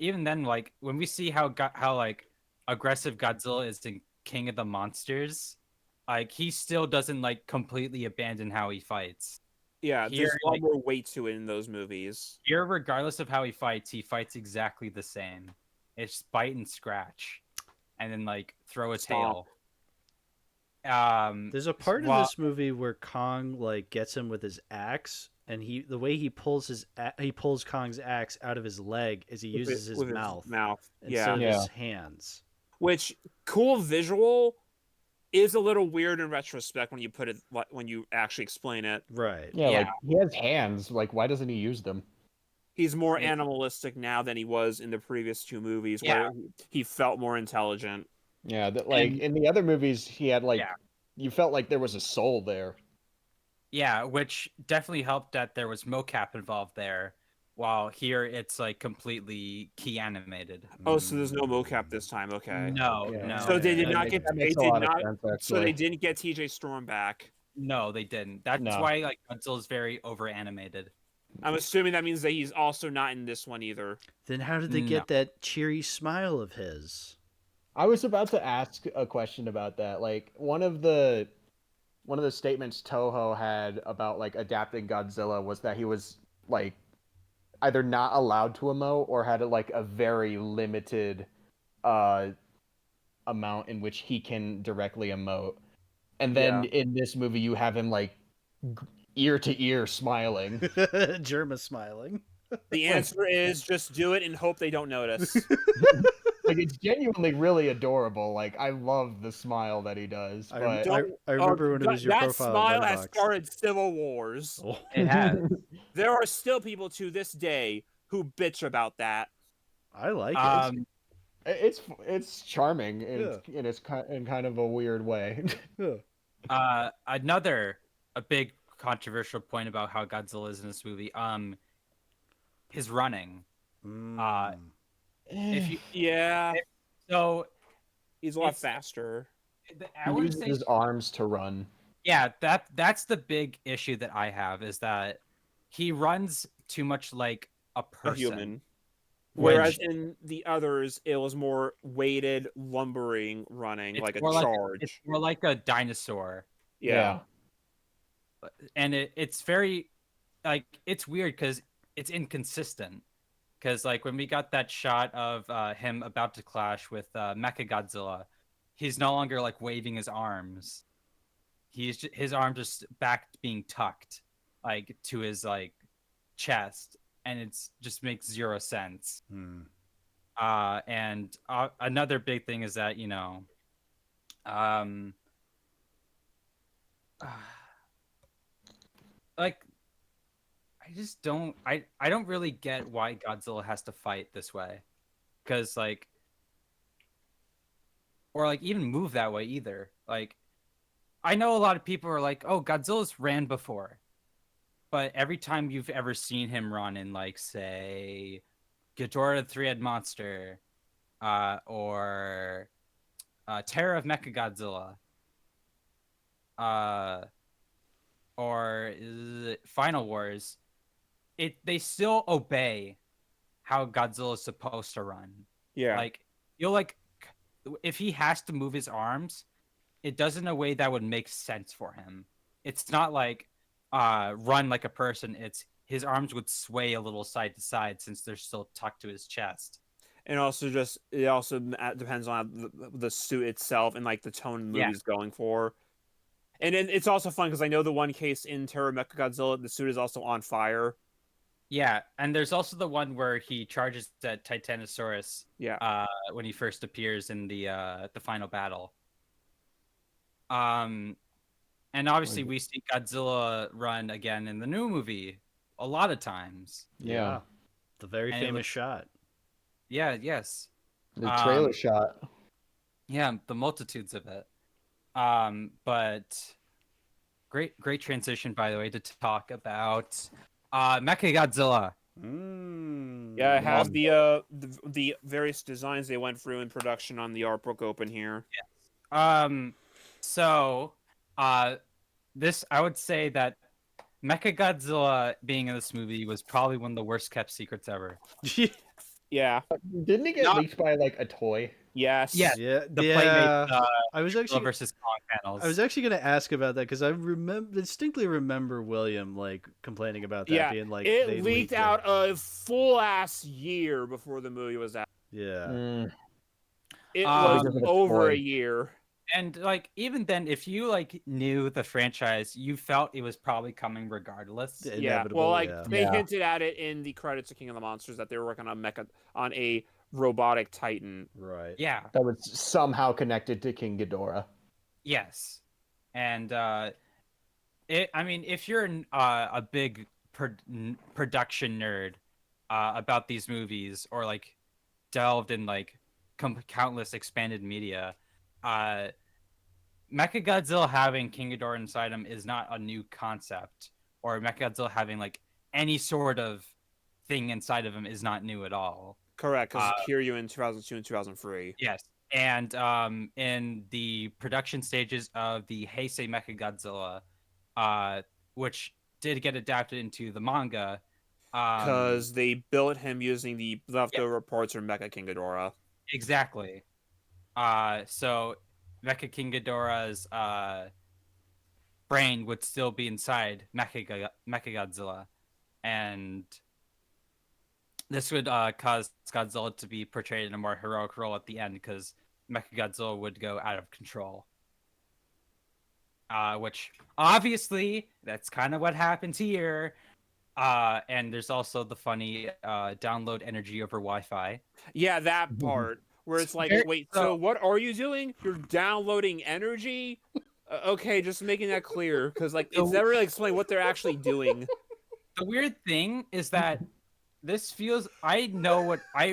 Even then, like when we see how like aggressive Godzilla is in King of the Monsters, like he still doesn't like completely abandon how he fights. Yeah, Here, there's a lot like- more weight to it in those movies. Here, regardless of how he fights exactly the same. It's bite and scratch, and then like throw a tail. There's a part in well- this movie where Kong like gets him with his axe, and the way he pulls he pulls Kong's axe out of his leg is he uses his With mouth Yeah. instead of Yeah. his hands. Which cool visual is a little weird in retrospect when you put it when you actually explain it. Right. Yeah, Yeah. like he has hands. Like why doesn't he use them? He's more Yeah. animalistic now than he was in the previous two movies, Yeah. where he felt more intelligent. Yeah, that like And- in the other movies he had like Yeah. you felt like there was a soul there. Yeah, which definitely helped that there was mocap involved there. While here it's like completely key animated. Oh, so there's no mocap this time. Okay. No, Yeah. no. So they did That not makes- get. that They makes a did lot of not. sense, So they actually. didn't get TJ Storm back. No, they didn't. That's No. why like Godzilla's very over animated. I'm assuming that means that he's also not in this one either. Then how did they No. get that cheery smile of his? I was about to ask a question about that. Like one of the statements Toho had about like adapting Godzilla was that he was like either not allowed to emote or had like a very limited amount in which he can directly emote. And then in this movie you have him like ear to ear smiling. Germa smiling. The answer is just do it and hope they don't notice. Like it's genuinely really adorable. Like I love the smile that he does. I, But I remember when it was your that profile. smile on has Letterboxd. started civil wars. Oh. It has. There are still people to this day who bitch about that. I like it. it's charming in kind of a weird way. Another big controversial point about how Godzilla is in this movie. His running. Mm. If you Yeah, so, he's a lot It's- faster. I He would uses say his arms to run. yeah. That's the big issue that I have is that he runs too much like a A person. human. Which- Whereas in the others, it was more weighted, lumbering running, It's like a more charge. It's more like a dinosaur. Yeah. And it's very like it's weird because it's inconsistent because like when we got that shot of him about to clash with Mechagodzilla, he's no longer like waving his arms. His arm just back being tucked like to his like chest, and it's just makes zero sense. Hmm. And another big thing is that like I just don't I don't really get why Godzilla has to fight this way, because like or like even move that way either. Like I know a lot of people are like, oh, Godzilla's ran before, but every time you've ever seen him run in like say Ghidorah the Three-Headed Monster or Terror of Mechagodzilla or is it Final Wars, they still obey how Godzilla is supposed to run. Yeah. Like you'll like if he has to move his arms, it does in a way that would make sense for him. It's not like run like a person. It's his arms would sway a little side to side since they're still tucked to his chest. And also it also depends on the suit itself and like the tone the Yeah. movie's going for. And then it's also fun because I know the one case in Terror of Mechagodzilla, the suit is also on fire. Yeah, and there's also the one where he charges at Titanosaurus Yeah. when he first appears in the final battle. And obviously we see Godzilla run again in the new movie a lot of times. Yeah. The very And it famous looks- shot. Yeah, yes. The trailer shot. Yeah, the multitudes of it. But great transition, by the way, to talk about Mechagodzilla. Yeah, it has Yeah. the various designs they went through in production on the art book open here. So this, I would say that Mechagodzilla being in this movie was probably one of the worst kept secrets ever. Yeah. Didn't it get Not- leaked by like a toy? Yes. Yeah. Yeah, The yeah. Playmate I was Godzilla actually versus Kong panels. I was actually gonna ask about that because I distinctly remember William like complaining about that Yeah, being like it they leaked it. out a full ass year before the movie was out. Yeah, Mm. It Um, was Because of the over toy. a year. And like even then, if you like knew the franchise, you felt it was probably coming regardless. Yeah. Yeah. Inevitable, Well, like yeah. they Yeah. hinted at it in the credits of King of the Monsters that they were working on a robotic titan. right. Yeah. That was somehow connected to King Ghidorah. Yes. And I mean, if you're a big production nerd about these movies, or like delved in like countless expanded media, Mechagodzilla having King Ghidorah inside him is not a new concept, or Mechagodzilla having like any sort of thing inside of him is not new at all. Correct, because Kiryu in 2002 and 2003. Yes. And in the production stages of the Heisei Mechagodzilla, which did get adapted into the manga, Because they built him using the leftover parts from Mecha King Ghidorah. exactly. So Mecha King Ghidorah's brain would still be inside Mechagodzilla, and this would cause Godzilla to be portrayed in a more heroic role at the end, because Mechagodzilla would go out of control. Which obviously that's kind of what happens here. And there's also the funny download energy over Wi-Fi. Yeah, that part where it's like, wait, so what are you doing? You're downloading energy? Okay, just making that clear, because like it's never really explained what they're actually doing. The weird thing is that this feels, I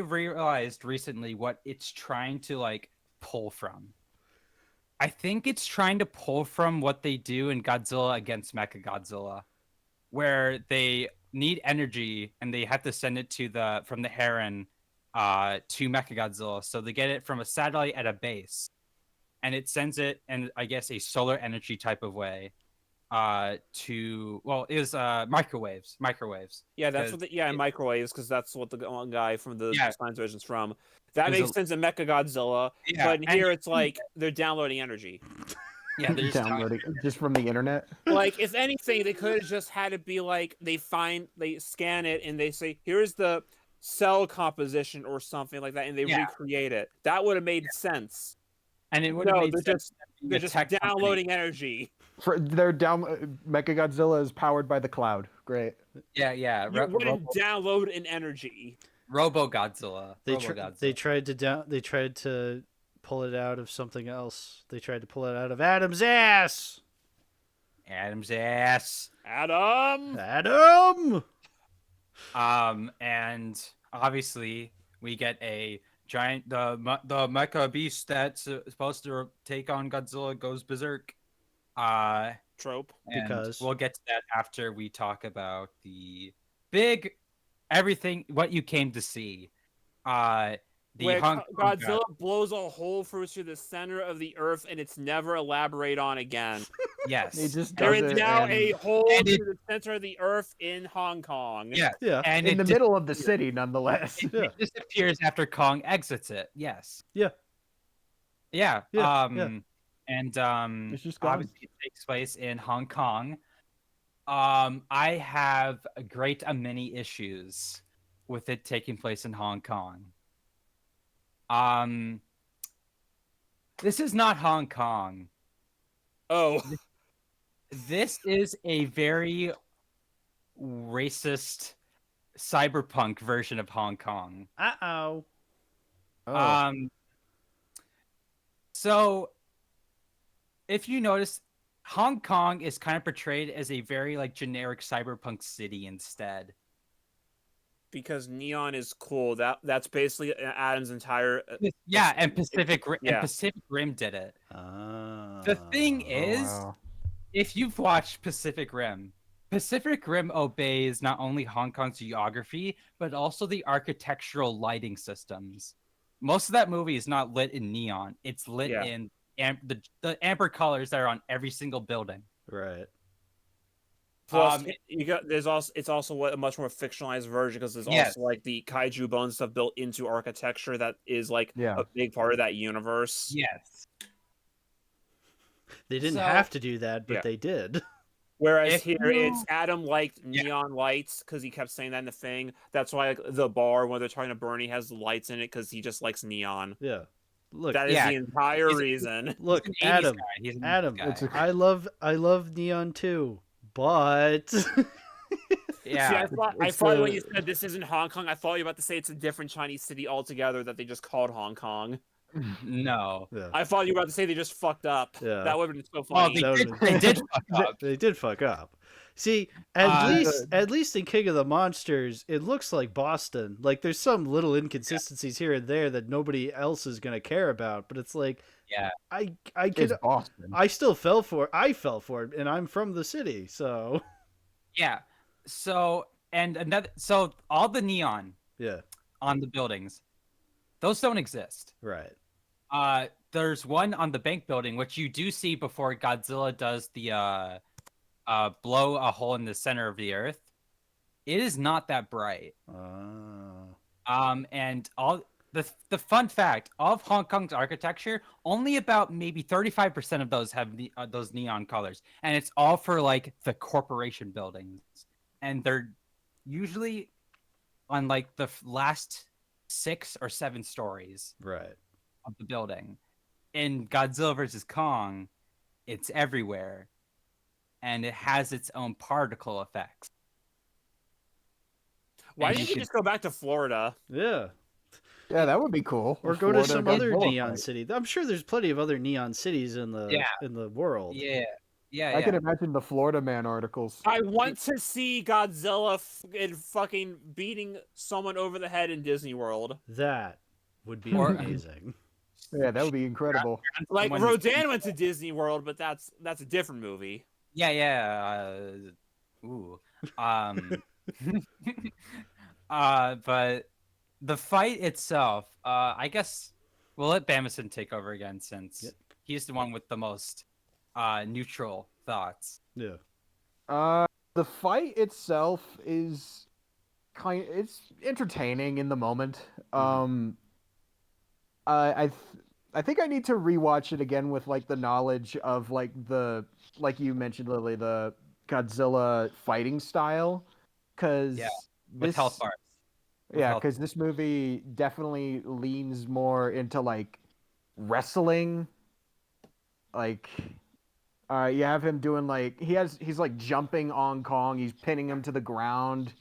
realized recently what it's trying to like pull from. I think it's trying to pull from what they do in Godzilla against Mechagodzilla, where they need energy and they have to send it from the Heron to Mechagodzilla. So they get it from a satellite at a base, and it sends it in, I guess, a solar energy type of way to, well, it was microwaves. Yeah, that's what microwaves, because that's what the one guy from the science division's from. That makes sense in Mechagodzilla, but in here it's like they're downloading energy. Yeah, they're downloading just from the internet. Like, if anything, they could have just had it be like they scan it and they say, here's the cell composition or something like that, and they recreate it. That would have made sense. And it would have made sense. They're just downloading energy. Mechagodzilla is powered by the cloud. Great. Yeah. You wouldn't download an energy. Robo-Godzilla. They tried to pull it out of something else. They tried to pull it out of Adam's ass. Adam. And obviously we get a giant the mecha beast that's supposed to take on Godzilla goes berserk. Trope. Because we'll get to that after we talk about the big everything what you came to see. Godzilla blows a hole through the center of the earth, and it's never elaborated on again. Yes, there is now a hole through the center of the earth in Hong Kong. Yeah, and in the middle of the city, nonetheless. It disappears after Kong exits it. Yes. Yeah. And it's just gone. obviously it takes place in Hong Kong. I have many issues with it taking place in Hong Kong. This is not Hong Kong. Oh. This is a very racist cyberpunk version of Hong Kong. Uh-oh. So if you notice, Hong Kong is kind of portrayed as a very like generic cyberpunk city instead. because neon is cool. That's basically Adam's entire. Yeah, and Pacific yeah. Pacific Rim did it. Ah. The thing Oh, is, wow. if you've watched Pacific Rim obeys not only Hong Kong's geography, but also the architectural lighting systems. Most of that movie is not lit in neon. It's lit Yeah. in the amber colors that are on every single building. Right. Plus, it's also a much more fictionalized version because there's Yes. also like the kaiju bone stuff built into architecture that is like Yeah. a big part of that universe. Yes. They didn't So- have to do that, but Yeah. they did. Whereas If here, you- it's Adam liked neon lights because he kept saying that in the thing. That's why like, the bar when they're talking to Bernie has the lights in it because he just likes neon. Yeah. Look, That is Yeah, the entire he's a- reason. look, He's an 80s Adam. guy. He's an 80s Adam, guy. It's a- I love neon too, but Yeah. See, I It's thought when the- you said this isn't Hong Kong, I thought you were about to say it's a different Chinese city altogether that they just called Hong Kong. No. yeah. I thought you were about to say they just fucked up. Yeah. That would have been so Well, funny. That they would've did fuck up. They did fuck up. See, at least in King of the Monsters, it looks like Boston. Like there's some little inconsistencies here and there that nobody else is gonna care about, but it's like, Yeah. I It's could, Boston. I still fell for it, and I'm from the city, so Yeah. So so all the neon yeah, on the buildings, those don't exist. right, There's one on the bank building, which you do see before Godzilla does the blow a hole in the center of the earth. It is not that bright. And all the fun fact of Hong Kong's architecture, only about maybe 35% of those have those neon colors, and it's all for like the corporation buildings, and they're usually on like the last 6 or 7 stories right. of the building. In Godzilla vs. Kong, it's everywhere, and it has its own particle effects. Why and didn't you you just go back to Florida? Yeah, Yeah, that would be cool. or go to Florida some other Godzilla neon fight. city. I'm sure there's plenty of other neon cities in the world. Yeah, I can imagine the Florida Man articles. I want to see Godzilla fucking beating someone over the head in Disney World. That would be Or- amazing. Yeah, that would be incredible. Like Someone- Rodan went to Disney World, but that's a different movie. Yeah. Ooh. But the fight itself, I guess we'll let Bamason take over again since Yep. he's the one with the most neutral thoughts. Yeah, The fight itself is it's entertaining in the moment. I think I need to rewatch it again with like the knowledge of like you mentioned, Lily, the Godzilla fighting style, because Yeah, With health bars. yeah, health- because this movie definitely leans more into like wrestling. Like, you have him doing like he's like jumping on Kong. He's pinning him to the ground.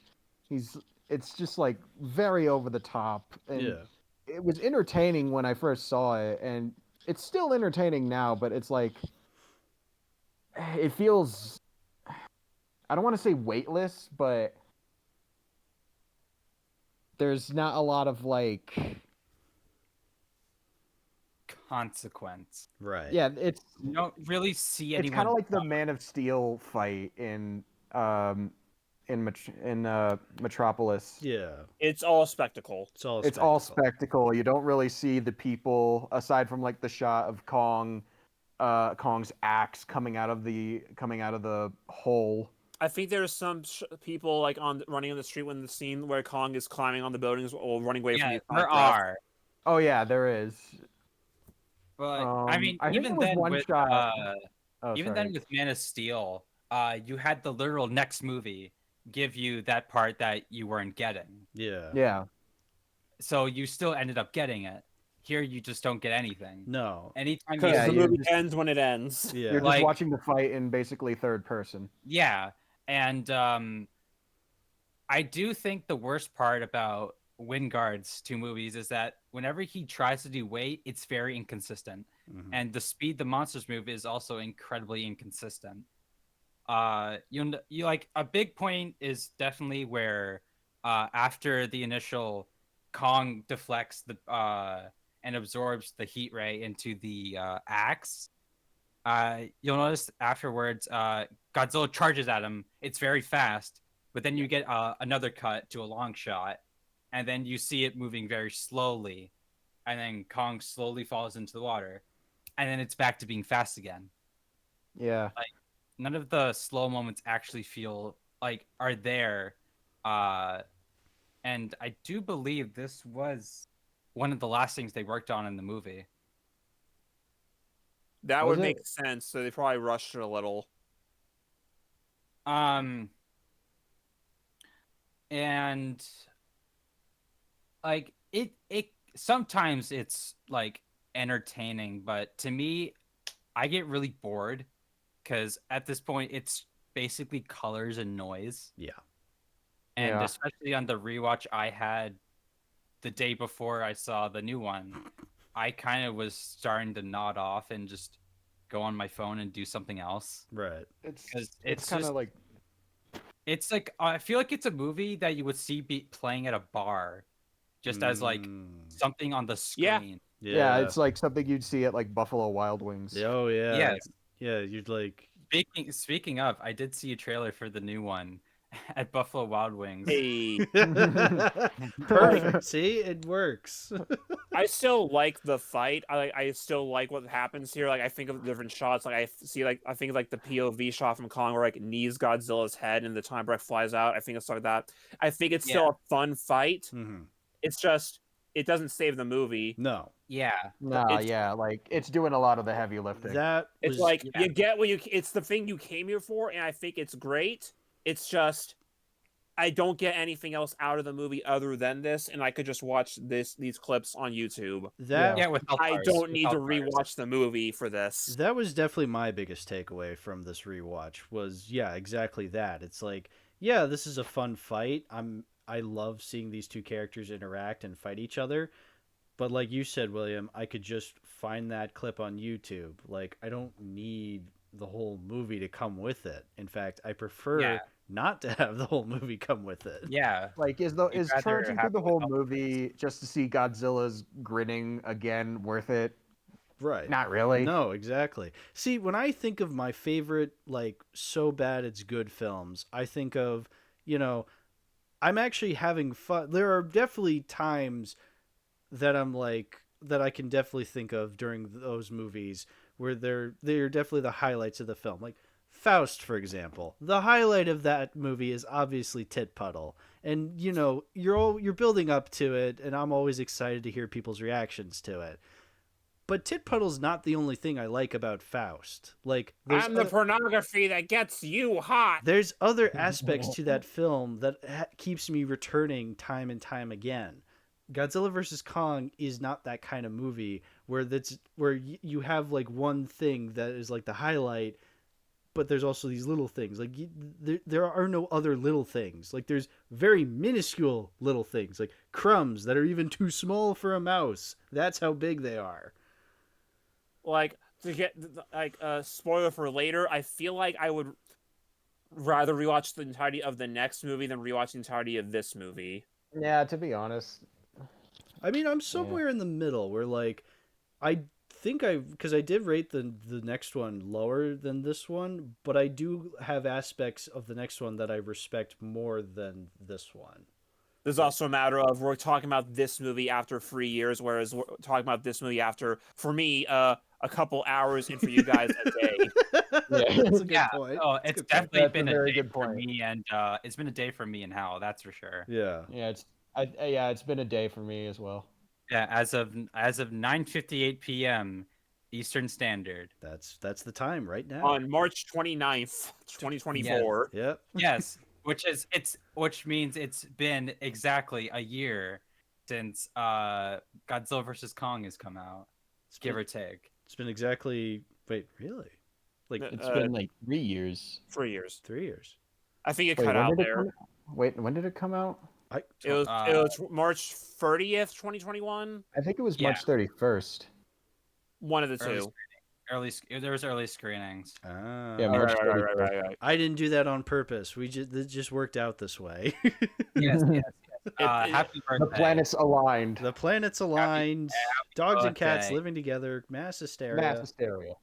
It's just like very over the top. And yeah. it was entertaining when I first saw it, and it's still entertaining now. But it's like it feels. I don't want to say weightless, but there's not a lot of like. Consequence. Right. Yeah, it's You don't really see anyone. kind of like the Man of Steel fight in Metropolis. Yeah. It's all spectacle. It's all. It's all spectacle. You don't really see the people aside from like the shot of Kong's axe coming out of the hole. I think there's some people like running on the street when the scene where Kong is climbing on the buildings or running away from Yeah, the there aircraft. are. Oh yeah, there is. But I mean, I think even there was then one with shot. Oh, even sorry. then with Man of Steel, you had the literal next movie give you that part that you weren't getting. Yeah. Yeah. So you still ended up getting it. Here you just don't get anything. No. Anytime you Because Yeah, the you're movie just- ends when it ends. Yeah. You're Like- just watching the fight in basically third person. Yeah, and I do think the worst part about Wingard's 2 movies is that whenever he tries to do weight, it's very inconsistent, Mhm. and the speed the monsters move is also incredibly inconsistent. You like a big point is definitely where after the initial Kong deflects the and absorbs the heat ray into the axe, you'll notice afterwards Godzilla charges at him. It's very fast, but then you get another cut to a long shot, and then you see it moving very slowly, and then Kong slowly falls into the water, and then it's back to being fast again. Yeah. None of the slow moments actually feel like are there, and I do believe this was one of the last things they worked on in the movie. That Was would it? make sense. So they probably rushed it a little. And like it sometimes it's like entertaining, but to me, I get really bored because at this point it's basically colors and noise. Yeah. And Yeah. especially on the rewatch I had the day before I saw the new one, I kind of was starting to nod off and just go on my phone and do something else. Right. It's 'Cause it's it's kind just- of like It's like I feel like it's a movie that you would see be playing at a bar, just as like something on the Yeah. screen. yeah, it's like something you'd see at like Buffalo Wild Wings. Oh yeah. Yes. Yeah, you'd like. Speaking of, I did see a trailer for the new one at Buffalo Wild Wings. Hey, Perfect. See, it works. I still like the fight. I still like what happens here. Like I think of different shots. Like I think of like the POV shot from Kong where like knees Godzilla's head and the time breath flies out. I think it's like that. I think it's still a fun fight. Mhm. It's just it doesn't save the movie. No, Yeah, No, It's- yeah, like it's doing a lot of the heavy lifting. that It's was like yeah. you get what you. It's the thing you came here for, and I think it's great. It's just I don't get anything else out of the movie other than this, and I could just watch these clips on YouTube. that yeah. With I Hellfires, don't with need to Hellfires. rewatch the movie for this. that was definitely my biggest takeaway from this rewatch was exactly that. It's like, yeah, this is a fun fight. I love seeing these two characters interact and fight each other. But like you said, William, I could just find that clip on YouTube. Like I don't need the whole movie to come with it. In fact, I prefer Yeah. not to have the whole movie come with it. Yeah, Like, is You'd rather charging have through the it whole without movie just to see Godzilla's grinning again worth it? Right. Not really. No, exactly. See, when I think of my favorite, like, so bad it's good films, I think of, I'm actually having fun. There are definitely times that I'm like, that I can definitely think of during those movies where they're definitely the highlights of the film. Like Faust, for example. The highlight of that movie is obviously Tit Puddle. And, you're building up to it, and I'm always excited to hear people's reactions to it. But Tit Puddle's not the only thing I like about Faust. Like, I'm the pornography that gets you hot. there's other aspects to that film that keeps me returning time and time again. Godzilla vs. Kong is not that kind of movie where you have like one thing that is like the highlight, but there's also these little things. Like there are no other little things. Like there's very minuscule little things, like crumbs that are even too small for a mouse. That's how big they are. Like to get like a spoiler for later. I feel like I would rather rewatch the entirety of the next movie than rewatch the entirety of this movie. Yeah, to be honest. I mean, I'm somewhere in the middle where like I think because I did rate the next one lower than this one, but I do have aspects of the next one that I respect more than this one. There's also a matter of we're talking about this movie after 3 years, whereas we're talking about this movie after, for me, a couple hours, and for you guys, a day. That's a good yeah. point. Oh, That's a it's good point. definitely That's a been a very day good for point. me, and it's been a day for me and Hal. That's for sure. Yeah. Yeah, it's been a day for me as well. Yeah, as of 9:58 p.m. Eastern Standard. That's the time right now. On March 29th, 2024. Yep. Yes, which means it's been exactly a year since Godzilla vs. Kong has come out, give or take. It's been exactly really? Like It's It's been like 3 years. 3 years. 3 years. I think it Wait, cut when out did it there. come out? Wait, when did it come out? It was March 30th, 2021. I think it was Yeah. March 31st. One of the Early two. There was early screenings. Ah. Yeah, March 31st. Right. I didn't do that on purpose. It just worked out this way. Yes. Happy birthday. The planets aligned. The planets aligned. Dogs and cats birthday. living together. Mass hysteria. Mass hysteria.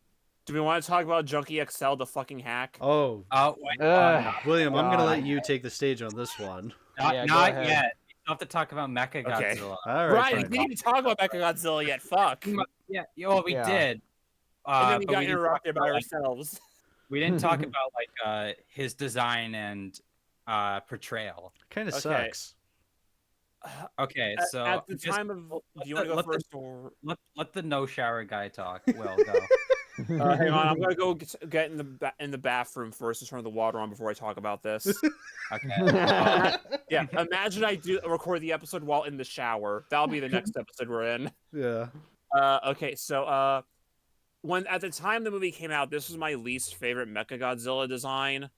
Do we want to talk about Junkie XL, the fucking hack? Oh, Oh, wait, William, I'm gonna God. let you take the stage on this one. not, Yeah, go not ahead. yet. We still have to talk about Mecha Okay. Godzilla. All Right, right. we fine. didn't even talk about Mechagodzilla yet. Fuck. Yeah, well, we Yeah. did. And then we but got didn't talk interrupted by about, like, ourselves. we didn't talk about his design and portrayal. Kind of Okay. sucks. Okay, so At the just time of, do you want to go let the- first or? let the no shower guy talk. Will go. Hang on, I'm gonna go get in the bathroom first to turn the water on before I talk about this. Okay. Yeah, imagine I do record the episode while in the shower. That'll be the next episode we're in. Yeah. Okay, so when at the time the movie came out, this was my least favorite Mechagodzilla design,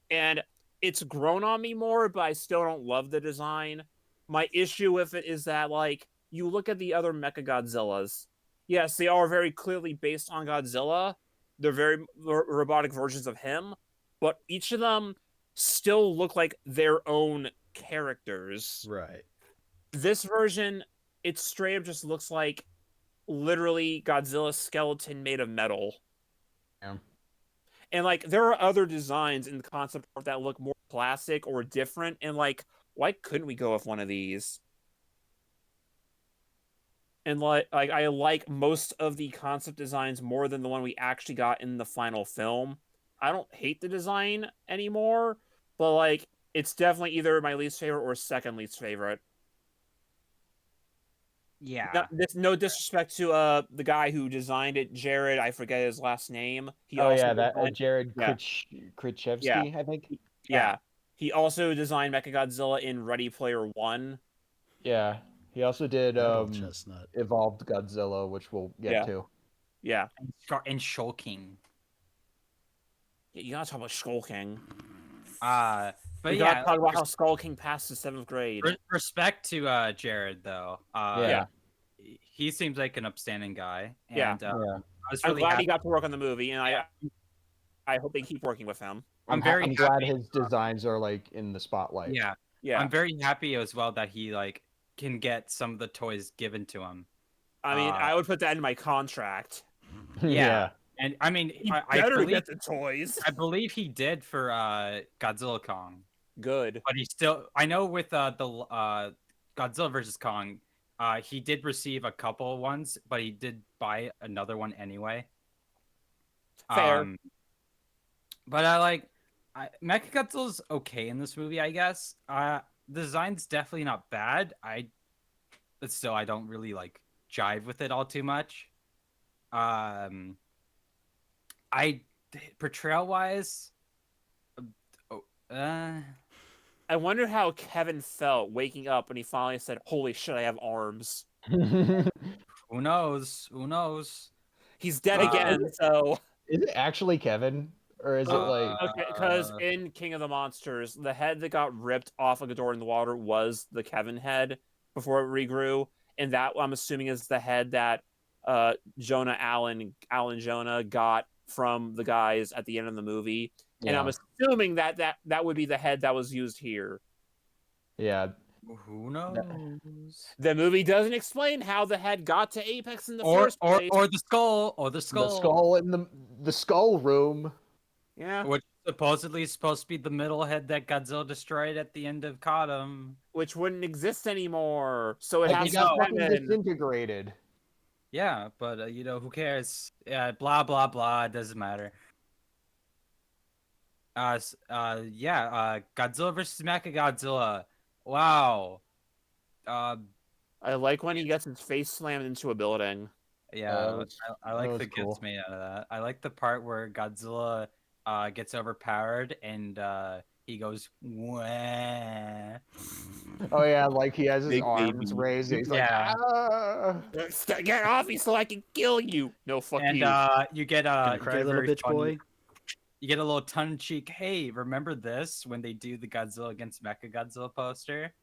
and it's grown on me more, but I still don't love the design. My issue with it is that, like, you look at the other Mechagodzillas. Yes, they are very clearly based on Godzilla. They're very robotic versions of him, but each of them still look like their own characters. Right. This version, it straight up just looks like literally Godzilla's skeleton made of metal. Yeah. And like there are other designs in the concept art that look more classic or different, and like why couldn't we go with one of these? And like I like most of the concept designs more than the one we actually got in the final film. I don't hate the design anymore, but like it's definitely either my least favorite or second least favorite. Yeah. No disrespect to the guy who designed it, Jared. I forget his last name. He Oh also yeah, that designed- Jared Yeah. Krichevsky, Yeah. I think. yeah. He also designed Mechagodzilla in Ready Player One. Yeah. He also did Metal chestnut. Evolved Godzilla, which we'll get Yeah. to. Yeah. And Shulking. You gotta talk about Skull King. But We yeah, gotta talk about how Skull King passed the 7th grade. respect to Jared though. Yeah. He seems like an upstanding guy. And, Yeah. Yeah. I was I'm really glad happy. he got to work on the movie, and I hope they keep working with him. I'm I'm very glad happy. his designs are like in the spotlight. Yeah. Yeah. I'm very happy as well that he like can get some of the toys given to him. I mean, I would put that in my contract. Yeah. And I mean, He I better believe, get the toys. I believe he did for Godzilla Kong, Good. but he still. I know with the Godzilla versus Kong, he did receive a couple ones, but he did buy another one anyway. Fair. But Mechagodzilla's okay in this movie, I guess. The design's definitely not bad. But still, I don't really like jive with it all too much. Portrayal wise, I wonder how Kevin felt waking up when he finally said, "Holy shit, I have arms." who knows? Who knows? He's dead Uh, again, so Is it actually Kevin? Or is it like okay. Because in King of the Monsters, the head that got ripped off of Ghidorah in the water was the Kevin head before it regrew, and that I'm assuming is the head that Jonah Allen Jonah got from the guys at the end of the movie. And I'm assuming that would be the head that was used here. Yeah. Who knows? The movie doesn't explain how the head got to Apex in the first place. Or the skull, The skull in the skull room. Yeah, which supposedly is supposed to be the middle head that Godzilla destroyed at the end of Kadam. which wouldn't exist anymore. So it Like, has he got to fucking happen. disintegrated. Yeah, but who cares? Yeah, blah blah blah. It doesn't matter. Godzilla versus Mechagodzilla. Wow. I like when he gets his face slammed into a building. Yeah, I like was the cool. gets made out of that. I like the part where Godzilla gets overpowered and he goes wah. Oh yeah, like he has his Big arms baby. raised. He's Yeah. like, ah. Get off me so I can kill you. No, fuck And you. you get Gonna you cry, get a little very bitch funny- boy. You get a little tongue in cheek. Hey, remember this when they do the Godzilla against Mechagodzilla poster?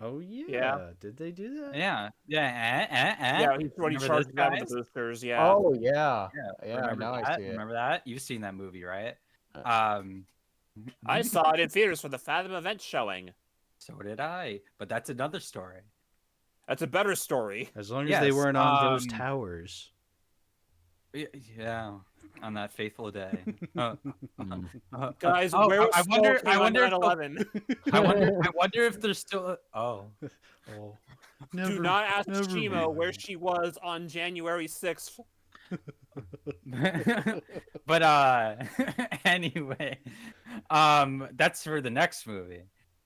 Oh yeah. Yeah. Did they do that? Yeah. Yeah, he's what he Remember charged those that with guys? the boosters. Yeah. Oh yeah. Yeah. Yeah, Remember now I that? see it. Remember that? You've seen that movie, right? Uh, I saw it in theaters for the Fathom event showing. So did I. But that's another story. That's a better story. As long as they Yes, weren't on those towers. Yeah, on that fateful day. Guys, oh, where was I wonder. Skull I on wonder. If 9/11? I wonder if there's still. Oh. Oh. Do not ask never Shimo mind. where she was on January 6th. But anyway, that's for the next movie.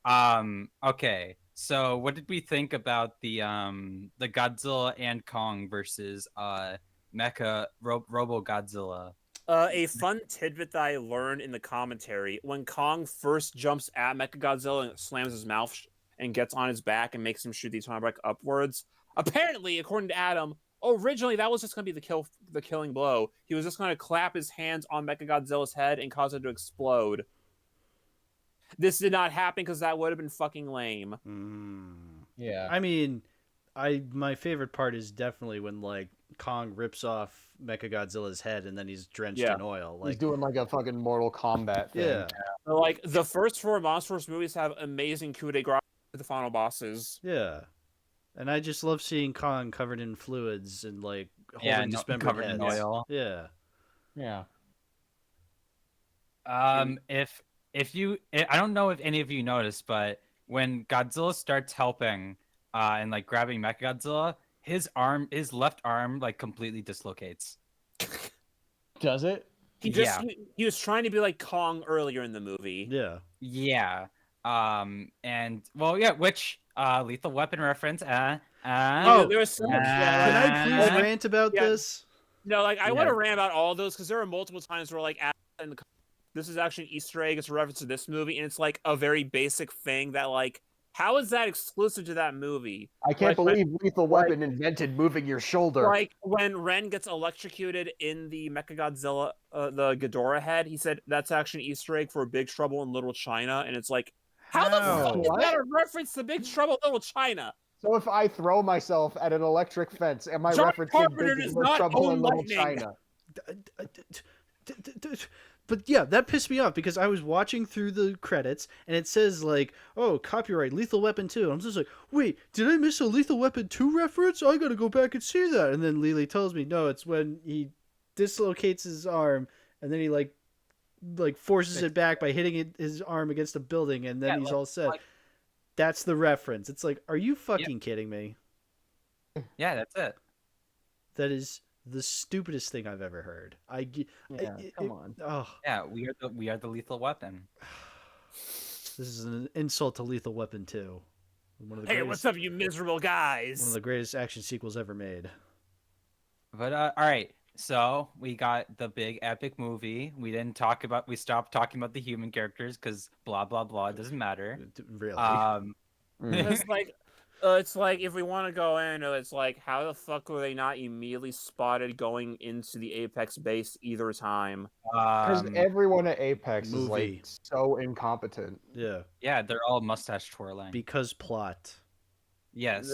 Okay. So what did we think about the Godzilla and Kong versus Mecha Robo Godzilla? A fun tidbit that I learned in the commentary: when Kong first jumps at Mechagodzilla and slams his mouth and gets on his back and makes him shoot the atomic upwards, apparently, according to Adam, originally that was just going to be the killing blow. He was just going to clap his hands on Mechagodzilla's head and cause it to explode. This did not happen because that would have been fucking lame. Yeah. I mean, my favorite part is definitely when like Kong rips off Mechagodzilla's head and then he's drenched in oil. He's Like, doing like a fucking Mortal Kombat thing. yeah, Like the first 4 Monsterverse movies have amazing coup de grace to the final bosses. yeah. And I just love seeing Kong covered in fluids and like holding dismembered covered heads. in oil. Yeah. Yeah. If you, I don't know if any of you noticed, but when Godzilla starts helping, and like grabbing Mechagodzilla, his left arm like completely dislocates. Does it? He was trying to be like Kong earlier in the movie. Yeah. Yeah. And well, yeah, which Lethal Weapon reference. Oh, there was some. Can I please like, rant about yeah. this? No, like I Yeah. want to rant about all those because there are multiple times where like this is actually an Easter egg. It's a reference to this movie, and it's like a very basic thing that like how is that exclusive to that movie? I can't Like, believe Lethal Weapon invented moving your shoulder. Like when Ren gets electrocuted in the Mechagodzilla, the Ghidorah head, he said that's actually an Easter egg for Big Trouble in Little China, and it's like, how the fuck is What? that a reference to Big Trouble in Little China? So if I throw myself at an electric fence, am I John referencing Carpenter Big does Little not Trouble own in Little lightning. China? But yeah, that pissed me off because I was watching through the credits and it says like, "Oh, copyright Lethal Weapon 2." I'm just like, "Wait, did I miss a Lethal Weapon 2 reference? I gotta go back and see that." And then Lili tells me, "No, it's when he dislocates his arm and then he like forces it back by hitting his arm against a building, and then he's all set." That's the reference. It's like, are you fucking kidding me? Yeah, that's it. That is the stupidest thing I've ever heard. Come on. Oh, Yeah, we are the Lethal Weapon. this is an insult to Lethal Weapon 2. One of the Hey, greatest, what's up, you miserable guys? one of the greatest action sequels ever made. But all right, so we got the big epic movie. We stopped talking about the human characters because blah blah blah. It doesn't matter. Really? It's like if we want to go in, it's like how the fuck were they not immediately spotted going into the Apex base either time? Because everyone at Apex is Movie. like so incompetent. Yeah. Yeah, they're all mustache twirling. Because plot. Yes.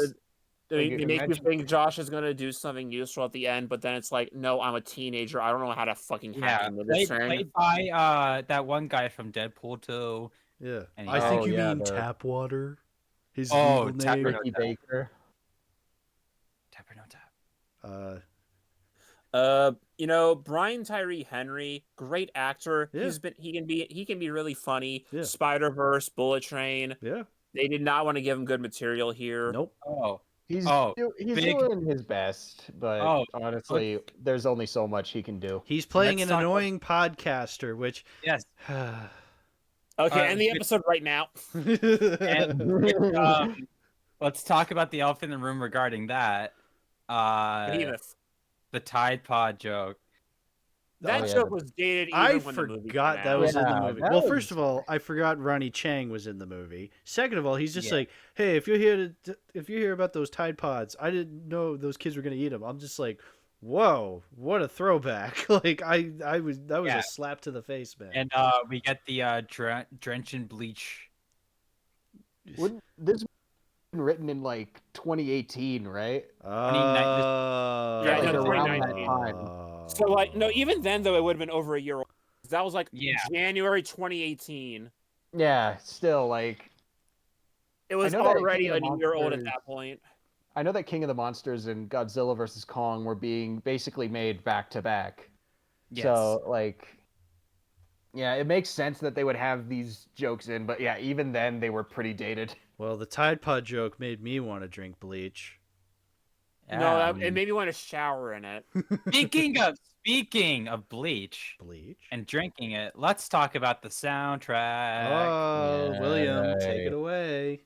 They Like, make you imagine- think Josh is gonna do something useful at the end, but then it's like, no, I'm a teenager. I don't know how to fucking hack Yeah, into this thing. played by that one guy from Deadpool 2. Yeah. And I think Oh, you yeah, mean the- Tapwater. His Oh, legal Tap- name. Ricky Baker. Tap or no tap. Brian Tyree Henry, great actor. Yeah. He can be really funny. Yeah. Spider-Verse, Bullet Train. Yeah. They did not want to give him good material here. Nope. Oh, He's big- doing his best, but Oh, honestly, there's only so much he can do. He's playing Let's an talk about- annoying podcaster, which yes. Okay, end the good- episode right now. And let's talk about the elephant in the room regarding that. Behemoth. The Tide Pod joke. That Oh, yeah. joke was dated even I when the movie forgot came that out. was in the Yeah, movie. that Well, was- first of all, I forgot Ronnie Chang was in the movie. Second of all, he's just Yeah. like, "Hey, if you hear about those Tide Pods, I didn't know those kids were gonna eat them." I'm just like, "Whoa, what a throwback!" Like that was Yeah. a slap to the face, man. And we get the drench and bleach. Wouldn't this written in like 2018, right? Yeah, like no, around that 2019. time. So like, no, even then though, it would have been over a year old. That was like Yeah. January 2018. Yeah, still like It was know that already King a of the year old at Monsters- that point. I know that King of the Monsters and Godzilla vs Kong were being basically made back to back. Yes. So like, yeah, it makes sense that they would have these jokes in, but yeah, even then they were pretty dated. Well, the Tide Pod joke made me want to drink bleach. No, Yeah. it made me want to shower in it. Speaking of bleach Bleach? and drinking it, let's talk about the soundtrack. Oh, William, take Yay. it away.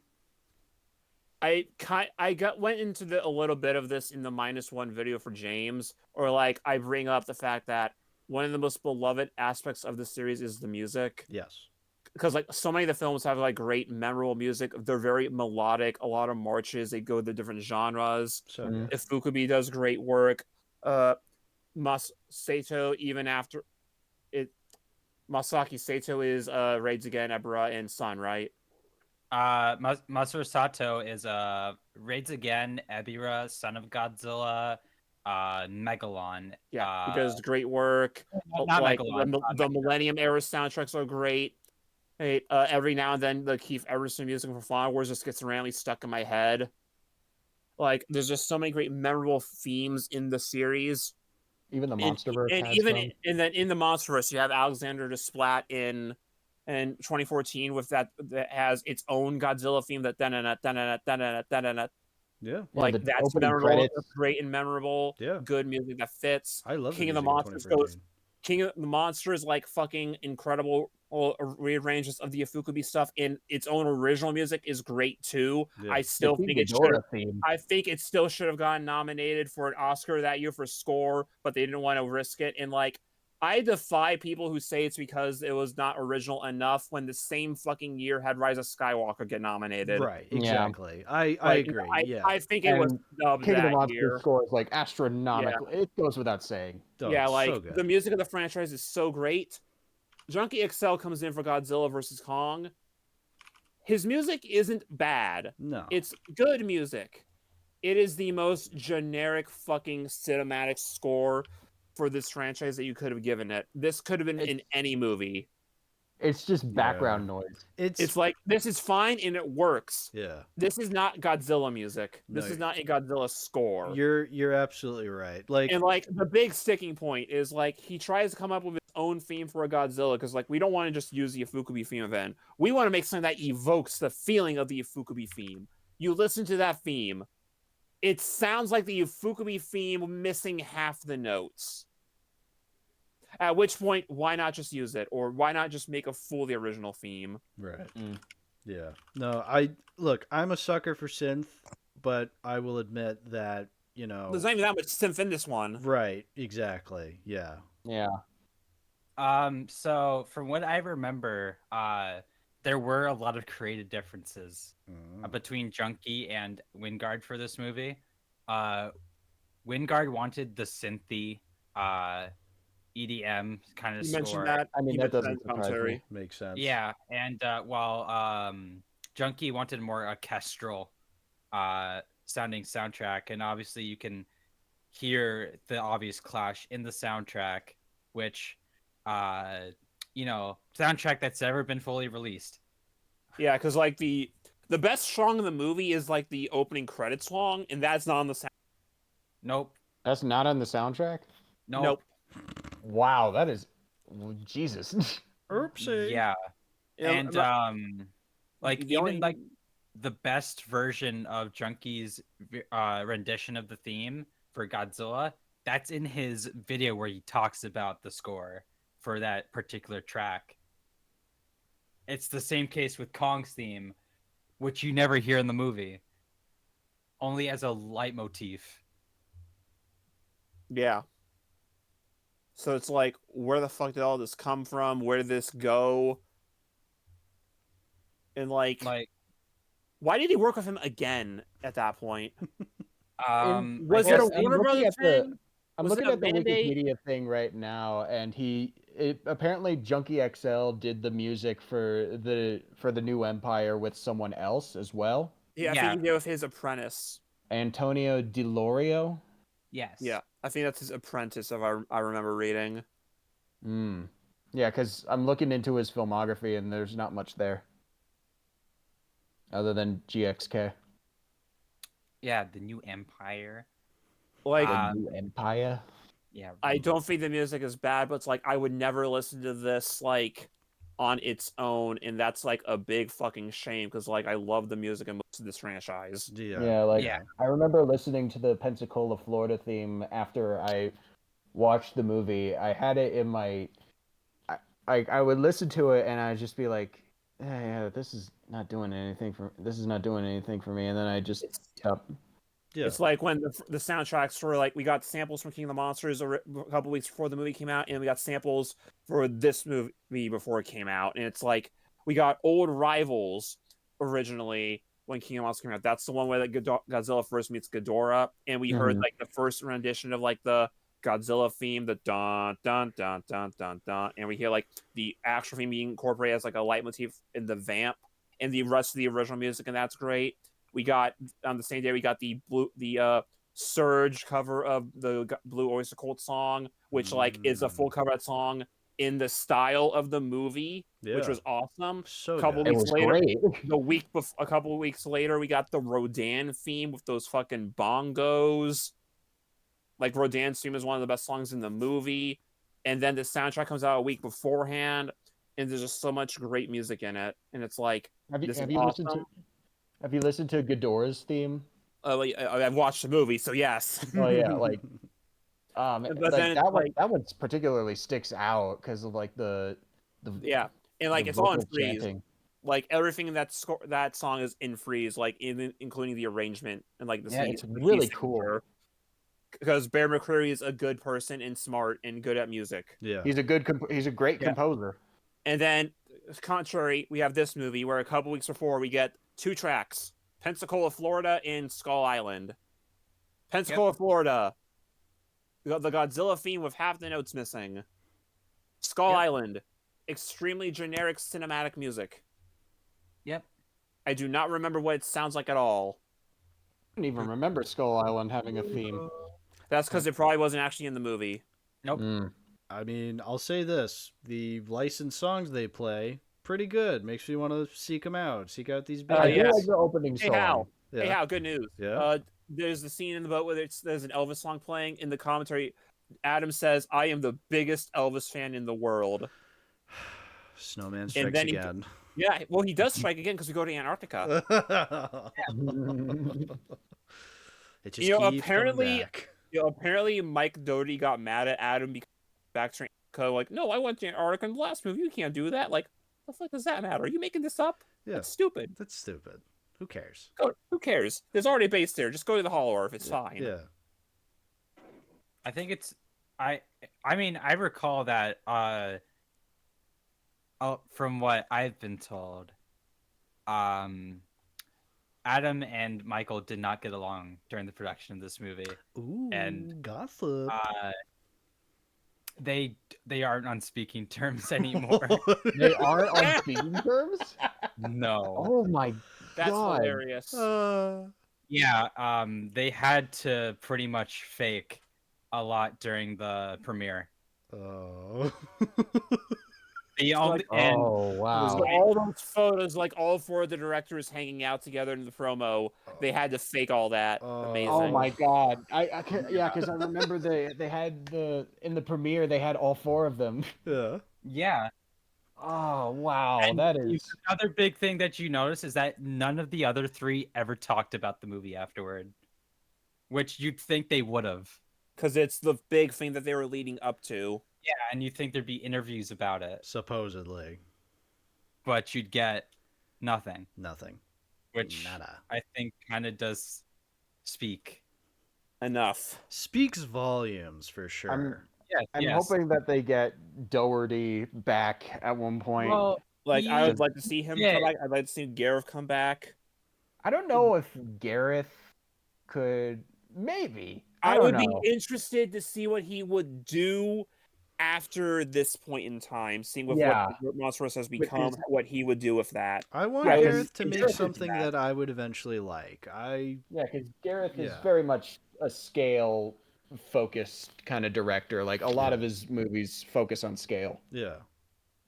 Went into a little bit of this in the -1 video for James, or like I bring up the fact that one of the most beloved aspects of the series is the music, Yes. because like so many of the films have like great memorable music. They're very melodic, a lot of marches, they go to different genres. So Mm. good. Ifukubi does great work. Sato, even after it, Masaki Sato is Raids Again, Ebra, and Sun, right? Masaru Sato is Raids Again, Ebira, Son of Godzilla, Megalon. Yeah, he does great work. Not Like Megalon. the Millennium era soundtracks are great. Hey, every now and then the Keith Everson music for Final Wars just gets randomly stuck in my head. Like there's just so many great memorable themes in the series. Even the Monsterverse and has even some. and then in the Monsterverse, you have Alexander Desplat in 2014 with that has its own Godzilla theme that Yeah. like the that's opening memorable, credits. that's great and memorable. Yeah. Good music that fits. I love King the of the music Monsters 2014. King of the Monsters like fucking incredible rearrangements of the Ifukubi stuff in its own original music is great too. Yeah. I still The think King it should Ghidorah theme. I think it still should have gotten nominated for an Oscar that year for score, but they didn't want to risk it. And like, I defy people who say it's because it was not original enough when the same fucking year had Rise of Skywalker get nominated. Right, Yeah. exactly. I Like, agree. Yeah. I think it was And dubbed King of the that Monsters year. score is like astronomical. It goes without saying. Oh, Yeah, it's like so good. the music of the franchise is so great. Junkie XL comes in for Godzilla vs. Kong. His music isn't bad. No. It's good music. It is the most generic fucking cinematic score for this franchise that you could have given it. This could have been in any movie. It's just background noise. It's like, this is fine and it works. Yeah. This is not Godzilla music. This No, is not a Godzilla score. You're absolutely right. Like, And like the big sticking point is like he tries to come up with his own theme for a Godzilla because like we don't want to just use the Ifukubi theme event. We want to make something that evokes the feeling of the Ifukubi theme. You listen to that theme, it sounds like the Ifukubi theme missing half the notes. At which point, why not just use it, or why not just make a full the original theme? right. Mm. Yeah. No, I'm a sucker for synth, but I will admit that, you know. There's not even that much synth in this one. Right, exactly. Yeah. Yeah. So from what I remember, there were a lot of creative differences between Junkie and Wingard for this movie. Wingard wanted the synthy, EDM kind of You score. mentioned that. I mean, He that doesn't mentioned surprise commentary. me. Makes sense. Yeah, and while Junkie wanted more orchestral sounding soundtrack, and obviously you can hear the obvious clash in the soundtrack, which soundtrack that's ever been fully released. Yeah, because like the best song in the movie is like the opening credits song, and that's not on the sound. Nope. That's not on the soundtrack? Nope. Wow, that is Jesus. Oopsie. Yeah. And like the even only- like the best version of Junkie's rendition of the theme for Godzilla, that's in his video where he talks about the score for that particular track. It's the same case with Kong's theme, which you never hear in the movie, only as a leitmotif. Yeah. So it's like, where the fuck did all this come from? Where did this go? And like why did he work with him again at that point? Was it a Warner Brothers thing? I'm Was looking it a at the Band-Aid? Wikipedia thing right now, and apparently Junkie XL did the music for the New Empire with someone else as well. Yeah, I think he did with his apprentice. Antonio Di Lorio. Yes. Yeah, I think that's his apprentice. If I remember reading. Yeah, because I'm looking into his filmography and there's not much there, other than GXK. Yeah, the New Empire. Like, The New Empire. Yeah. I don't think the music is bad, but it's like I would never listen to this like on its own, and that's like a big fucking shame because like I love the music in most of this franchise. Yeah, like Yeah. I remember listening to the Pensacola, Florida theme after I watched the movie. I had it in my I would listen to it and I'd just be like, yeah, this is not doing anything for me, and then I just stopped. Yeah. It's like when the soundtracks were like, we got samples from King of the Monsters a couple weeks before the movie came out, and we got samples for this movie before it came out. And it's like, we got old rivals originally when King of the Monsters came out. That's the one where like, Godzilla first meets Ghidorah, and we heard like the first rendition of like the Godzilla theme, the dun dun dun dun dun dun, and we hear like the actual theme being incorporated as like a leitmotif in the vamp and the rest of the original music, and that's great. We got on the same day we got the Surge cover of the Blue Oyster Cult song, which like is a full cover of that song in the style of the movie, which was awesome. So a couple good. weeks later, great. a couple of weeks later, we got the Rodan theme with those fucking bongos. Like Rodan's theme is one of the best songs in the movie, and then the soundtrack comes out a week beforehand, and there's just so much great music in it, and it's like Have you awesome. listened to Ghidorah's theme? I've watched the movie, so yes. Oh yeah, like But like then, that one particularly sticks out because of like the yeah, and like the it's all in vocal freeze. chanting. Like everything in that song is in freeze, like including the arrangement and like the Yeah, key- it's key really signature. cool. Because Bear McCreary is a good person and smart and good at music. Yeah. He's a great composer. And then, contrary, we have this movie where a couple weeks before we get 2 tracks: Pensacola, Florida, and Skull Island. Pensacola, Florida, we got the Godzilla theme with half the notes missing. Skull Island, extremely generic cinematic music. Yep. I do not remember what it sounds like at all. I don't even remember Skull Island having a theme. That's because it probably wasn't actually in the movie. Nope. I mean, I'll say this: the licensed songs they play, pretty good. Makes me want to seek out these bands. I do like the opening Hey, song. Hal. Yeah. Hey, Hal, good news. Yeah. There's the scene in the boat where there's an Elvis song playing. In the commentary, Adam says, "I am the biggest Elvis fan in the world." Snowman strikes then again. Yeah, well, he does strike again because we go to Antarctica. It just keeps apparently, coming back. apparently Mike Doty got mad at Adam because back to Antarctica. Like, no, I went to Antarctica in the last movie. You can't do that. Like, what the fuck does that matter? Are you making this up? Yeah. That's stupid. That's stupid. Who cares? Who cares? There's already a base there. Just go to the Hollow Earth. It's fine. Yeah. I think it's I mean, I recall that from what I've been told, Adam and Michael did not get along during the production of this movie. Ooh, And, gossip. They aren't on speaking terms anymore. They aren't on speaking terms? No. Oh my That's God. hilarious. Yeah, they had to pretty much fake a lot during the premiere. Oh. The only and Oh wow. So all those photos, like all 4 of the directors hanging out together in the promo, they had to fake all that. Amazing. Oh my God! Yeah, because I remember they had in the premiere they had all 4 of them. Yeah. yeah. Oh wow, And that is another big thing that you notice is that none of the other 3 ever talked about the movie afterward, which you'd think they would have. Because it's the big thing that they were leading up to. Yeah, and you'd think there'd be interviews about it, Supposedly. but you'd get nothing, Nothing. which Nada. I think kind of does speak. Enough. Speaks volumes for sure. I'm hoping that they get Doherty back at one point. Well, Like, I would like to see him Yeah. come back. I'd like to see Gareth come back. I don't know if Gareth could. Maybe I don't would know. be interested to see what he would do after this point in time, seeing with Yeah. what Monstros has With become, his- what he would do with that. I want Yeah, 'cause Gareth to make Gareth is something that. that I would eventually like. Yeah, because Gareth is Yeah. very much a scale-focused kind of director. Like a lot of his movies focus on scale. Yeah.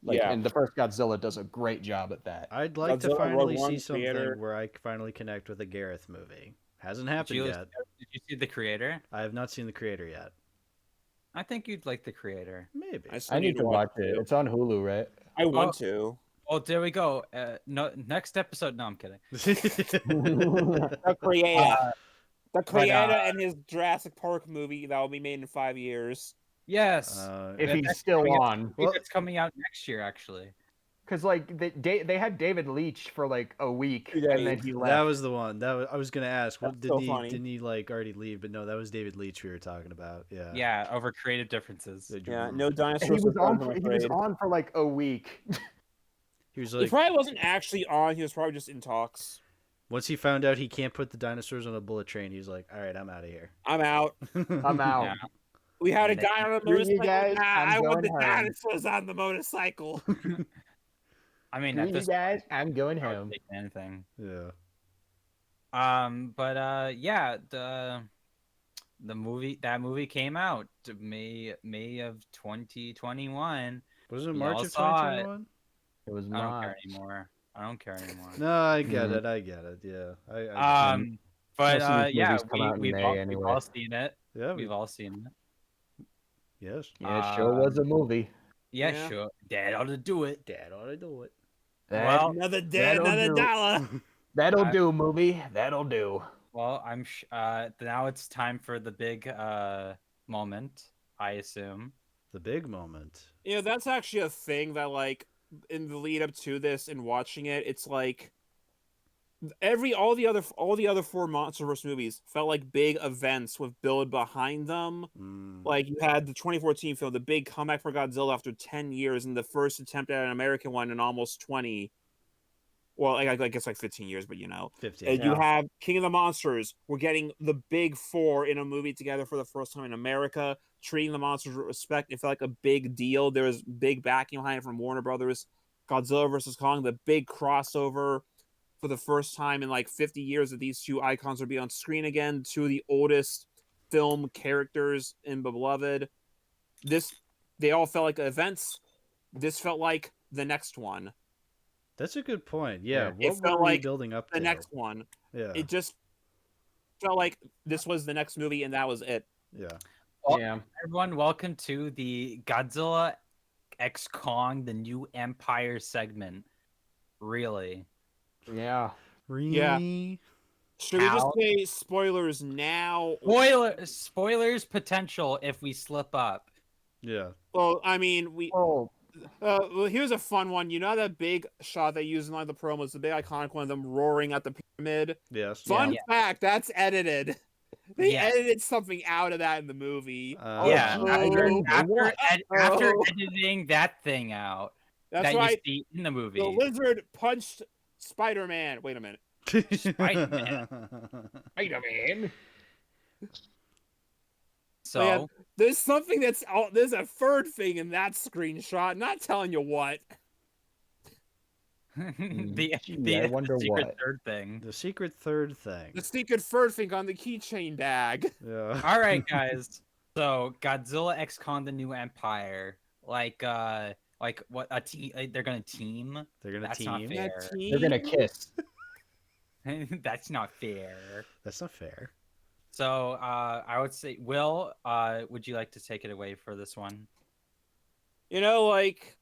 Like, Yeah. and the first Godzilla does a great job at that. I'd like to Godzilla, finally Rogue One, see something Creator. where I finally connect with a Gareth movie. Hasn't Did happened you, yet. did you see The Creator? I have not seen The Creator yet. I think you'd like The Creator. Maybe. still I need to watch it. too. It's on Hulu, right? I want to. Oh, there we go. No, next episode. No, I'm kidding. The Creator. The Creator uh, and his Jurassic Park movie that will be made in 5 years. Yes. If Yeah, he's that's still coming out- on. I think Well- it's coming out next year, actually. Because like they had David Leitch for like a week, Two and then days. he that left. was the one. I was gonna ask. What, That's so didn't he? funny. Didn't he like already leave? But no, that was David Leitch we were talking about. Yeah. Yeah, over creative differences. Yeah, no He dinosaurs. was for on. fun, I'm He was afraid. on for like a week. He was He like, probably wasn't actually on. He was probably just in talks. once he found out he can't put the dinosaurs on a bullet train, he was like, "All right, I'm out of here." I'm out. I'm out. Yeah. We had a Yeah. guy on a Screw you motorcycle. guys, Nah, I'm I want going the home. dinosaurs on the motorcycle. I mean, Screw at you this guys, I'm going point, I would home. take anything. Yeah. Yeah, the movie came out May of 2021. Was it We March all of saw it. 2021? It was I don't care March. anymore. I don't care anymore. No, I get Mhm. it. I get it. Yeah. I But Most of these yeah, movies come out in we've May all anyway. seen it. yeah. We've all seen it. Yes. Yeah, it sure was a movie. Yeah, Yeah. sure. Dad ought to do it. Dad ought to do it. Well, Another day, that'll another do. dollar. That'll I- do, movie. That'll do. Well, now it's time for the big moment, I assume. The big moment. You know, that's actually a thing that, like, in the lead up to this and watching it, it's like all the other 4 MonsterVerse movies felt like big events with build behind them. Mm. Like, you had the 2014 film, the big comeback for Godzilla after 10 years, and the first attempt at an American one in almost 20. Well, I guess like 15 years, but you know. 15. And you have King of the Monsters. We're getting the big 4 in a movie together for the first time in America, treating the monsters with respect. It felt like a big deal. There was big backing behind it from Warner Brothers. Godzilla vs. Kong, the big crossover for the first time in like 50 years that these two icons would be on screen again. 2 of the oldest film characters in Beloved. They all felt like events. This felt like the next one. That's a good point. Yeah. It What felt were we like building up The to? next one. Yeah. It just felt like this was the next movie and that was it. Yeah. Well, Yeah. Everyone, welcome to the Godzilla X Kong: The New Empire segment. Really? Yeah. Really? Should we just How? say spoilers now? Spoilers potential if we slip up. Yeah. Well, I mean, Oh, well, here's a fun one. You know that big shot they used in like the promos, the big iconic one of them roaring at the pyramid? Yes. Fun Yeah. fact, that's edited. They Yeah. edited something out of that in the movie. Yeah, Oh, after Oh. editing that thing out That's that right. you see in the movie. The lizard punched Spider-Man. Wait a minute. Spider-Man. Spider-Man. So yeah. There's something there's a third thing in that screenshot. Not telling you what. the Gee, I wonder secret what. third thing. The secret third thing. The secret third thing on the keychain bag. Yeah. All right, guys. So Godzilla X Kong: The New Empire, like what a team? They're gonna team. They're gonna That's team. not fair. They're gonna kiss. That's not fair. That's not fair. So I would say, Will, would you like to take it away for this one? You know, like,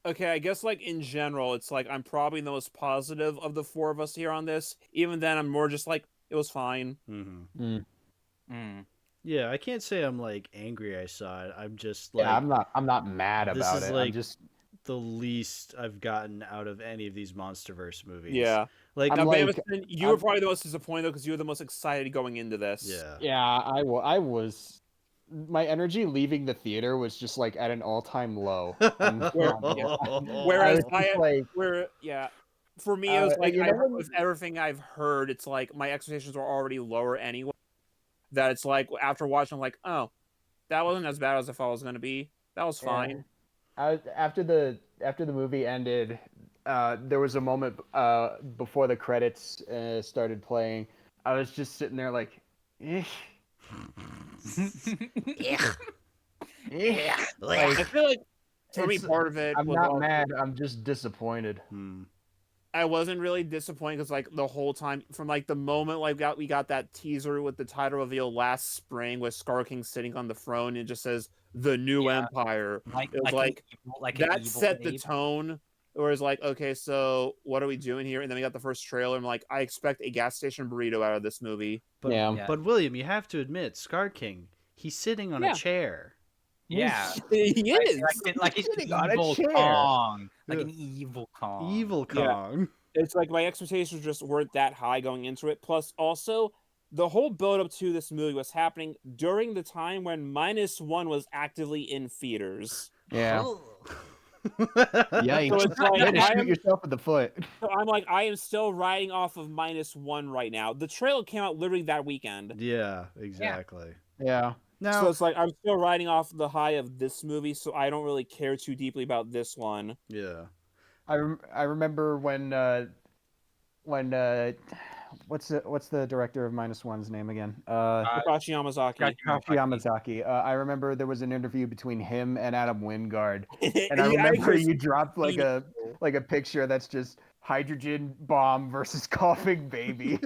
okay, I guess like in general, it's like I'm probably the most positive of the 4 of us here on this. Even then, I'm more just like it was fine. Mm-hmm. Mm. Yeah, I can't say I'm like angry I saw it. I'm just like Yeah, I'm not mad this about is it. like- I'm just the least I've gotten out of any of these MonsterVerse movies. Yeah. Like I'm Now, like- Bamason, you were probably the most disappointed though because you were the most excited going into this. yeah. yeah, I was. My energy leaving the theater was just like at an all-time low. Whereas I was just like, for me, it was like you know when- with everything I've heard, it's like my expectations were already lower anyway. That it's like after watching, I'm like, oh, that wasn't as bad as I thought it was going to be. That was fine. After the movie ended, there was a moment before the credits started playing. I was just sitting there like, eh. I feel like for me, part of it I'm was not also- mad. I'm just disappointed. I wasn't really disappointed because like the whole time from like the moment like we got that teaser with the title reveal last spring with Scar King sitting on the throne and it just says the new empire. It was like that set the tone. Or is like, okay, so what are we doing here? And then we got the first trailer. I'm like, I expect a gas station burrito out of this movie. But but William, you have to admit, Scar King, he's sitting on a chair. Yeah, he is like he's sitting an on a evil chair. Kong, like an evil Kong. Evil Kong. It's like my expectations just weren't that high going into it. Plus, also, the whole build up to this movie was happening during the time when -1 was actively in theaters. Yeah. Yeah, you So it's like, shoot yourself in the foot. So I'm like, I am still riding off of -1 right now. The trailer came out literally that weekend. Yeah, exactly. Yeah. Now, So it's like I'm still riding off the high of this movie, so I don't really care too deeply about this one. yeah. I remember when what's the director of -1's name again? Takashi Yamazaki. Yamazaki. I remember there was an interview between him and Adam Wingard, and I Yeah, remember just- you dropped like a picture that's just hydrogen bomb versus coughing baby.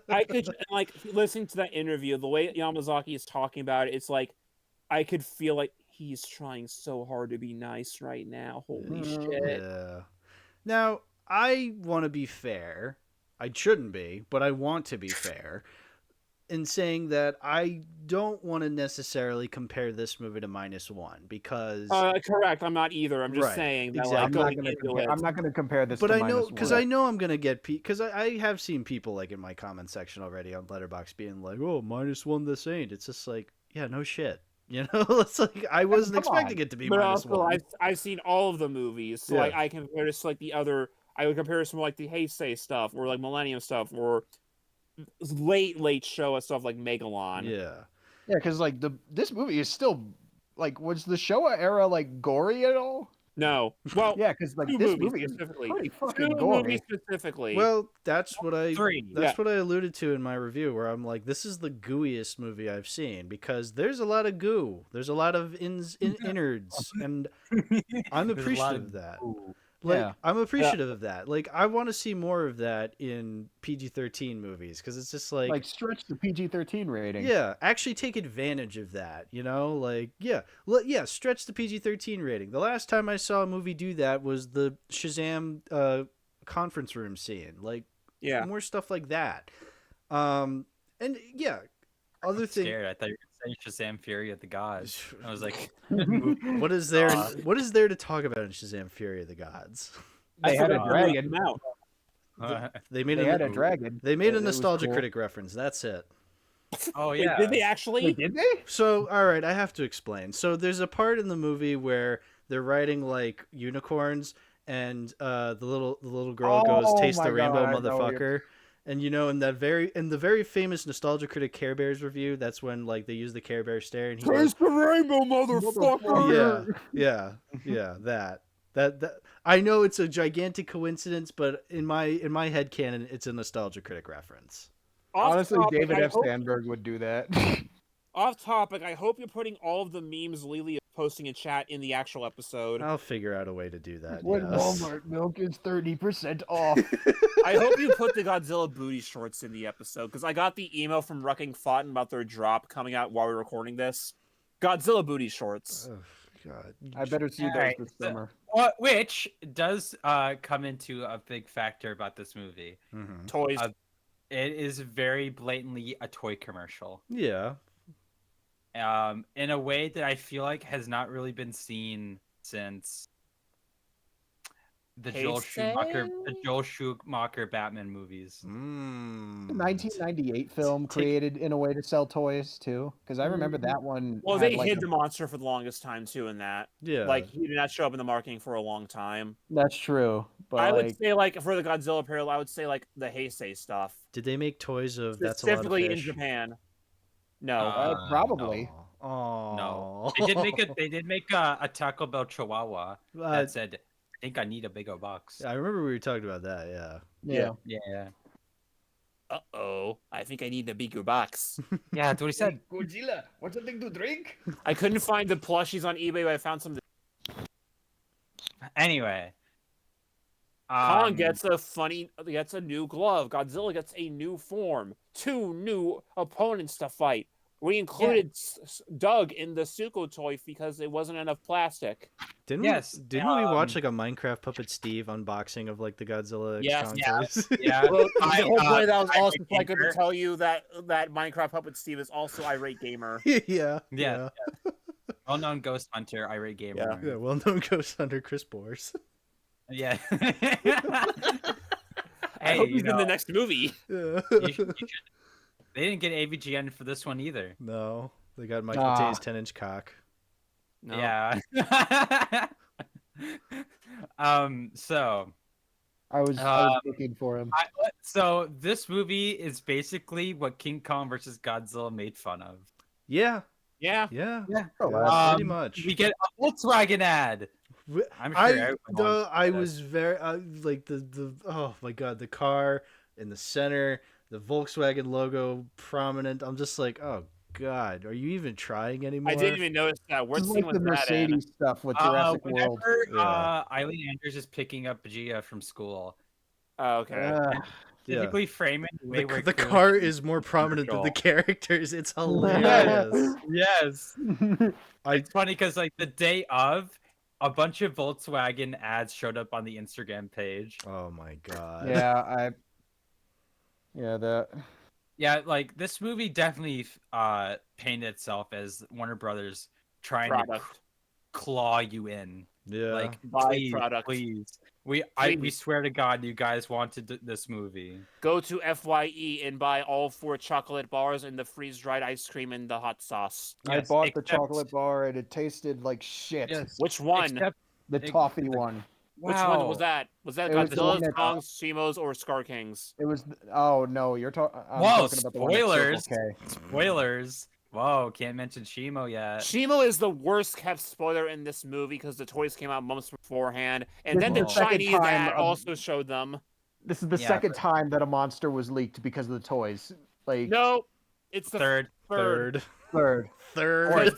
I could like listening to that interview, the way Yamazaki is talking about it, it's like I could feel like he's trying so hard to be nice right now. Holy shit. Yeah. Now, I want to be fair. I shouldn't be, but I want to be fair in saying that I don't want to necessarily compare this movie to -1 because Correct. I'm not either. I'm just Right, saying that exactly. like, I'm not gonna compare this. But to I know because I know I'm gonna get because I have seen people like in my comment section already on Letterboxd being like, "Oh, -1 this ain't." It's just like, yeah, no shit. You know, it's like I wasn't come expecting on. it to be But -1. also, I've seen all of the movies, so Yeah. like I can compare this to like the other. I would compare this to like the Heisei stuff, or like Millennium stuff, or late Showa stuff like Megalon. Yeah. Yeah, because like this movie is still like, was the Showa era like gory at all? No, well, Yeah, because like two this movies movie is specifically. pretty fucking Two gory. movies specifically. Well, that's what I Three. that's what I alluded to in my review, where I'm like, this is the gooeyest movie I've seen because there's a lot of goo, there's a lot of innards, and I'm There's a lot appreciative of that. Ooh. Like, Yeah. I'm appreciative of that. Like, I want to see more of that in PG-13 movies because it's just Like stretch the PG-13 rating. yeah, actually take advantage of that, you know? Like, yeah, stretch the PG-13 rating. The last time I saw a movie do that was the Shazam conference room scene. Like, yeah, more stuff like that. And yeah, other thing. Scared. I thought you were saying Shazam Fury of the Gods. I was like, What is there? What is there to talk about in Shazam: Fury of the Gods? They had a dragon. They made They had a dragon. They made a It was nostalgia cool. critic reference. That's it. oh Wait, yeah. did they actually? Wait, did they? So, all right, I have to explain. So, there's a part in the movie where they're riding like unicorns, and the little girl goes, Oh "Taste my the rainbow, God, I know what motherfucker." And you know, in the very famous nostalgia critic Care Bears review, that's when like they use the Care Bear stare, and he goes, Taste the rainbow, motherfucker. yeah, that I know it's a gigantic coincidence, but in my headcanon, it's a nostalgia critic reference. Honestly, Off topic, David I F. hope- Sandberg would do that. Off topic, I hope you're putting all of the memes Lili is posting in chat in the actual episode. I'll figure out a way to do that. When yes. Walmart milk is 30% off. I hope you put the Godzilla booty shorts in the episode, because I got the email from Rucking Fountain about their drop coming out while we're recording this. Godzilla booty shorts. Oh, God. I better see those Alright, this so- summer. Which does come into a big factor about this movie. Mhm. Toys. It is very blatantly a toy commercial. Yeah. In a way that I feel like has not really been seen since the Joel Schumacher Batman movies. The Mm. 1998 film created in a way to sell toys too, because I remember that one. Well, had, they like, hid the monster for the longest time too in that. Yeah. Like, he did not show up in the marketing for a long time. That's true, but I like, would say, like, for the Godzilla parallel, I would say, like, the Heisei stuff. Did they make toys of That's a Lot of Specifically in Fish? Japan. No. Uh, probably. Oh. Oh. They did make a Taco Bell Chihuahua that said, "I think I need a bigger box." I remember we were talking about that. Yeah. Yeah. Yeah. Uh-oh, I think I need a bigger box. Yeah, that's what he said. Godzilla, want something to drink? I couldn't find the plushies on eBay, but I found some. Anyway. Kong gets a new glove. Godzilla gets a new form. 2 new opponents to fight. We included Doug in the Suko toy because it wasn't enough plastic. Didn't we watch like a Minecraft Puppet Steve unboxing of like the Godzilla toys? Yeah. Well, the whole point that was Irate also so I could Gamer. tell you that Minecraft Puppet Steve is also Irate Gamer. Yeah. Well-known ghost hunter, irate gamer. Yeah, well-known ghost hunter Chris Bors. Yeah. I hope he's in the next movie. Yeah. You should. They didn't get AVGN for this one either. No, they got Michael Tay's 10-inch cock. No. Yeah. So I was looking for him. so this movie is basically what King Kong versus Godzilla made fun of. Yeah. Yeah. Pretty much. We get a Volkswagen ad. I'm sure I was very like the oh my god, the car in the center, the Volkswagen logo prominent. I'm just like, oh god, are you even trying anymore? I didn't even notice that. What It's scene like was the that in? Mercedes stuff with Jurassic World. Whenever Eileen Andrews is picking up Gia from school, Oh, okay. typically frame it the way where the clearly- car is more prominent than the characters. It's hilarious. Yes. It's funny because like the day of, a bunch of Volkswagen ads showed up on the Instagram page. Oh my god. Yeah, like this movie definitely painted itself as Warner Brothers trying to claw you in. Yeah. Like, Buy product. please. We swear to God, you guys wanted this movie. Go to FYE and buy all 4 chocolate bars and the freeze-dried ice cream and the hot sauce. I bought the chocolate bar and it tasted like shit. Yes. Which one? The toffee one. Which one was that? Was that It was the one Godzilla's, that- Kong's, Shimo's, or Scar King's? It was. Oh no, you're talking. Whoa, talking about the one at Circle spoilers! K. Spoilers! Whoa, can't mention Shimo yet. Shimo is the worst kept spoiler in this movie because the toys came out months beforehand, and This then is the the second Chinese time ad of- also showed them. This is the Yeah, second time that a monster was leaked because of the toys. Like No, it's the Third. third. Because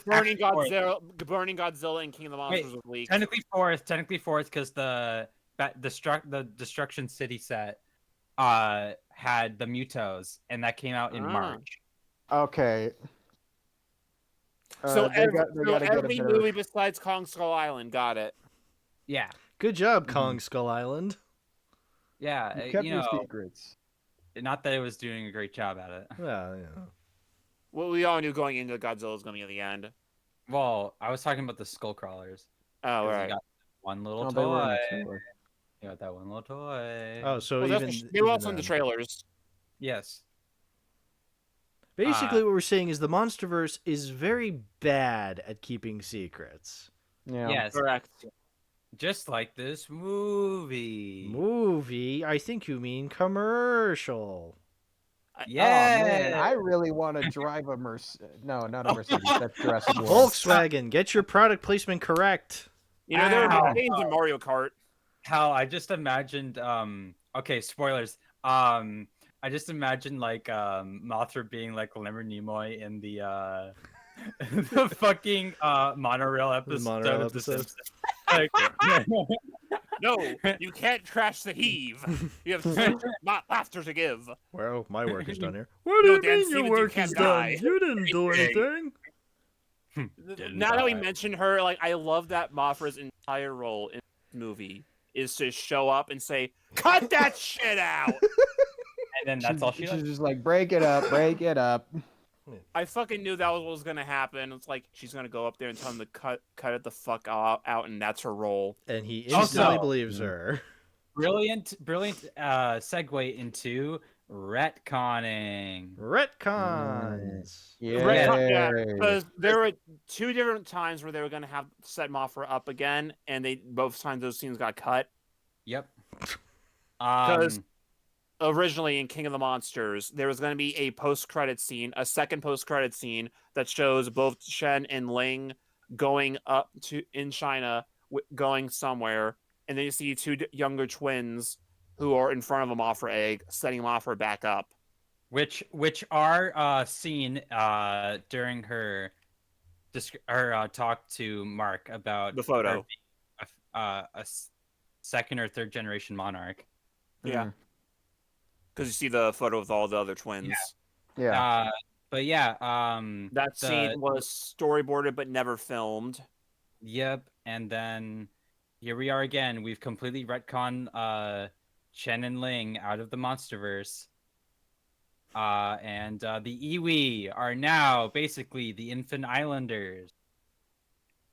Burning Fourth. Godzilla and King of the Monsters was leaked. Technically fourth, because the Destruction City set had the Mutos, and that came out in March. Okay. So they gotta get a every better- movie besides Kong Skull Island got it. Yeah, Good job, Kong Skull Island. yeah. You kept You your know, secrets. not that it was doing a great job at it. Yeah. Well, we all knew going into Godzilla was going to be at the end. Well, I was talking about the skull crawlers. Oh, 'Cause you right. got one little Oh, they were in toy. the trailer. You got that one little toy. Oh, so Well, even they were even also in the then. trailers. Yes. Basically, what we're saying is the MonsterVerse is very bad at keeping secrets. Yeah. Yes. Correct. Just like this movie. Movie? I think you mean commercial. Yeah. Oh, man, I really want to drive a Mercedes. No, not a Mercedes. That's Jurassic World. Volkswagen, get your product placement correct. You know, there Ow. were games in Mario Kart. How I just imagined okay, spoilers. I just imagined like Mothra being like Leonard Nimoy in the the fucking monorail episode monorail of The episode. Simpsons. Like, No, you can't crash the heave. You have so much laughter to give. Well, my work is done here. What No, Dan Stevens, you can't die. You didn't do anything. Now that we mentioned her, like I love that Mothra's entire role in this movie is to show up and say, "Cut that shit out." and then that's all she She's does. just like, break it up, break it up. I fucking knew that was what was gonna happen. It's like she's gonna go up there and tell him to cut it the fuck out, and that's her role. And he Also- instantly believes her. Brilliant segue into retconning. Retcons. Yeah. Because there were 2 different times where they were gonna have set Mothra up again, and both times those scenes got cut. Yep. 'Cause originally in King of the Monsters, there was going to be a post-credit scene, a second post-credit scene that shows both Shen and Ling going up to in China, going somewhere, and then you see two younger twins who are in front of a Mothra egg, setting Mothra back up. Which are seen during her talk to Mark about The photo. her being a second or third generation monarch. Yeah. Because you see the photo with all the other twins. Yeah. But yeah, that scene was storyboarded but never filmed. Yep, and then here we are again. We've completely retconned Chen and Ling out of the MonsterVerse. And the Iwi are now basically the Infant Islanders.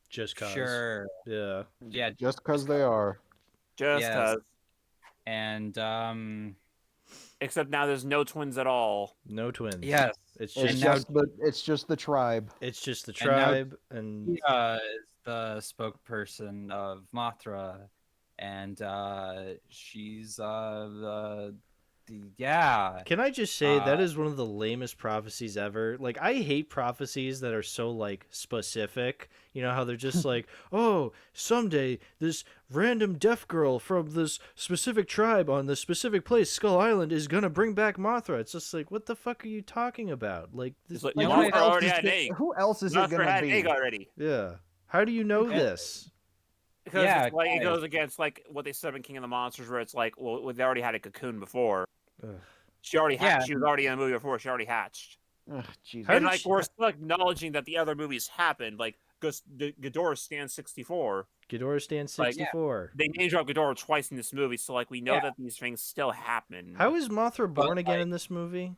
Just cause. Sure. Yeah. Yeah. Just because they are. Just Yes. cause. And Except now there's no twins at all. No twins. yes, It's It's just just the tribe. it's just the And now- tribe and Tia is the spokesperson of Mothra, and she's yeah. Can I just say that Uh, is one of the lamest prophecies ever? Like, I hate prophecies that are so, like, specific. You know, how they're just like, oh, someday this random deaf girl from this specific tribe on this specific place, Skull Island, is gonna bring back Mothra. It's just like, what the fuck are you talking about? Like, this, It's like, Like, Mothra who else already is had an it- egg. Who else is it Mothra gonna had an be? egg already. yeah. How do you know Okay. this? Because Yeah, it's like it guys. goes against like what they said in King of the Monsters, where it's like, well, they already had a cocoon before. Ugh. She already Yeah. hatched. She was already in a movie before. She already hatched. Ugh, Jesus. How And did like she- we're still acknowledging that the other movies happened. Like Ghidorah stands 64. Ghidorah stands Like, 64. They name drop Ghidorah twice in this movie, so like we know Yeah. that these things still happen. How is Mothra But, born again like- in this movie?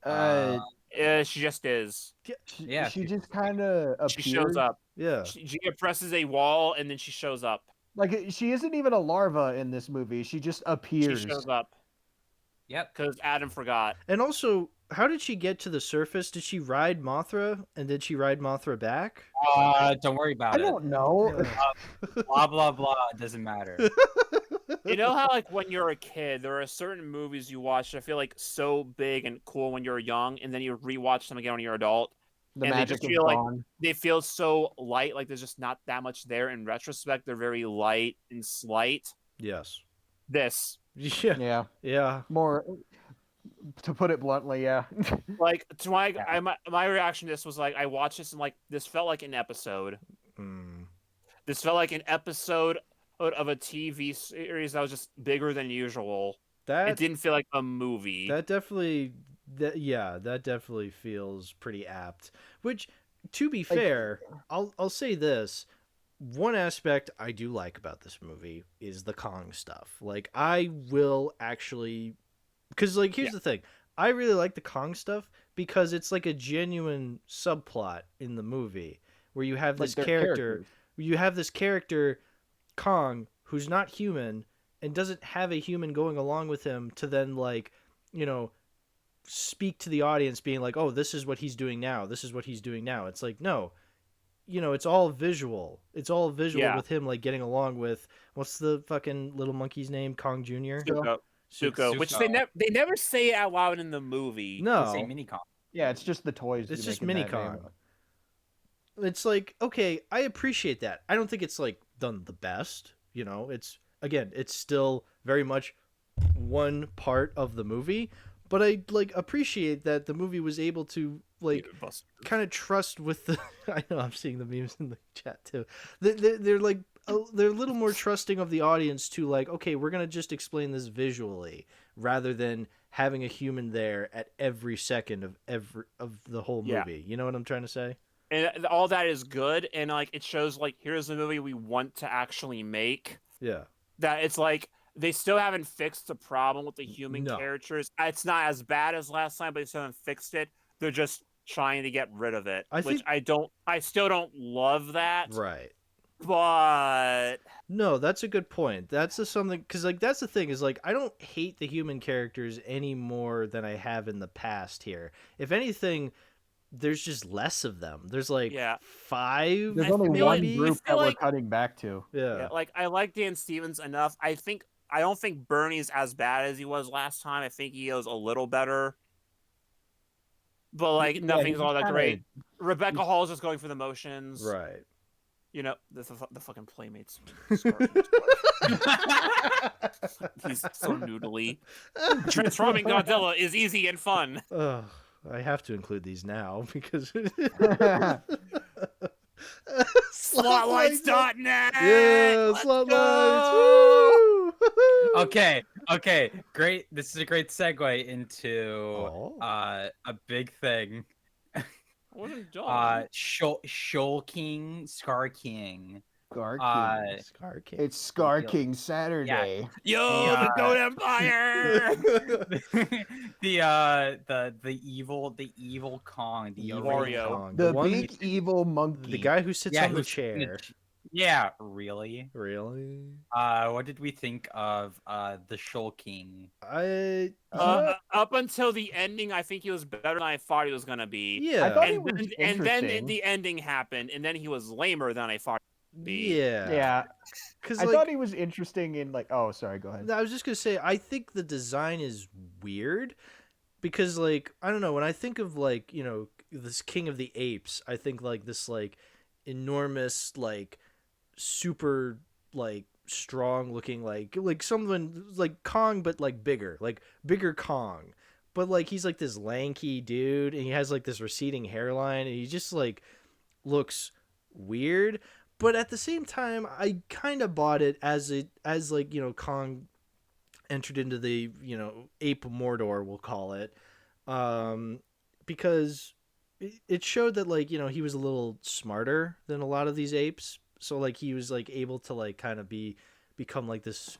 She just is. Yeah, she she- just kind of appears. She shows up. Yeah. She presses a wall, and then she shows up. Like she isn't even a larva in this movie. She just appears. She shows up Yep. because Adam forgot. And also, how did she get to the surface? Did she ride Mothra? And did she ride Mothra back? Don't worry about I it. don't know. Blah blah blah. It doesn't matter. You know how like when you're a kid, there are certain movies you watch that feel like so big and cool when you're young, and then you rewatch them again when you're an adult. The And they magic just is feel like- gone. They feel so light, like there's just not that much there. In retrospect, they're very light and slight. Yes. This, Yeah. Yeah, Yeah. more. To put it bluntly, yeah. like, to my reaction to this was like, I watched this and like this felt like an episode. Mm. This felt like an episode of a TV series that was just bigger than usual. It That didn't feel like a movie. that definitely that definitely feels pretty apt. Which, to be fair, I'll say this. One aspect I do like about this movie is the Kong stuff. Like, I will actually, because like here's the thing, I really like the Kong stuff because it's like a genuine subplot in the movie where you have this Like, they're character, characters. you have this character Kong who's not human and doesn't have a human going along with him to then, like, you know, speak to the audience being like, oh, this is what he's doing now, this is what he's doing now. It's like, no, you know, it's all visual. It's all visual Yeah. with him, like, getting along with, what's the fucking little monkey's name? Kong Jr.? Suko, which Suko. they never say out loud in the movie. No, Say Minicom. Yeah, it's just the toys. it's you just making Mini that name. Kong. It's like, okay, I appreciate that. I don't think it's like done the best, you know. It's, again, it's still very much one part of the movie, but I like appreciate that the movie was able to like kind of trust with the I know I'm seeing the memes in the chat too. They're like they're a little more trusting of the audience to like, okay, we're gonna just explain this visually rather than having a human there at every second of the whole Yeah. movie. You know what I'm trying to say? And all that is good, and like it shows like here's the movie we want to actually make. Yeah. That it's like they still haven't fixed the problem with the human No. characters. It's not as bad as last time, but they still haven't fixed it. They're just trying to get rid of it, I I still don't love that. Right. But No, that's a good point. That's just something, because like that's the thing is like I don't hate the human characters any more than I have in the past here. If anything, there's just less of them. There's like Yeah. 5. There's I only feel one like- group I feel that we're like- cutting back to. Yeah. yeah, like I like Dan Stevens enough. I think I don't think Bernie's as bad as he was last time. I think he is a little better. But like Yeah, nothing's he's all that kinda- great. Rebecca Hall's just going for the motions. Right. You know, the fucking Playmates. He's so noodly. Transforming Godzilla is easy and fun. Ugh, I have to include these now because Slotlights.net. Yeah, Let's Slotlights. go! Woo! Okay, great. This is a great segue into Oh. a big thing. What are you doing? Shoal King, Scar King. Scar Uh, King. Scar King. It's Scar King Saturday. Yo, Yeah. the Goat Empire! the evil Kong, the Evil Wario. Kong. The one, big evil monkey. the guy who sits Yeah, on the who's in chair. Yeah, really. Really? What did we think of the Shoal King? Up until the ending, I think he was better than I thought he was gonna be. Yeah. I thought he And was then interesting. the ending happened, and then he was lamer than I thought he'd be. Yeah. Yeah, Because I like, thought he was interesting in like. Oh, sorry. Go ahead. I was just gonna say, I think the design is weird because, like, I don't know. When I think of like, you know, this King of the Apes, I think like this like enormous, like super like strong looking like someone like Kong, but like bigger Kong. But like he's like this lanky dude, and he has like this receding hairline, and he just like looks weird. But at the same time, I kind of bought it as like, you know, Kong entered into the, you know, ape Mordor, we'll call it, because it showed that, like, you know, he was a little smarter than a lot of these apes. So like he was like able to like kind of become like this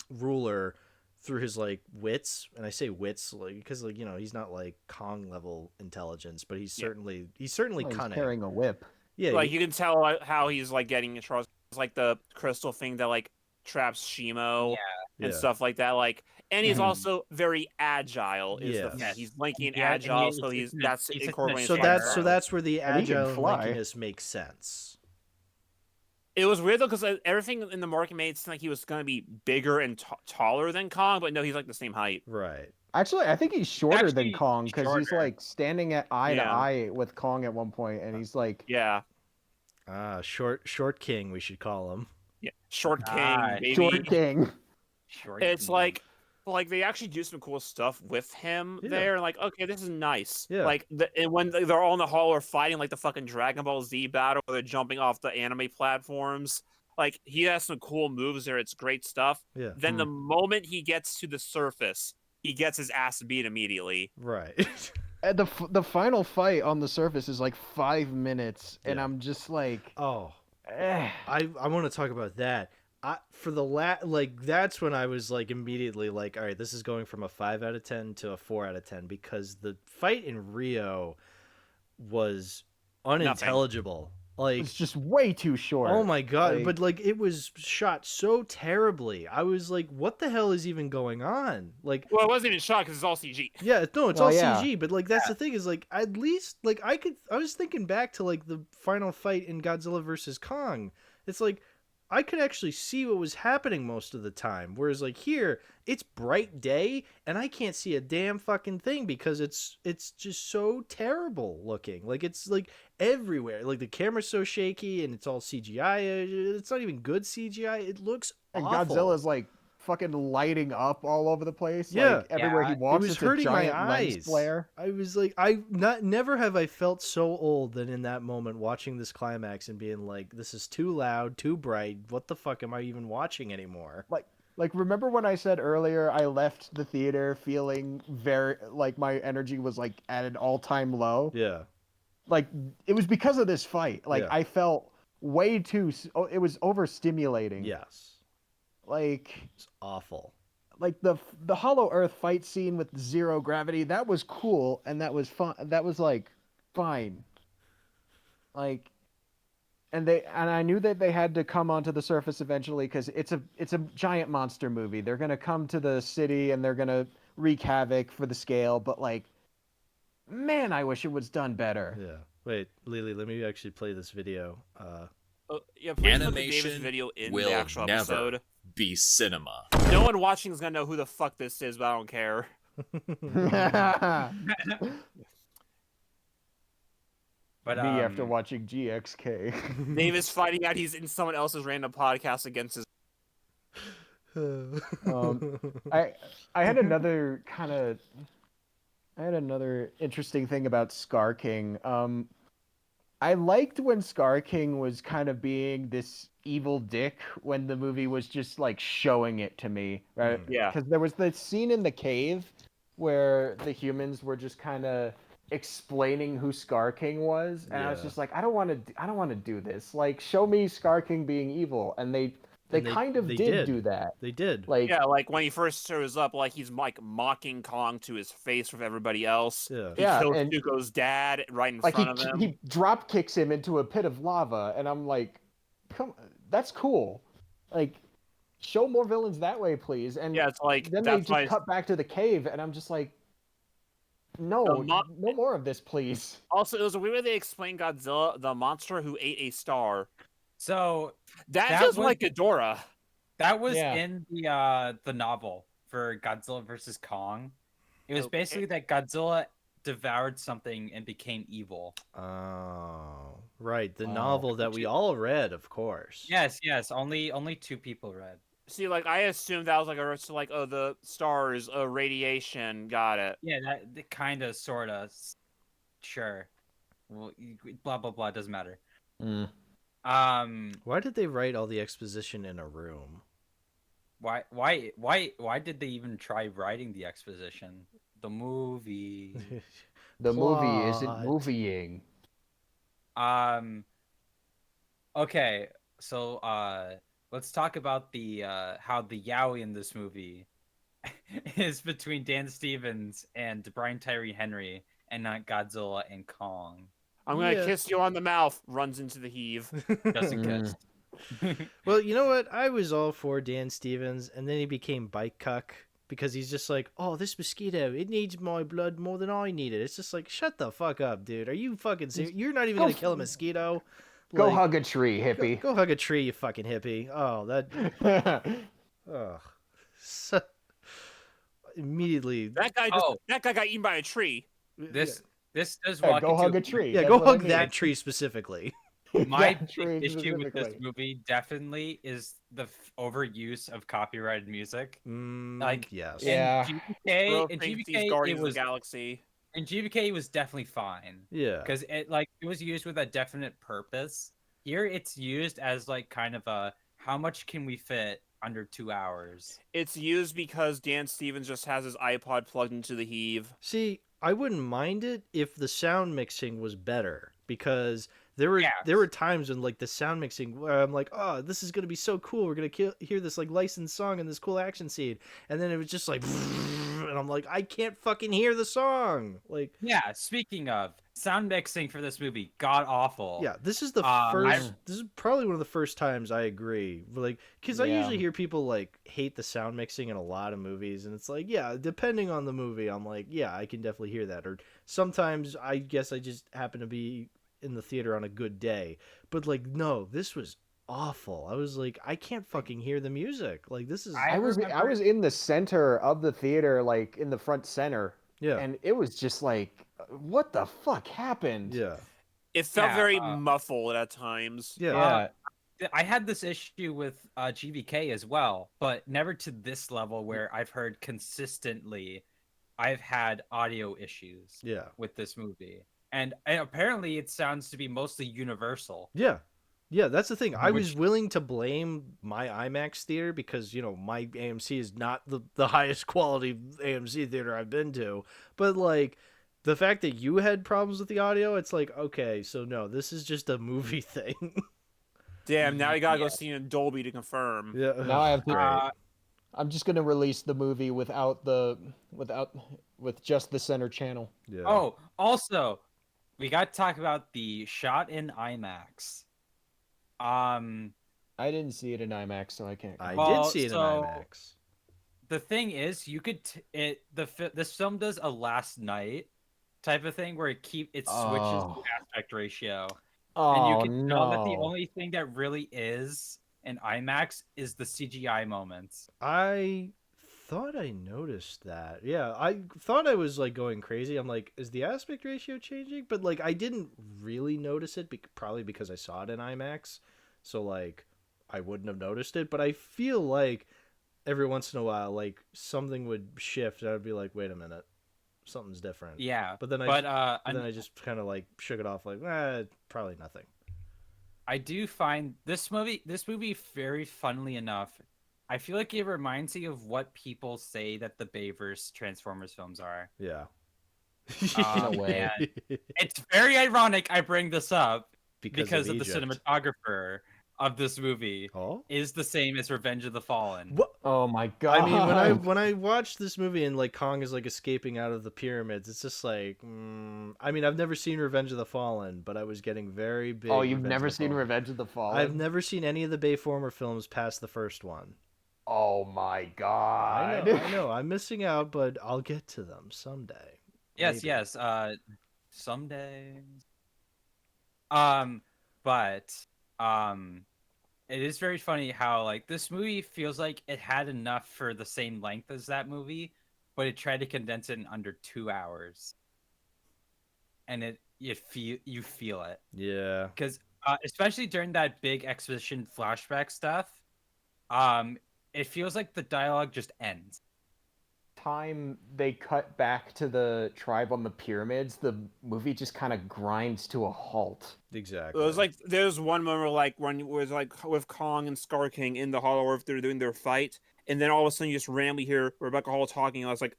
ruler through his like wits. And I say wits like because, like, you know, he's not like Kong level intelligence, but he's certainly Oh, he's cunning. carrying a whip. Yeah, Like you can tell how he's like getting in trouble. It's like the crystal thing that like traps Shimo and yeah. stuff like that. Like, and he's Mhm. also very agile. Is Yeah. the thing. He's lanky and Yeah, and agile, he- so he's- that's he's a incorporating. So his fire that's style. that's where the And he can agile and fly. lankiness makes sense. It was weird though because everything in the market made it seem like he was going to be bigger and taller than Kong, but no, he's like the same height. Right. Actually, I think he's shorter than Actually, Kong because he's shorter. like standing at eye to Yeah. eye with Kong at one point, and he's like, Yeah, Short King, we should call him. yeah, short king, Ah, baby. Short King. Short It's King. like they actually do some cool stuff with him Yeah. there. Like, okay, this is nice. Yeah. Like and when they're all in the hall or fighting like the fucking Dragon Ball Z battle, where they're jumping off the anime platforms. Like he has some cool moves there. It's great stuff. Yeah. Then the moment he gets to the surface, he gets his ass beat immediately. Right. And the final fight on the surface is like 5 minutes, and Yeah. I'm just like, Oh, eh. I want to talk about that. Like that's when I was like immediately like, all right, this is going from a 5 out of 10 to a 4 out of 10 because the fight in Rio was unintelligible. Like, It's just way too short. oh my god! Like- But like, it was shot so terribly. I was like, what the hell is even going on? Like, Well, it wasn't even shot because it's all CG. yeah, no, it's Well, all yeah. CG. But like, that's the thing is like, at least like I was thinking back to like the final fight in Godzilla versus Kong. It's like I could actually see what was happening most of the time. Whereas like here, it's bright day and I can't see a damn fucking thing because it's just so terrible looking. Like it's like everywhere. Like the camera's so shaky and it's all CGI. It's not even good CGI. It looks And awful. Godzilla's like fucking lighting up all over the place. Yeah. Like, everywhere he Yeah. walks, was it's hurting a my giant lens eyes. flare. I was like, never have I felt so old than in that moment watching this climax and being like, this is too loud, too bright. What the fuck am I even watching anymore? Like, remember when I said earlier I left the theater feeling very like my energy was like at an all-time low? Yeah. Like, it was because of this fight. Like, Yeah. I felt way too. It was overstimulating. Yes. Like It's awful. the Hollow Earth fight scene with zero gravity, that was cool and that was fun. That was like fine. Like, and I knew that they had to come onto the surface eventually because it's a giant monster movie. They're gonna come to the city and they're gonna wreak havoc for the scale. But like, man, I wish it was done better. Yeah. Wait, Lili, let me actually play this video. Yeah, please put the Davis Animation video in will the actual never episode. be cinema. No one watching is gonna know who the fuck this is, but I don't care. But Me after watching GXK. Dave is finding out he's in someone else's random podcast against his. I had another interesting thing about Scar King. I liked when Scar King was kind of being this evil dick when the movie was just like showing it to me, right? Yeah. Because there was the scene in the cave where the humans were just kind of explaining who Scar King was, and I was Yeah. just like, I don't want to do this. Like, show me Scar King being evil, and they kind of did do that. They did. Like, Yeah, like when he first shows up, like he's like mocking Kong to his face with everybody else. Yeah. He Yeah, kills and- Zuko's dad right in like front of him. he drop kicks him into a pit of lava, and I'm like, come, that's cool. Like, show more villains that way, please. And Yeah, it's like then they that's just why. cut back to the cave, and I'm just like, no, no more of this, please. Also, it was a weird way they explained Godzilla, the monster who ate a star. so That's That just was- like Ghidorah. that was Yeah. in the novel for Godzilla versus Kong. It was Okay. basically that Godzilla devoured something and became evil. Oh, right. The Oh, novel that we all read, of course. Yes, only 2 people read. See, like I assumed that was like a like, oh, the stars, radiation. Got it. Yeah, that kind of, sort of, sure. Well, blah blah blah, doesn't matter. Why did they write all the exposition in a room? Why did they even try writing the exposition? The movie. The movie isn't Plot. movieing. Okay, so let's talk about the how the yaoi in this movie is between Dan Stevens and Brian Tyree Henry, and not Godzilla and Kong. I'm gonna Yeah. kiss you on the mouth. Runs into the heave. Doesn't kiss. Well, you know what? I was all for Dan Stevens, and then he became bike cuck because he's just like, oh, this mosquito, it needs my blood more than I need it. It's just like, shut the fuck up, dude. Are you fucking serious? You're not even Go gonna kill a mosquito. Go Like, hug a tree, hippie. Go hug a tree, you fucking hippie. Oh, that. Ugh. So, immediately. That guy just Oh. that guy got eaten by a tree. This does Yeah, walk go into hug a tree. Yeah, That's go what I hug mean. that tree specifically. My That tree big issue with this specifically. movie definitely is the overuse of copyrighted music. Like, yes. Yeah. In GBK, Bro in thinks he's GBK, Guardians it was of the Galaxy. in GBK it was definitely fine Yeah. because it was used with a definite purpose. Here it's used as like kind of a how much can we fit under 2 hours? It's used because Dan Stevens just has his iPod plugged into the heave. See, I wouldn't mind it if the sound mixing was better because there were Yes. times when like the sound mixing where I'm like, oh, this is gonna be so cool. We're gonna hear this like licensed song and this cool action scene, and then it was just like, and I'm like, I can't fucking hear the song. Like, Yeah, speaking of sound mixing for this movie, god awful. yeah, this is the I- This is probably one of the first times I agree. Like, because I Yeah. usually hear people like hate the sound mixing in a lot of movies, and it's like, yeah, depending on the movie, I'm like, yeah, I can definitely hear that. Or sometimes I guess I just happen to be in the theater on a good day. But like, no, this was awful. I was like, I can't fucking hear the music. Like, this is I was remember- in the center of the theater, like in the front center, yeah, and it was just like, what the fuck happened? yeah, It felt Yeah, very muffled at times. yeah. I had this issue with GBK as well, but never to this level where I've heard consistently I've had audio issues Yeah. with this movie. And apparently it sounds to be mostly universal. Yeah. Yeah, that's the thing. I was Which- willing to blame my IMAX theater because, you know, my AMC is not the highest quality AMC theater I've been to. But, like, the fact that you had problems with the audio, it's like, okay, so no, this is just a movie thing. Damn, now you gotta go Yeah. see it in Dolby to confirm. Yeah. Now I have to. Uh, I'm just gonna release the movie with just the center channel. Yeah. Oh, also, we got to talk about the shot in IMAX. I didn't see it in IMAX, so I can't. I well, did see it so- in IMAX. The thing is, you could this film does a last night type of thing where it switches Oh. the aspect ratio. Oh And you can no! tell that the only thing that really is in IMAX is the CGI moments. I thought I noticed that. Yeah, I thought I was like going crazy. I'm like, is the aspect ratio changing? But like, I didn't really notice it, probably because I saw it in IMAX. So like, I wouldn't have noticed it. But I feel like every once in a while, like something would shift, and I'd be like, wait a minute, something's different. Yeah, But then I just kind of like shook it off, like, probably nothing. I do find this movie very funnily enough, I feel like it reminds me of what people say that the Bayverse Transformers films are. Yeah. In a way. It's very ironic I bring this up because of the Egypt. cinematographer of this movie Oh? is the same as Revenge of the Fallen. What? Oh my god. I mean, when I watched this movie and like Kong is like escaping out of the pyramids, it's just like, I mean, I've never seen Revenge of the Fallen, but I was getting very big. Oh, you've Revenge never of the seen Fallen. Revenge of the Fallen? I've never seen any of the Bayformer films past the first one. Oh my god. I know, I'm missing out, but I'll get to them someday. Yes, Maybe. yes. Someday. But it is very funny how like this movie feels like it had enough for the same length as that movie, but it tried to condense it in under 2 hours. And you feel it. Yeah. Because especially during that big exposition flashback stuff, it feels like the dialogue just ends. Time they cut back to the tribe on the pyramids, the movie just kind of grinds to a halt. Exactly. It was like there's one moment like when it was like with Kong and Scar King in the Hollow Earth, they're doing their fight, and then all of a sudden you just randomly hear Rebecca Hall talking, and I was like,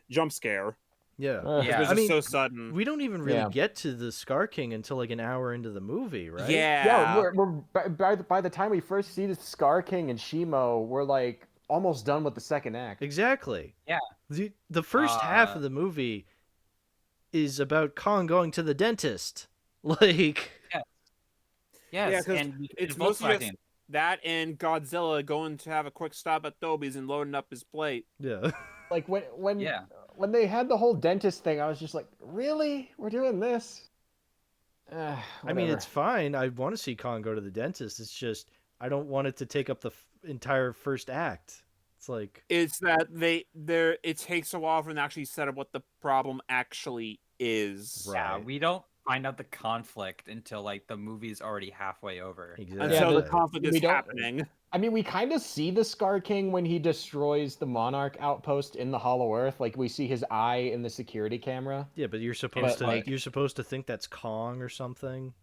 jump scare. Yeah. Yeah. It was I just mean, so sudden. We don't even really Yeah. get to the Scar King until like an hour into the movie, right? Yeah. We're by the time we first see the Scar King and Shimo, we're like almost done with the second act. Exactly. Yeah. The first half of the movie is about Kong going to the dentist. Like, Yes, 'cause and it's Volkswagen. mostly just that and Godzilla going to have a quick stop at Thobi's and loading up his plate. yeah. Like when Yeah. when they had the whole dentist thing, I was just like, really? We're doing this? I mean, Whatever. it's fine. I want to see Kong go to the dentist. It's just I don't want it to take up the entire first act. It's like It's that it takes a while for them to actually set up what the problem actually is. Right. Yeah, we don't find out the conflict until like the movie's already halfway over. exactly. Until Yeah, the conflict we is don't- happening. I mean, we kind of see the Scar King when he destroys the Monarch outpost in the Hollow Earth. Like we see his eye in the security camera. Yeah, but you're supposed to like- you're supposed to think that's Kong or something.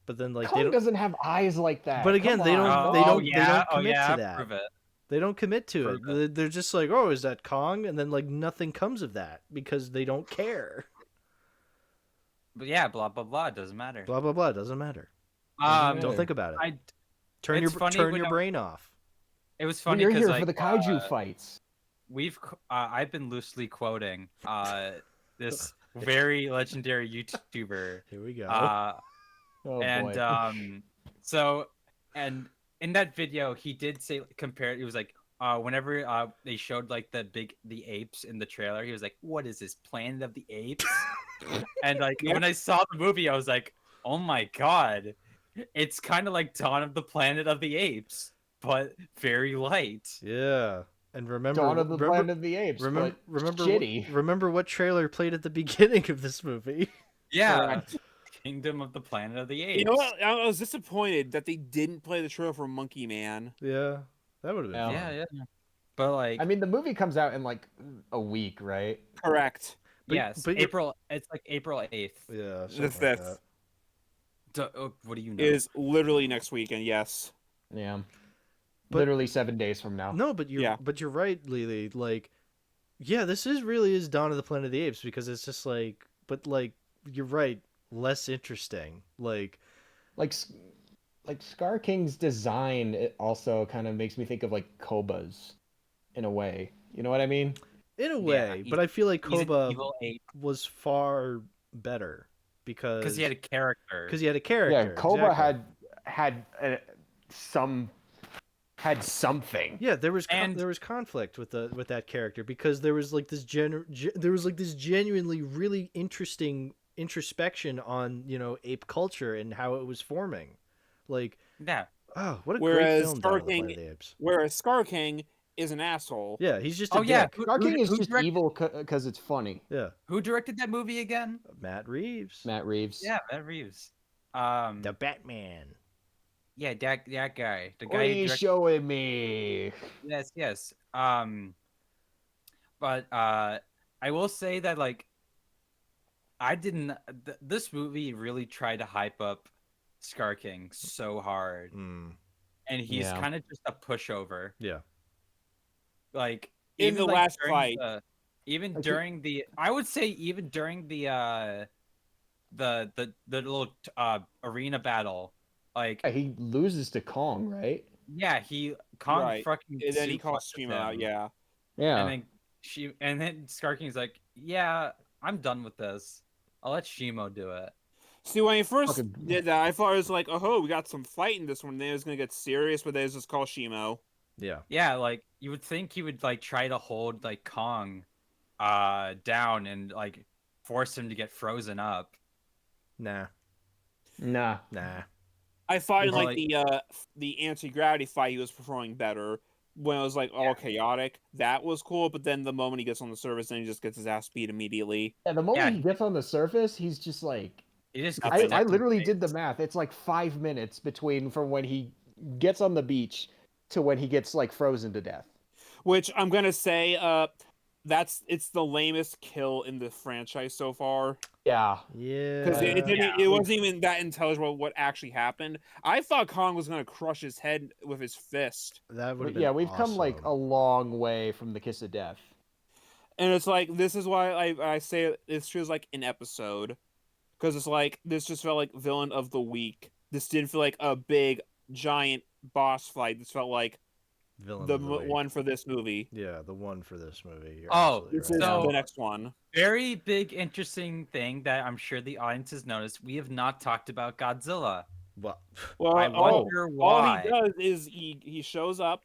But then like Kong they don't. doesn't have eyes like that. But again, Come they don't- on. they don't yeah, commit to yeah, that. prove it. They don't commit to it. Prove They're just like, oh, is that Kong? And then like nothing comes of that because they don't care. But yeah, blah blah blah. It doesn't matter. Blah blah blah. Doesn't matter. Doesn't Don't matter. think about it. I Turn it's funny turn when your I- brain off. it was When funny you're because here like for the kaiju fights. I've been loosely quoting this very legendary YouTuber. Here we go. Oh And boy. so and in that video he did say compare it was like whenever they showed like the apes in the trailer, he was like, what is this, Planet of the Apes? And like when I saw the movie I was like, oh my god, it's kind of like Dawn of the Planet of the Apes, but very light. Yeah. And remember Dawn of the remember, Planet of the Apes. remember but remember shitty. remember what trailer played at the beginning of this movie? Yeah. Correct. Kingdom of the Planet of the Apes. You know what? I was disappointed that they didn't play the trailer for Monkey Man. Yeah. That would have been Yeah. fun. Yeah. But like I mean, the movie comes out in like a week, right? Correct. But- yes, but you're- April. It's like April 8th. Yeah. The something like 5th that. What do you know? is literally next weekend. Yes. Yeah. But- Literally 7 days from now. No, but you're right, Lili. Like, yeah, this really is Dawn of the Planet of the Apes because it's just like, but like you're right, less interesting. Like Scar King's design, it also kind of makes me think of like Koba's in a way. You know what I mean? in a way, he's- but I feel like He's an Koba evil ape was far better because he had a character. because he had a character. Yeah, Koba exactly. had something. Yeah, there was And- there was conflict with that character because there was like this genuinely really interesting introspection on ape culture and how it was forming. Like Yeah, Oh, what a great Whereas film, Scar Dawn of the Planet King, of the Apes. whereas Scar King is an asshole. Yeah, he's just a Oh yeah, dick. Sharking is just directed, evil because it's funny. Yeah, who directed that movie again? Matt Reeves. Matt Reeves. Yeah, Matt Reeves. The Batman. Yeah, that guy, the What guy are who you directed. showing me? Yes. But I will say that like I didn't. This movie really tried to hype up Scar King so hard, Mm, and he's Yeah. kind of just a pushover. yeah. Like In even the like last during fight. even think- during the, I would say even during the little arena battle, like Yeah, he loses to Kong, right? yeah, Kong Right. fucking And then he calls suplexes Shima out. him. Yeah. Yeah. And then Scar King's like, yeah, I'm done with this. I'll let Shimo do it. See, when he first Fucking- did that, I thought it was like, oh, we got some fight in this one. Then it was gonna get serious, but they just call Shimo. Yeah. Yeah, like you would think he would like try to hold like Kong down and like force him to get frozen up. Nah. Nah. I thought in Well, like the anti-gravity fight, he was performing better. When it was like all chaotic, that was cool. But then the moment he gets on the surface, then he just gets his ass beat immediately. Yeah, the moment Yeah. he gets on the surface, he's just like He just Nothing. gets I neck in literally the did the face. math. It's like 5 minutes between from when he gets on the beach to when he gets like frozen to death. Which I'm gonna say, it's the lamest kill in the franchise so far. Yeah. Yeah. Because it didn't. Yeah. It wasn't even that intelligible what actually happened. I thought Kong was gonna crush his head with his fist, That would have But been yeah, we've come like awesome. a long way from the kiss of death. and it's like this is why I say it feels like an episode, because it's like this just felt like villain of the week. This didn't feel like a big giant boss fight. This felt like Villain the of the week. one for this movie. Yeah, the one for this movie. You're Oh, absolutely This right. is So- the next one. Very big, interesting thing that I'm sure the audience has noticed. We have not talked about Godzilla. Well, Well, I all wonder he why. does is he shows up,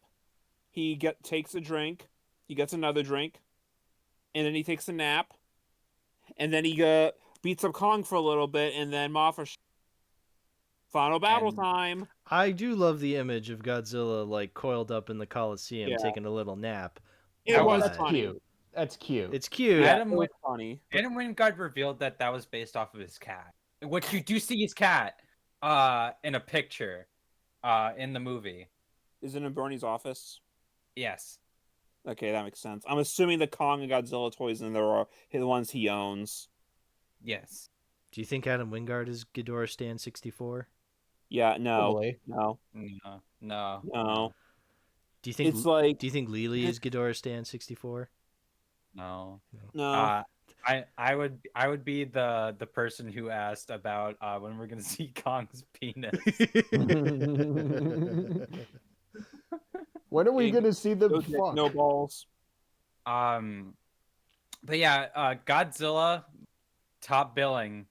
he takes a drink, he gets another drink, and then he takes a nap, and then he beats up Kong for a little bit, and then Mothra. Final battle And- time. I do love the image of Godzilla like coiled up in the Coliseum Yeah. taking a little nap. It Oh, was that's funny. cute. That's cute. It's cute. Yeah, Adam it was went- funny. And when God revealed that that was based off of his cat, which you do see his cat in a picture in the movie. Is it in Bernie's office? Yes. Okay, that makes sense. I'm assuming the Kong and Godzilla toys in there are the ones he owns. Yes. Do you think Adam Wingard is Ghidorah Stan 64? Yeah, no, Probably. no, No. no. Do you think It's like Do you think Lili is Ghidorah Stan 64? No. no. I would be the person who asked about when we're gonna see Kong's penis. When are we Big- gonna see the No dick, fuck? no balls. But yeah, Godzilla top billing.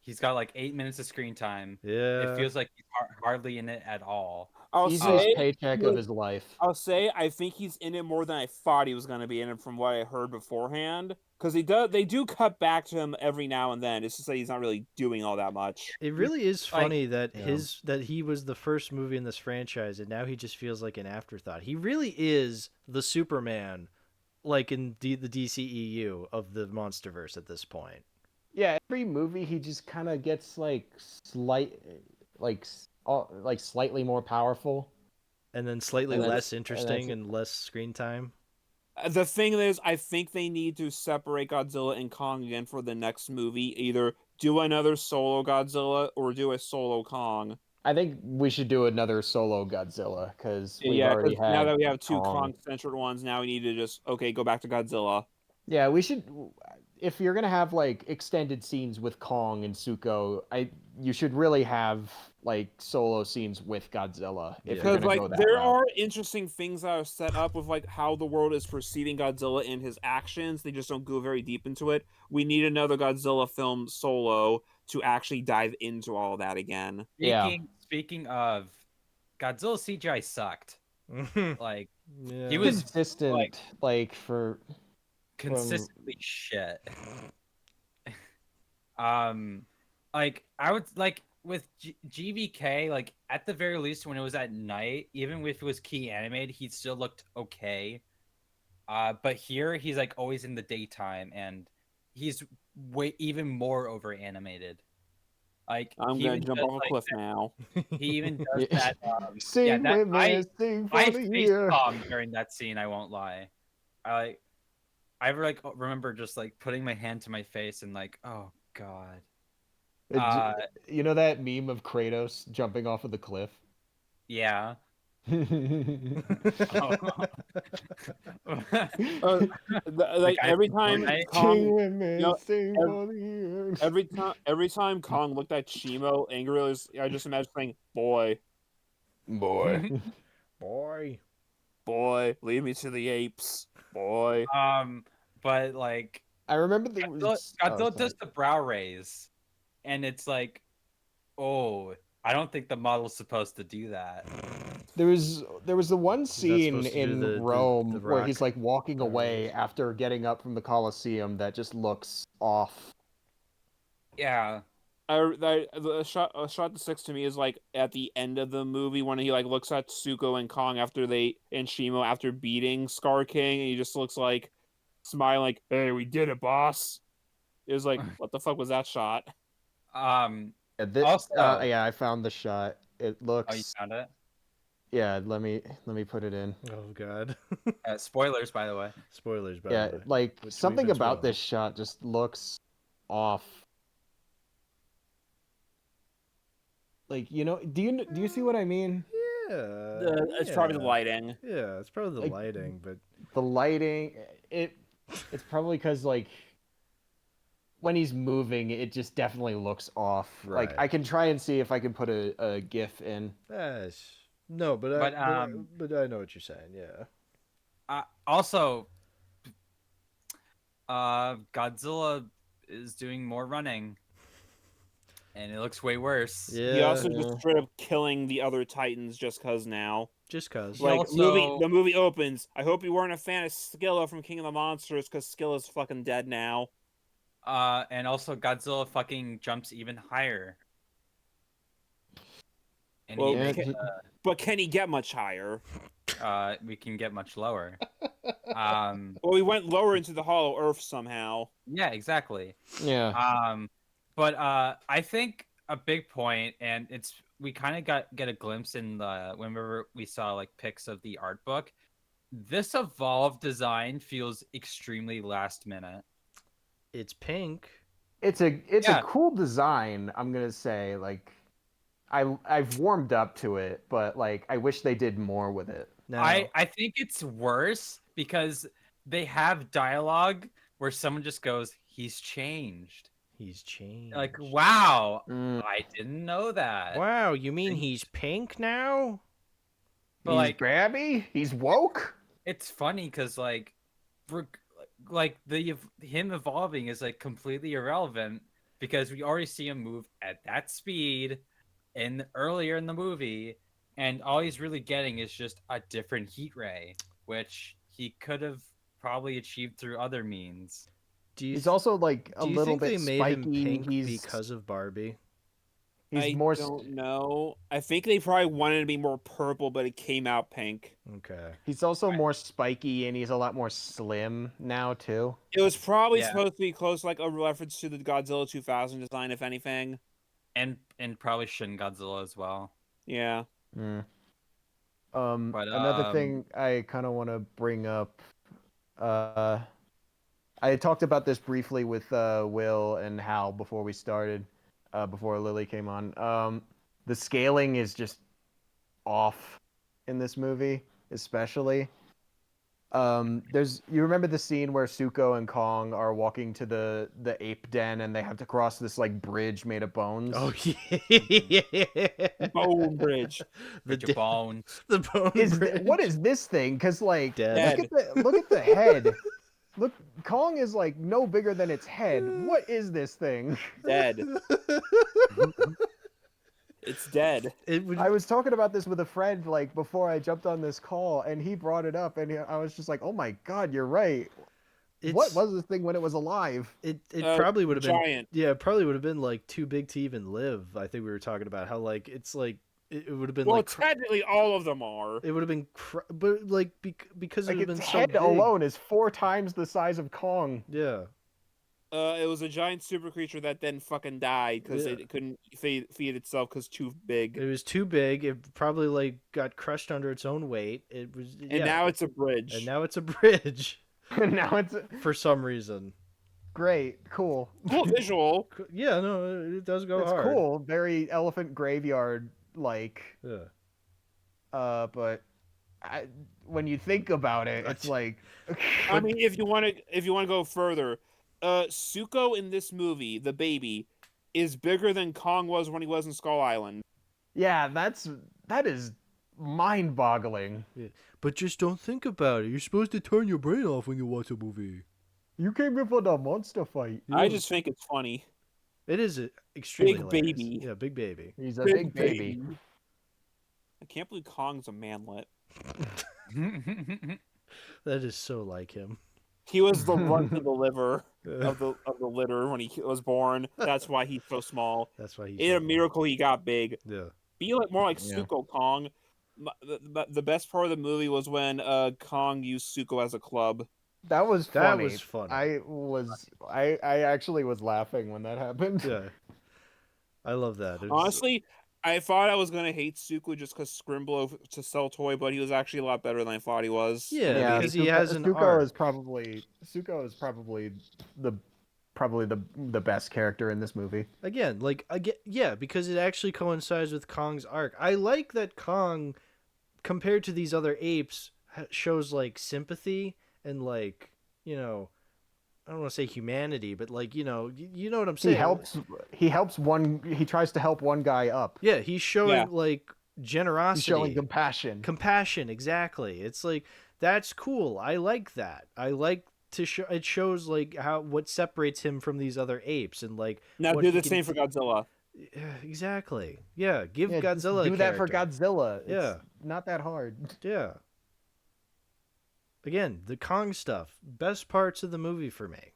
He's got like 8 minutes of screen time. Yeah. It feels like he's hardly in it at all. I'll He's say, his paycheck of his life. I think he's in it more than I thought he was going to be in it from what I heard beforehand. Because they do cut back to him every now and then. It's just that he's not really doing all that much. It really is like- funny that Yeah. that he was the first movie in this franchise and now he just feels like an afterthought. He really is the Superman like in the DCEU of the Monsterverse at this point. Yeah, every movie he just kind of gets like slightly more powerful. And then slightly And that's- less interesting and and less screen time. The thing is, I think they need to separate Godzilla and Kong again for the next movie. Either do another solo Godzilla or do a solo Kong. I think we should do another solo Godzilla because we've Yeah, already 'cause had. now that we have two Kong. Kong-centered ones, now we need to just go back to Godzilla. Yeah, we should. If you're gonna have like extended scenes with Kong and Zuko, you should really have like solo scenes with Godzilla. If Yeah. you're Because gonna go that there route. are interesting things that are set up with like how the world is perceiving Godzilla and his actions. They just don't go very deep into it. We need another Godzilla film solo to actually dive into all that again. Yeah. Speaking of, Godzilla CGI sucked. Like Yeah. He was consistent, like for consistently shit. Like I would like with GVK, like at the very least, when it was at night, even if it was key animated, he still looked okay. But here he's like always in the daytime, and he's even more over animated. Like I'm he gonna even jump does off a like cliff now. he even does Yeah. that. Sing that with me, sing for I the face year. palm during that scene. I won't lie. I like remember just like putting my hand to my face and like, oh god. You know that meme of Kratos jumping off of the cliff? Yeah. Like guy every from time Fortnite? Kong, Sing with me, you know, sing ev- for the year. every time Kong looked at Shimo angrily, I just imagine saying, "Boy, Boy. Boy. boy, lead me to the apes, boy." But like I remember there Godzilla, was Godzilla does the brow raise, and it's like, oh, I don't think the model's supposed to do that. there was the one scene supposed to do in the Rome where rock he's like walking brow away raise? after getting up from the Colosseum that just looks off. Yeah. The shot that sticks to me is like at the end of the movie when he like looks at Zuko and Kong and Shimo after beating Scar King, and he just looks like smiling like, "Hey, we did it, boss." It was like, what the fuck was that shot? Also, Yeah, I found the shot. It oh, you looks found it. yeah. Let me put it in. Oh god. Spoilers, by the way. Spoilers, by Yeah, the way. like Which something we've been about spoiled. this shot just looks off. Like, do you see what I mean? Yeah. It's probably the lighting. Yeah, it's probably the Like- lighting, but The lighting, it's probably because like when he's moving, it just definitely looks off. Like Right. I can try and see if I can put a GIF in. no, but But, I know what you're saying. Yeah. Also, Godzilla is doing more running, and it looks way worse. Yeah. He also just straight up killing the other Titans just cause now. Just cause. Yeah. Like also- the movie opens. I hope you weren't a fan of Skilla from King of the Monsters, because Skilla's fucking dead now. And also Godzilla fucking jumps even higher. And Well, he, But can he get much higher? we can get much lower. Well, we went lower into the Hollow Earth somehow. Yeah, exactly. Yeah. But I think a big point, and we kind of get a glimpse in whenever we saw like pics of the art book. This evolved design feels extremely last minute. It's pink. It's a Yeah. cool design, I'm gonna say. Like I've warmed up to it, but like I wish they did more with it. Now, I think it's worse because they have dialogue where someone just goes, "He's changed." he's changed. Like, wow, Mm. I didn't know that. Wow, you mean he's pink now? But He's like, grabby. He's woke. it's funny because like him evolving is like completely irrelevant because we already see him move at that speed earlier in the movie, and all he's really getting is just a different heat ray, which he could have probably achieved through other means. He's also like a do you little think bit they made spiky. him pink He's because of Barbie? he's I more don't know. I think they probably wanted to be more purple, but it came out pink. Okay. he's also more spiky, and he's a lot more slim now too. It was probably Yeah. supposed to be close, like a reference to the Godzilla 2000 design, if anything. And probably Shin Godzilla as well. Yeah. Mm. But, Another thing I kind of want to bring up. I talked about this briefly with Will and Hal before we started, before Lily came on. The scaling is just off in this movie, especially. You remember the scene where Zuko and Kong are walking to the ape den and they have to cross this like bridge made of bones. Oh yeah. Bone bridge. The With your bone. the bone bridge. What is this thing? Because like, Dead. look at the head. Look, Kong is like no bigger than its head. What is this thing? Dead. It's dead. It would, I was talking about this with a friend like before I jumped on this call, and he brought it up, and I was just like, "Oh my god, you're right." What was this thing when it was alive? It probably would have been giant. Yeah, it probably would have been like too big to even live. I think we were talking about how like it's like it would have been Well, like technically, all of them are. it would have been but like because it Like would have its been so head big. alone is 4 times the size of Kong. Yeah. It was a giant super creature that then fucking died because Yeah. it couldn't feed itself because too big. It was too big. It probably like got crushed under its own weight. It was And now it's a bridge. and now it's a bridge Now it's for some reason. great, cool. Cool visual. Yeah, no, it does go It's hard. cool, very Elephant Graveyard like. Yeah. But when you think about it, it's like. I mean, if you want to go further, Zuko in this movie, the baby, is bigger than Kong was when he was in Skull Island. Yeah, that is mind-boggling. Yeah. But just don't think about it. You're supposed to turn your brain off when you watch a movie. You came here for the monster fight. I just think it's funny. It is extremely Big hilarious. baby. Yeah, big baby. He's a big baby. I can't believe Kong's a manlet. That is so like him. He was the runt of the liver Yeah. of the litter when he was born. That's why he's so small. That's why he's In a miracle, he got big. Yeah. Be like more like Yeah. Zuko Kong. The best part of the movie was when Kong used Zuko as a club. That was That funny. was funny. I actually was laughing when that happened. Yeah. I love that. It's- Honestly, I thought I was gonna hate Zuko just because Scrimblow to sell toy, but he was actually a lot better than I thought he was. Yeah, because he has an Zuko arc. is probably the best character in this movie. Again, yeah, because it actually coincides with Kong's arc. I like that Kong, compared to these other apes, shows like sympathy and like, you know, I don't want to say humanity, but like, you know what I'm saying. He helps one. He tries to help one guy up. Yeah, he's showing Yeah. like generosity, He's showing compassion. compassion. Exactly. It's like that's cool. I like that. I like to show. It shows like what separates him from these other apes, and like Now what do he the can- same for Godzilla. Exactly. Yeah, give Yeah, just Godzilla. do that for character. Godzilla. It's Yeah. not that hard. Yeah. Again, the Kong stuff, best parts of the movie for me.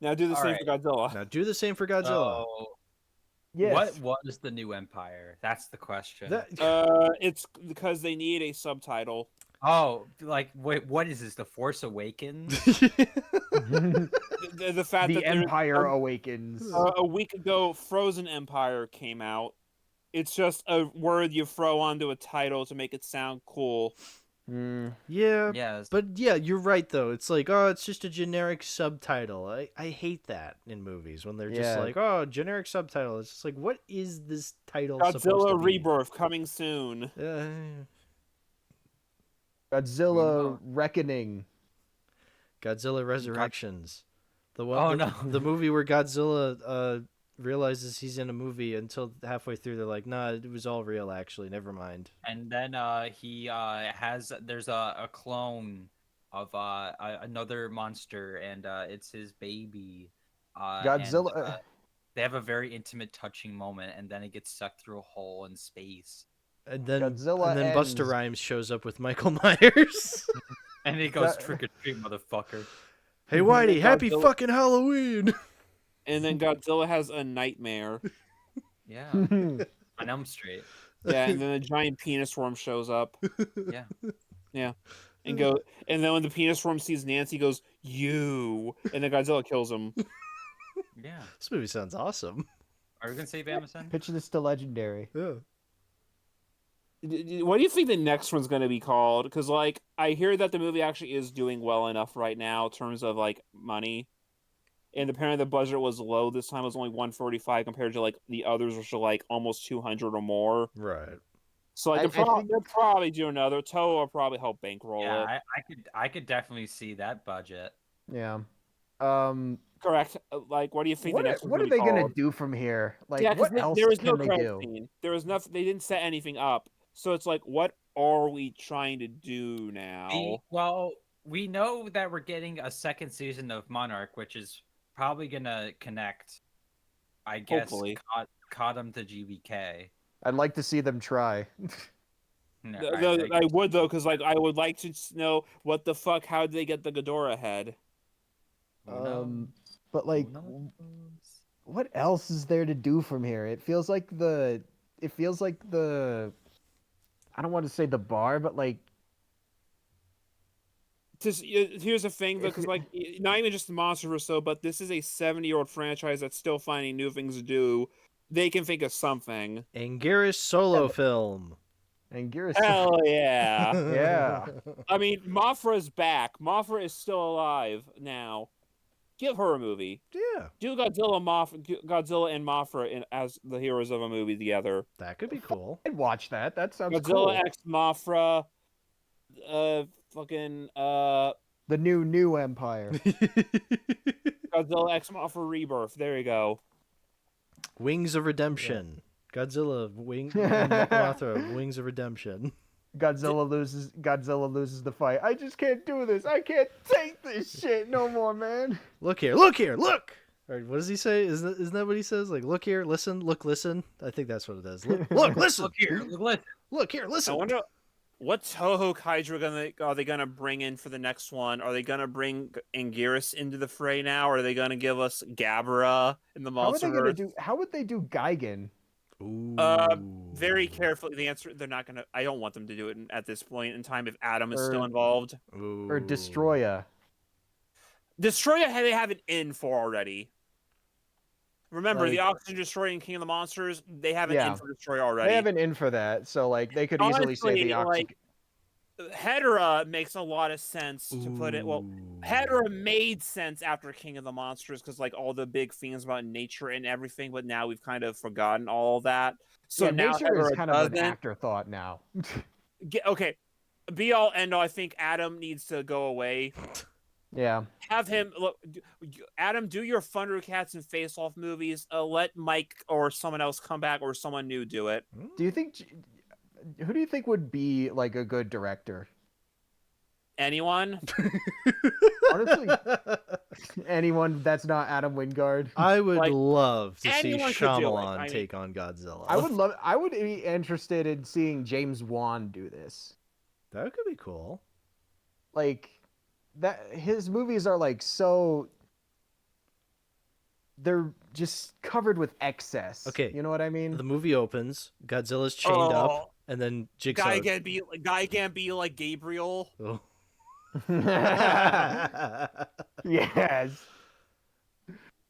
Now do the All same right. for Godzilla. Now do the same for Godzilla. So, Yes. what was the new empire? That's the question. That, It's because they need a subtitle. Oh, like wait, what is this? The Force Awakens? The fact The that there- Empire Awakens. a week ago, Frozen Empire came out. It's just a word you throw onto a title to make it sound cool. yeah, Yes. but yeah, you're right though. It's like, oh, it's just a generic subtitle. I hate that in movies when they're just Yeah. like, oh, generic subtitle. It's just like, what is this title supposed to Godzilla be? Rebirth coming soon. Godzilla Reckoning. Godzilla Resurrections. The one, Oh, the, no. the movie where Godzilla realizes he's in a movie until halfway through they're like, nah, it was all real actually. Never mind. And then he there's a clone of another monster, and it's his baby. Godzilla. and, they have a very intimate, touching moment, and then it gets sucked through a hole in space. And then Godzilla and then Busta ends- Rhymes shows up with Michael Myers. And he goes That- trick or treat, motherfucker. Hey Whitey, happy Godzilla- fucking Halloween. And then Godzilla has a nightmare. Yeah, on Elm Street. Yeah, and then a giant penis worm shows up. Yeah. And then when the penis worm sees Nancy, he goes, "You," and then Godzilla kills him. Yeah. This movie sounds awesome. Are we gonna say Bamason? Pitch this to Legendary. Yeah. What do you think the next one's going to be called? Because like I hear that the movie actually is doing well enough right now in terms of like money, and apparently the budget was low this time. It was only 145 compared to like the others, which are like almost 200 or more. Right. So like I they'll probably do another. Toho will probably help bankroll Yeah, it. I could definitely see that budget. Yeah. Correct. Like, what do you think the next one's What are gonna they be gonna called? do from here? Like, Yeah, 'cause what else there was can no they credit do? scene. There was nothing. They didn't set anything up. So it's like, what are we trying to do now? Well, we know that we're getting a second season of Monarch, which is probably gonna connect. I guess Hopefully. caught him to GBK. I'd like to see them try. No, I would though, because like I would like to know what the fuck. How did they get the Ghidorah head? But like, what else is there to do from here? It feels like the. I don't want to say the bar, but like. Just here's the thing, because like not even just the Monsters or so, but this is a 70-year-old franchise that's still finding new things to do. They can think of something. Anguirus solo film. And Gears. Hell yeah! Yeah. I mean, Mothra's back. Mothra is still alive now. Give her a movie. Yeah, Do Godzilla and Mothra as the heroes of a movie together. that could be cool. I'd watch that. That sounds Godzilla cool. X Mothra. Fucking The new empire. Godzilla X Mothra Rebirth. There you go. Wings of Redemption. Godzilla Mothra Wings of Redemption. Godzilla loses the fight. I just can't do this. I can't take this shit no more, man. Look! Or what does he say? Isn't that what he says? Like, look here, listen, listen. I think that's what it is. Look, listen. Look here, Look here, listen. I wonder what Toho Kaiju are they gonna bring in for the next one? Are they gonna bring Anguirus into the fray now? Or are they gonna give us Gabra in the Monsterverse? How would they do Gigan? Ooh. Very carefully. The answer, they're not gonna. I don't want them to do it at this point in time if Adam is still Or- involved. Ooh. Or Destroya? Destroya, they have an in for already. Remember, the Like- Oxygen Destroyer and King of the Monsters, they have an Yeah. in for Destroyer already. They have an in for that, so like they could easily say Honestly, the oxygen. like, Hedorah makes a lot of sense to put it. Well, Ooh. Hedorah made sense after King of the Monsters because like all the big themes about nature and everything, but now we've kind of forgotten all that. So Yeah, now nature is Hedorah kind of an doesn't. afterthought now. Okay, be all end all. I think Adam needs to go away. Yeah. Have him look. Adam, do your Thundercats and Face Off movies. Let Mike or someone else come back or someone new do it. Do you think? Who do you think would be like a good director? Anyone? Honestly, anyone that's not Adam Wingard. I would Like, love to see anyone could do it. Shyamalan I mean- take on Godzilla. I would be interested in seeing James Wan do this. That could be cool. Like that, his movies are like so. They're just covered with excess. Okay, you know what I mean? The movie opens, Godzilla's chained up, Oh, and then Jigsaw. guy can't be like Gabriel. Oh. Yes.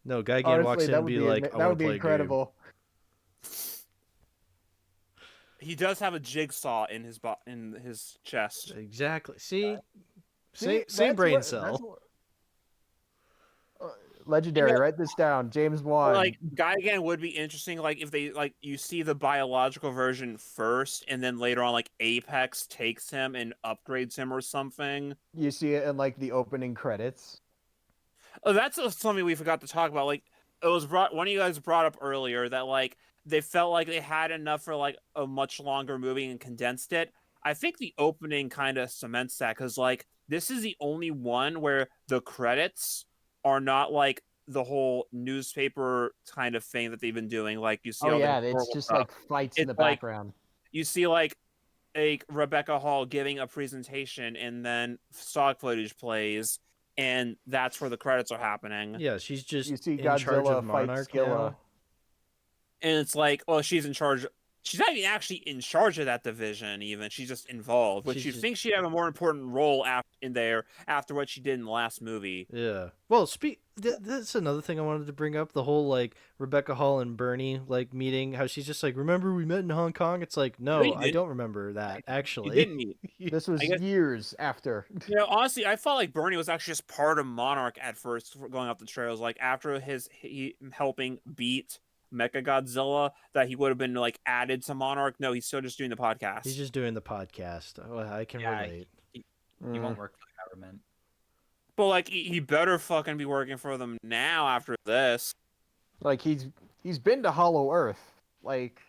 No, Guy Gan walks Honestly, in that and would be be like, I that want would to be play a game. incredible. He does have a jigsaw in his chest. Exactly. See? See, Same that's brain what- cell. that's what- Legendary. You know- Write this down. James Wan. Like Gigan would be interesting. Like if they like you see the biological version first, and then later on like Apex takes him and upgrades him or something. You see it in like the opening credits. Oh, that's something we forgot to talk about. Like it was one of you guys brought up earlier that like they felt like they had enough for like a much longer movie and condensed it. I think the opening kind of cements that because like this is the only one where the credits are not like the whole newspaper kind of thing that they've been doing. Like you see, Oh all yeah, the it's historical just stuff. like fights in It's the like- background. You see like a Rebecca Hall giving a presentation, and then stock footage plays, and that's where the credits are happening. Yeah, she's just You see in charge Godzilla of fight Monarch Skilla. now. And it's like, well, she's in charge. She's not even actually in charge of that division. Even she's just involved, which She's you just- think she'd have a more important role in there after what she did in the last movie. Yeah. Well, that's another thing I wanted to bring up. The whole like Rebecca Hall and Bernie like meeting. How she's just like, remember we met in Hong Kong? It's like, no, you I didn't. don't remember that You actually. didn't meet. This was I guess- years after. You know, honestly, I felt like Bernie was actually just part of Monarch at first, going off the trails. Like after he helping beat Mechagodzilla, that he would have been like added to Monarch. No, he's still just doing the podcast. He's just doing the podcast. Oh, I can Yeah, relate. He Mm. won't work for the government. But like, he better fucking be working for them now after this. Like he's been to Hollow Earth. Like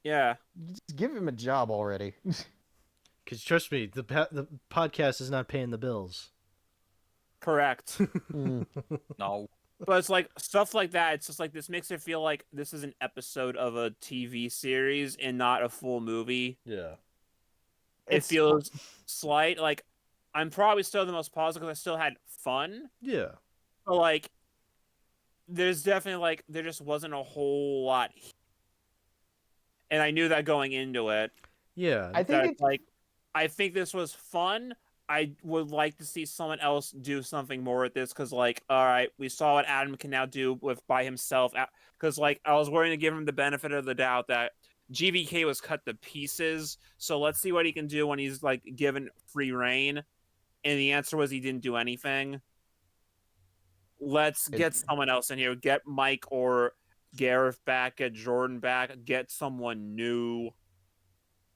Yeah. just give him a job already. Because trust me, the podcast is not paying the bills. Correct. No. But it's like stuff like that. It's just like this makes it feel like this is an episode of a TV series and not a full movie. Yeah. It's feels slight. Like, I'm probably still the most positive because I still had fun. Yeah. But like, there's definitely like there just wasn't a whole lot, and I knew that going into it. Yeah. I think That it's like, I think this was fun. I would like to see someone else do something more with this because, like, all right, we saw what Adam can now do with by himself. Because, like, I was willing to give him the benefit of the doubt that GVK was cut to pieces. So let's see what he can do when he's like given free reign. And the answer was he didn't do anything. Let's get someone else in here. Get Mike or Gareth back. Get Jordan back. Get someone new.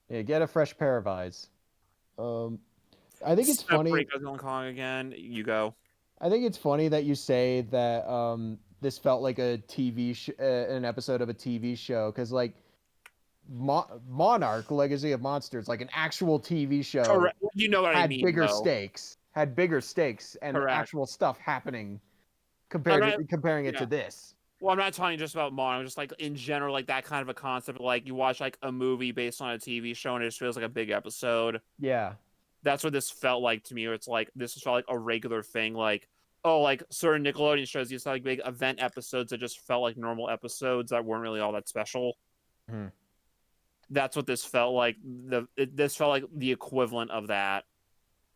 Yeah, get a fresh pair of eyes. I think it's funny. Godzilla and Kong again. You go. I think it's funny that you say that this felt like a an episode of a TV show, because like Monarch: Legacy of Monsters, like an actual TV show, Correct. You know what I had mean. bigger though. stakes, and Correct. actual stuff happening comparing it to this. Well, I'm not talking just about Monarch. Just like in general, like that kind of a concept. Like you watch like a movie based on a TV show, and it just feels like a big episode. Yeah. That's what this felt like to me. Where it's like this felt like a regular thing. Like, oh, like certain Nickelodeon shows used to have, like big event episodes that just felt like normal episodes that weren't really all that special. Mhm. That's what this felt like. This felt like the equivalent of that.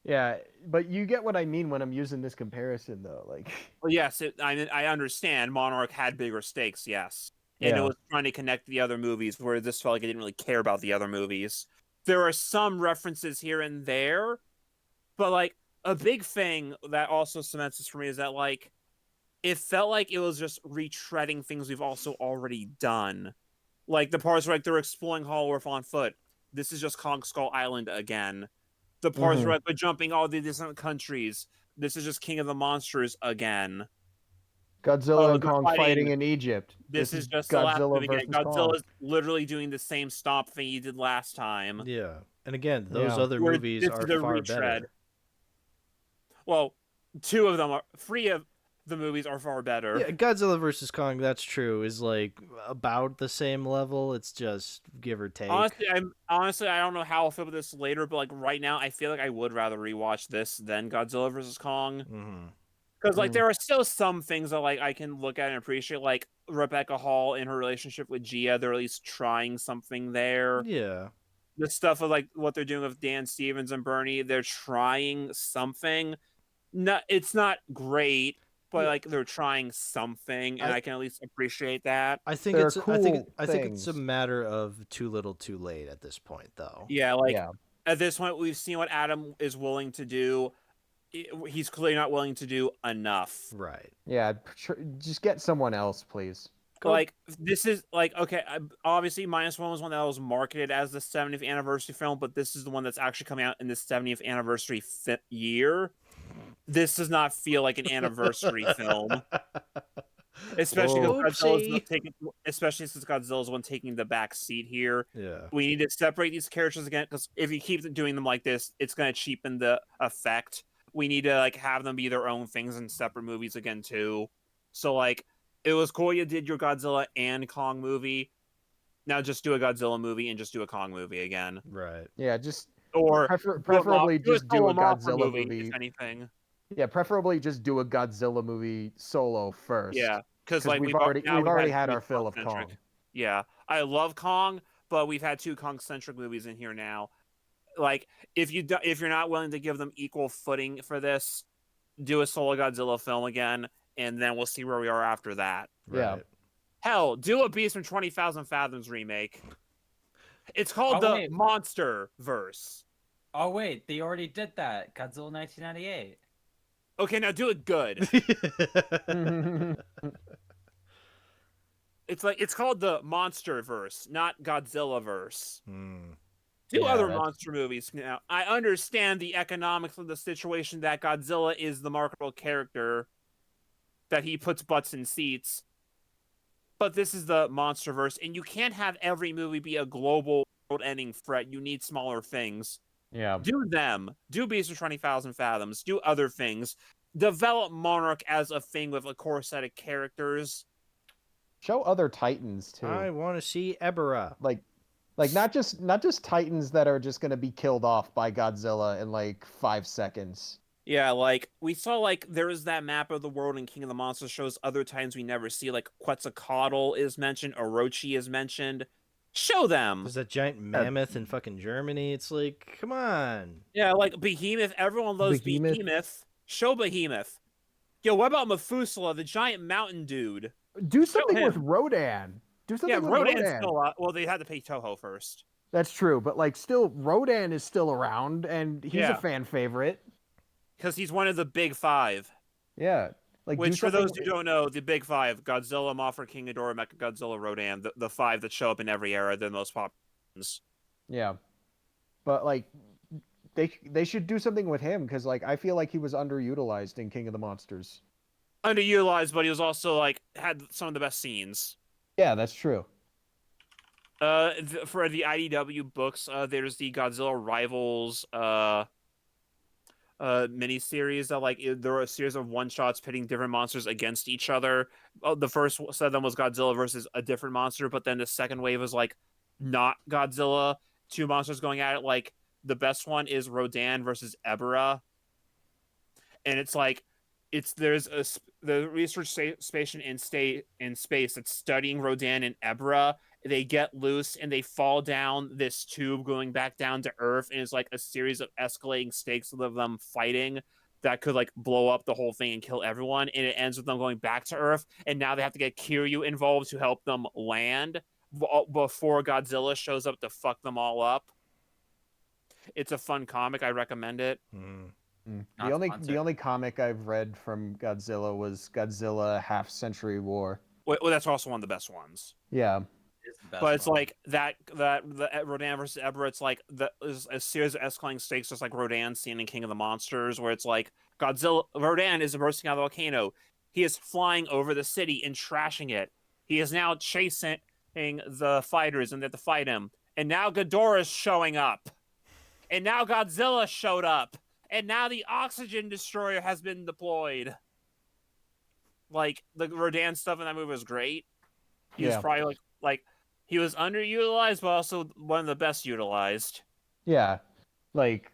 Yeah, but you get what I mean when I'm using this comparison, though. Like, Well, yes, I understand. Monarch had bigger stakes, yes, and it Yeah. was trying to connect the other movies, where this felt like it didn't really care about the other movies. There are some references here and there, but like a big thing that also cements this for me is that like it felt like it was just retreading things we've also already done. Like the parts where like they're exploring Hollow Earth on foot. This is just Kong Skull Island again. The parts where like we're jumping all the different countries. This is just King of the Monsters again. Godzilla and they're Kong fighting in Egypt. This is just the last Godzilla movie again. versus Kong. Godzilla's literally doing the same stomp thing he did last time. Yeah. And again, those Yeah. other Where movies this are is a far retread. better. Well, three of the movies are far better. Yeah, Godzilla versus Kong, that's true, is like about the same level. It's just give or take. Honestly, I don't know how I'll feel about this later, but like right now, I feel like I would rather rewatch this than Godzilla versus Kong. Mm-hmm. Because like there are still some things that like I can look at and appreciate, like Rebecca Hall in her relationship with Gia. They're at least trying something there. Yeah. The stuff of like what they're doing with Dan Stevens and Bernie, they're trying something. It's not great, but like they're trying something, and I can at least appreciate that. I think They're it's cool I think it's a things. matter of too little, too late at this point, though. Yeah, like Yeah. at this point, we've seen what Adam is willing to do. He's clearly not willing to do enough. Right. Yeah, just get someone else, please. Like this is like okay, obviously -1 was one that was marketed as the 70th anniversary film, but this is the one that's actually coming out in the 70th anniversary year. This does not feel like an anniversary film, especially since Godzilla's the one taking the back seat here. Yeah. We need to separate these characters again, because if you keep doing them like this, it's going to cheapen the effect. We need to like have them be their own things in separate movies again too. So like, it was cool you did your Godzilla and Kong movie. Now just do a Godzilla movie and just do a Kong movie again. Right. Yeah, just Or preferably just do a Godzilla movie, movie. if anything. Yeah, preferably just do a Godzilla movie solo first. Yeah, because like we've already had our fill of Kong-centric. Kong. Yeah, I love Kong, but we've had 2 Kong-centric movies in here now. Like, if you're not willing to give them equal footing for this, do a solo Godzilla film again, and then we'll see where we are after that. Yeah. Right. Hell, do a Beast from 20,000 Fathoms remake. It's called Oh, the wait. Monster Verse. Oh wait, they already did that. Godzilla 1998. Okay, now do it good. It's called the Monster Verse, not Godzilla Verse. Hmm. Do Yeah, other that's- monster movies now. I understand the economics of the situation that Godzilla is the marketable character, that he puts butts in seats, but this is the Monsterverse, and you can't have every movie be a global world-ending threat. You need smaller things. Yeah. Do them. Do Beast of 20,000 Fathoms. Do other things. Develop Monarch as a thing with a core set of characters. Show other Titans too. I want to see Ebera. Like Like not just Titans that are just gonna be killed off by Godzilla in like 5 seconds. Yeah, like we saw, like there is that map of the world in King of the Monsters shows other Titans we never see. Like Quetzalcoatl is mentioned, Orochi is mentioned. Show them. There's that giant mammoth in fucking Germany. It's like, come on. Yeah, like Behemoth. Everyone loves Behemoth. Behemoth. Show Behemoth. Yo, what about Methuselah, the giant mountain dude? Do something him. with Rodan. Do something Yeah, with Rodan's Rodan. still well, they had to pay Toho first. That's true, but like still Rodan is still around and he's Yeah. a fan favorite. Because he's one of the big five. Yeah. Like do Which, for something those who don't know, the big five: Godzilla, Mothra, King Ghidorah, Mechagodzilla, Rodan. The five that show up in every era, the most popular ones. Yeah. But like they should do something with him because like I feel like he was underutilized in King of the Monsters. Underutilized, but he was also like had some of the best scenes. Yeah, that's true. For the IDW books, there's the Godzilla Rivals miniseries that like there were a series of one shots pitting different monsters against each other. The first set of them was Godzilla versus a different monster, but then the second wave was like not Godzilla, two monsters going at it. Like the best one is Rodan versus Ebera, and it's like there's the research station in space that's studying Rodan and Ebera. They get loose and they fall down this tube going back down to Earth, and it's like a series of escalating stakes of them fighting that could like blow up the whole thing and kill everyone. And it ends with them going back to Earth, and now they have to get Kiryu involved to help them land before Godzilla shows up to fuck them all up. It's a fun comic. I recommend it. The only comic I've read from Godzilla was Godzilla Half Century War. Well, that's also one of the best ones. Yeah. But it's like the Rodan versus Ebera. It's like there's a series of escalating stakes, just like Rodan scene in King of the Monsters, where it's like Rodan is bursting out of the volcano. He is flying over the city and trashing it. He is now chasing the fighters, and they have to fight him. And now Ghidorah's showing up. And now Godzilla showed up. And now the oxygen destroyer has been deployed. Like the Rodan stuff in that movie was great. He was probably like he was underutilized, but also one of the best utilized. Yeah, like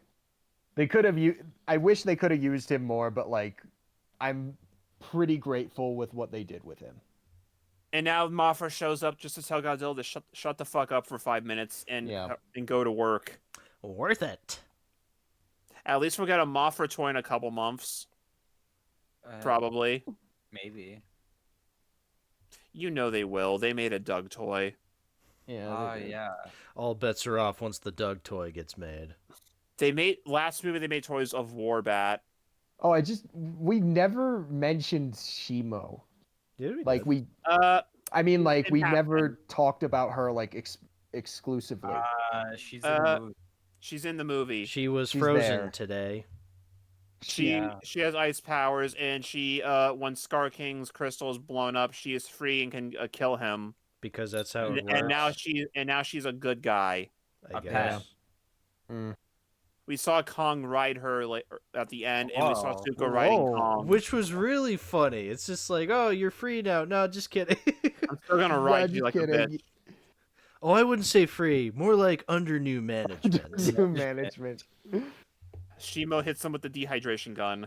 they could have. I wish they could have used him more, but like I'm pretty grateful with what they did with him. And now Mothra shows up just to tell Godzilla to shut the fuck up for 5 minutes and go to work. Worth it. At least we'll get a Mothra toy in a couple months. Probably. Maybe. You know they will. They made a Doug toy. Yeah. Yeah. All bets are off once the Doug toy gets made. They made they made toys of Warbat. Oh, we never mentioned Shimo. Did we? Like we. I mean, like we never talked about her like exclusively. She's in the movie. She's in the movie. She was She's frozen there. today. She has ice powers, and she when Scar King's crystal is blown up, she is free and can kill him. Because that's how it works. And now she's a good guy. I A guess. pet. We saw Kong ride her at the end, and we saw Whoa. Zuko riding Kong. Which was really funny. It's just like, oh, you're free now. No, just kidding. I'm still gonna ride you like a bitch. Oh, I wouldn't say free. More like under new management. New management. Shimo hits him with the dehydration gun.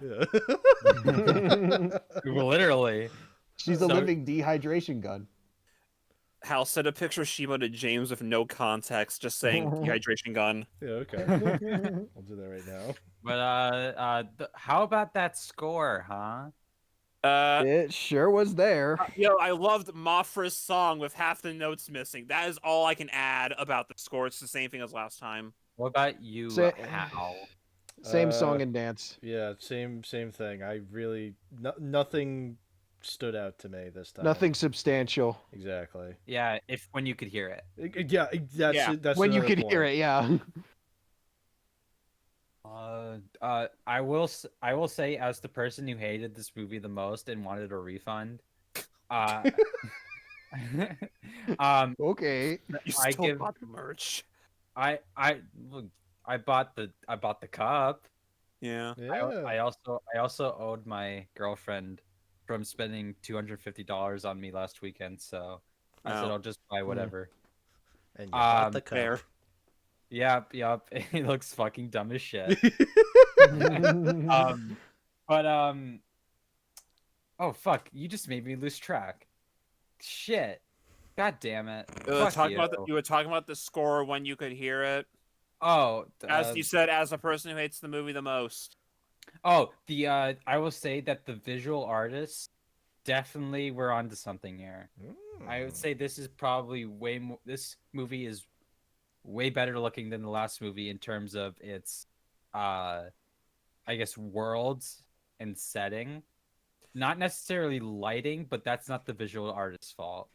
Literally. She's a living dehydration gun. Hal sent a picture of Shimo to James with no context, just saying dehydration gun. Yeah, okay. I'll do that right now. But how about that score, huh? It sure was there. Yo, I loved Mothra's song with half the notes missing. That is all I can add about the score. It's the same thing as last time. What about you, Hal? Same song and dance. Yeah, same thing. I really nothing stood out to me this time. Nothing substantial. Exactly. Yeah, when you could hear it. Yeah, that's when you another could hear point. it. Yeah. I will say, as the person who hated this movie the most and wanted a refund, Okay. You I still give- bought the merch. I bought the cup. Yeah. I also owed my girlfriend from spending $250 on me last weekend, so I said Oh. I'll just buy whatever. And you bought the fair. cup. Yep. He looks fucking dumb as shit. But oh fuck! You just made me lose track. Shit. God damn it. Fuck you. You were talking about the score when you could hear it. Oh, As you said, as a person who hates the movie the most. oh, I will say that the visual artists definitely were onto something here. I would say this is probably way more. This movie is way better looking than the last movie in terms of its, I guess, worlds and setting. Not necessarily lighting, but that's not the visual artist's fault.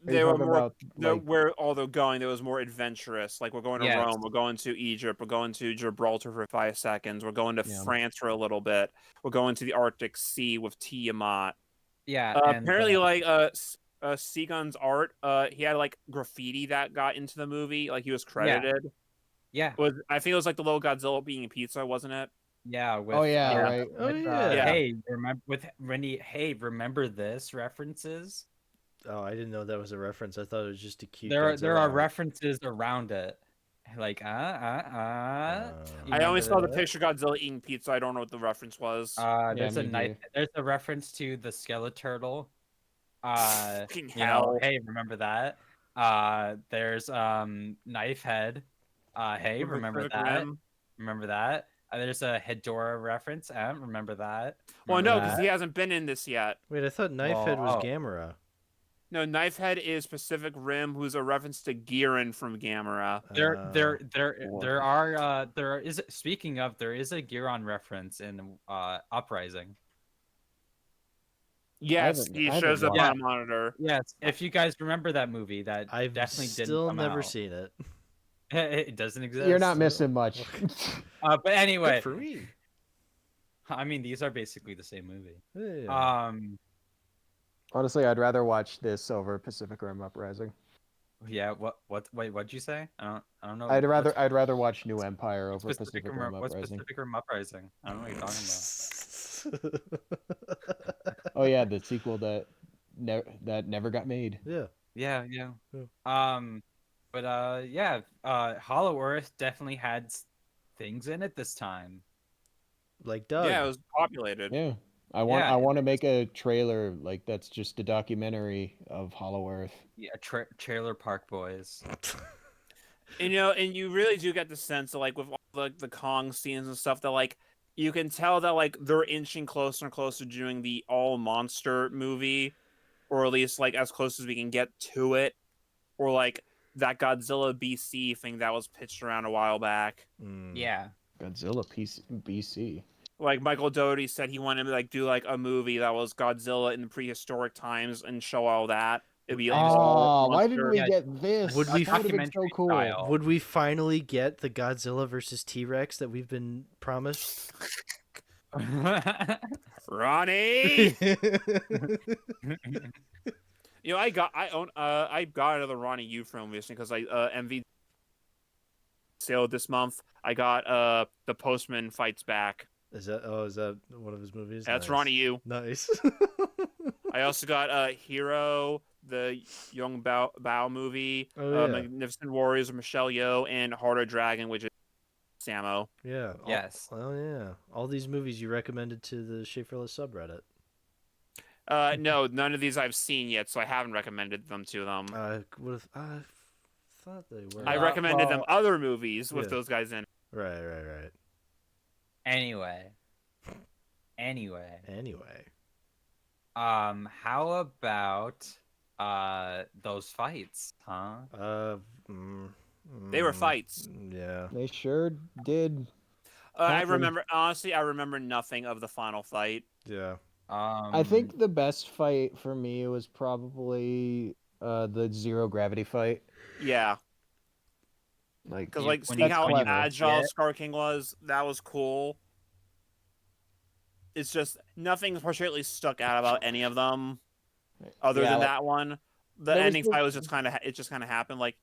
They were more about, like... where all they're going. There was more adventurous. Like we're going to Rome, we're going to Egypt, we're going to Gibraltar for 5 seconds, we're going to France for a little bit, we're going to the Arctic Sea with Tiamat. Yeah, apparently, like Seagun's art, he had like graffiti that got into the movie. Like he was credited. Yeah. I think it was like the little Godzilla being pizza, wasn't it? Yeah. With, right. Hey, remember this references? Oh, I didn't know that was a reference. I thought it was just a cute. There are references around it. Like I only saw the picture of Godzilla eating pizza. I don't know what the reference was. There's a knife. There's a reference to the Skeleturtle. Fucking hell! Hey, remember that? There's Knife Head. Hey, remember that? Remember that? There's a Hedorah reference. Remember that? Well, no, because he hasn't been in this yet. Wait, I thought Knifehead was Gamera. No, Knifehead is Pacific Rim, who's a reference to Giran from Gamera. Speaking of, there is a Giran reference in Uprising. Yes, he shows up on a monitor. Yes, if you guys remember that movie, that I've definitely still didn't come never out. seen it. It doesn't exist. You're not missing much. But anyway, Good for me. I mean, these are basically the same movie. Yeah. Honestly, I'd rather watch this over Pacific Rim Uprising. Yeah. Wait, what'd you say? I don't know. I'd rather watch New Empire over Pacific Rim Uprising. What's Pacific Rim Uprising? I don't know what you're talking about. Oh yeah, the sequel that never got made. Yeah. But Hollow Earth definitely had things in it this time. Like Doug. Yeah, it was populated. Yeah. I want to make a trailer like that's just a documentary of Hollow Earth. Yeah, Trailer Park Boys. And you really do get the sense that like with all the Kong scenes and stuff that like you can tell that like they're inching closer and closer to doing the all monster movie, or at least like as close as we can get to it, or like that Godzilla BC thing that was pitched around a while back. Yeah, Godzilla BC. Like Michael Dougherty said he wanted to like do like a movie that was Godzilla in the prehistoric times and show all that. It'd be like why didn't we get this? Would we have been so cool? style. Would we finally get the Godzilla versus T-Rex that we've been promised? Ronnie. I got another Ronnie U film recently because I MV sale this month. I got The Postman Fights Back. Is that one of his movies? That's nice. Ronnie U. Nice. I also got Hero, the Young Bao movie, Magnificent Warriors of Michelle Yeoh, and Harder Dragon, which is Samo. Yeah. Yes. Yeah. All these movies you recommended to the Schaeferless subreddit. No, none of these I've seen yet, so I haven't recommended them to them. I thought they were. I recommended them other movies with those guys in. Right. Anyway. How about those fights, huh? They were fights. Yeah. They sure did. I remember nothing of the final fight. Yeah. I think the best fight for me was probably the zero gravity fight. Yeah. Because seeing how agile Scar King was, that was cool. It's just nothing particularly stuck out about any of them, other than that one. The ending fight was just kind of happened. Like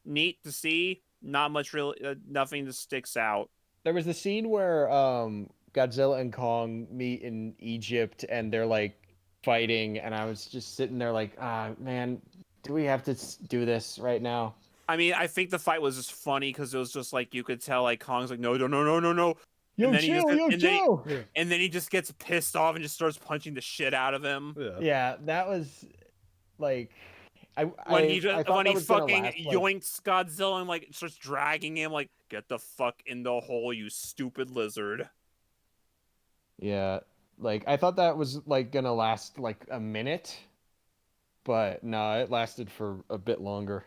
neat to see, not much really, nothing that sticks out. There was the scene where Godzilla and Kong meet in Egypt and they're like fighting, and I was just sitting there like, man, do we have to do this right now? I mean, I think the fight was just funny because it was just like you could tell like Kong's like no. Yo, And then he just chill, gets- yo, and then he- chill. And then he just gets pissed off and just starts punching the shit out of him. Yeah. Yeah, that was like When I he thought fucking that was gonna last, like- yoinks Godzilla and like starts dragging him like get the fuck in the hole, you stupid lizard. Yeah, like I thought that was like gonna last like a minute, but no, it lasted for a bit longer.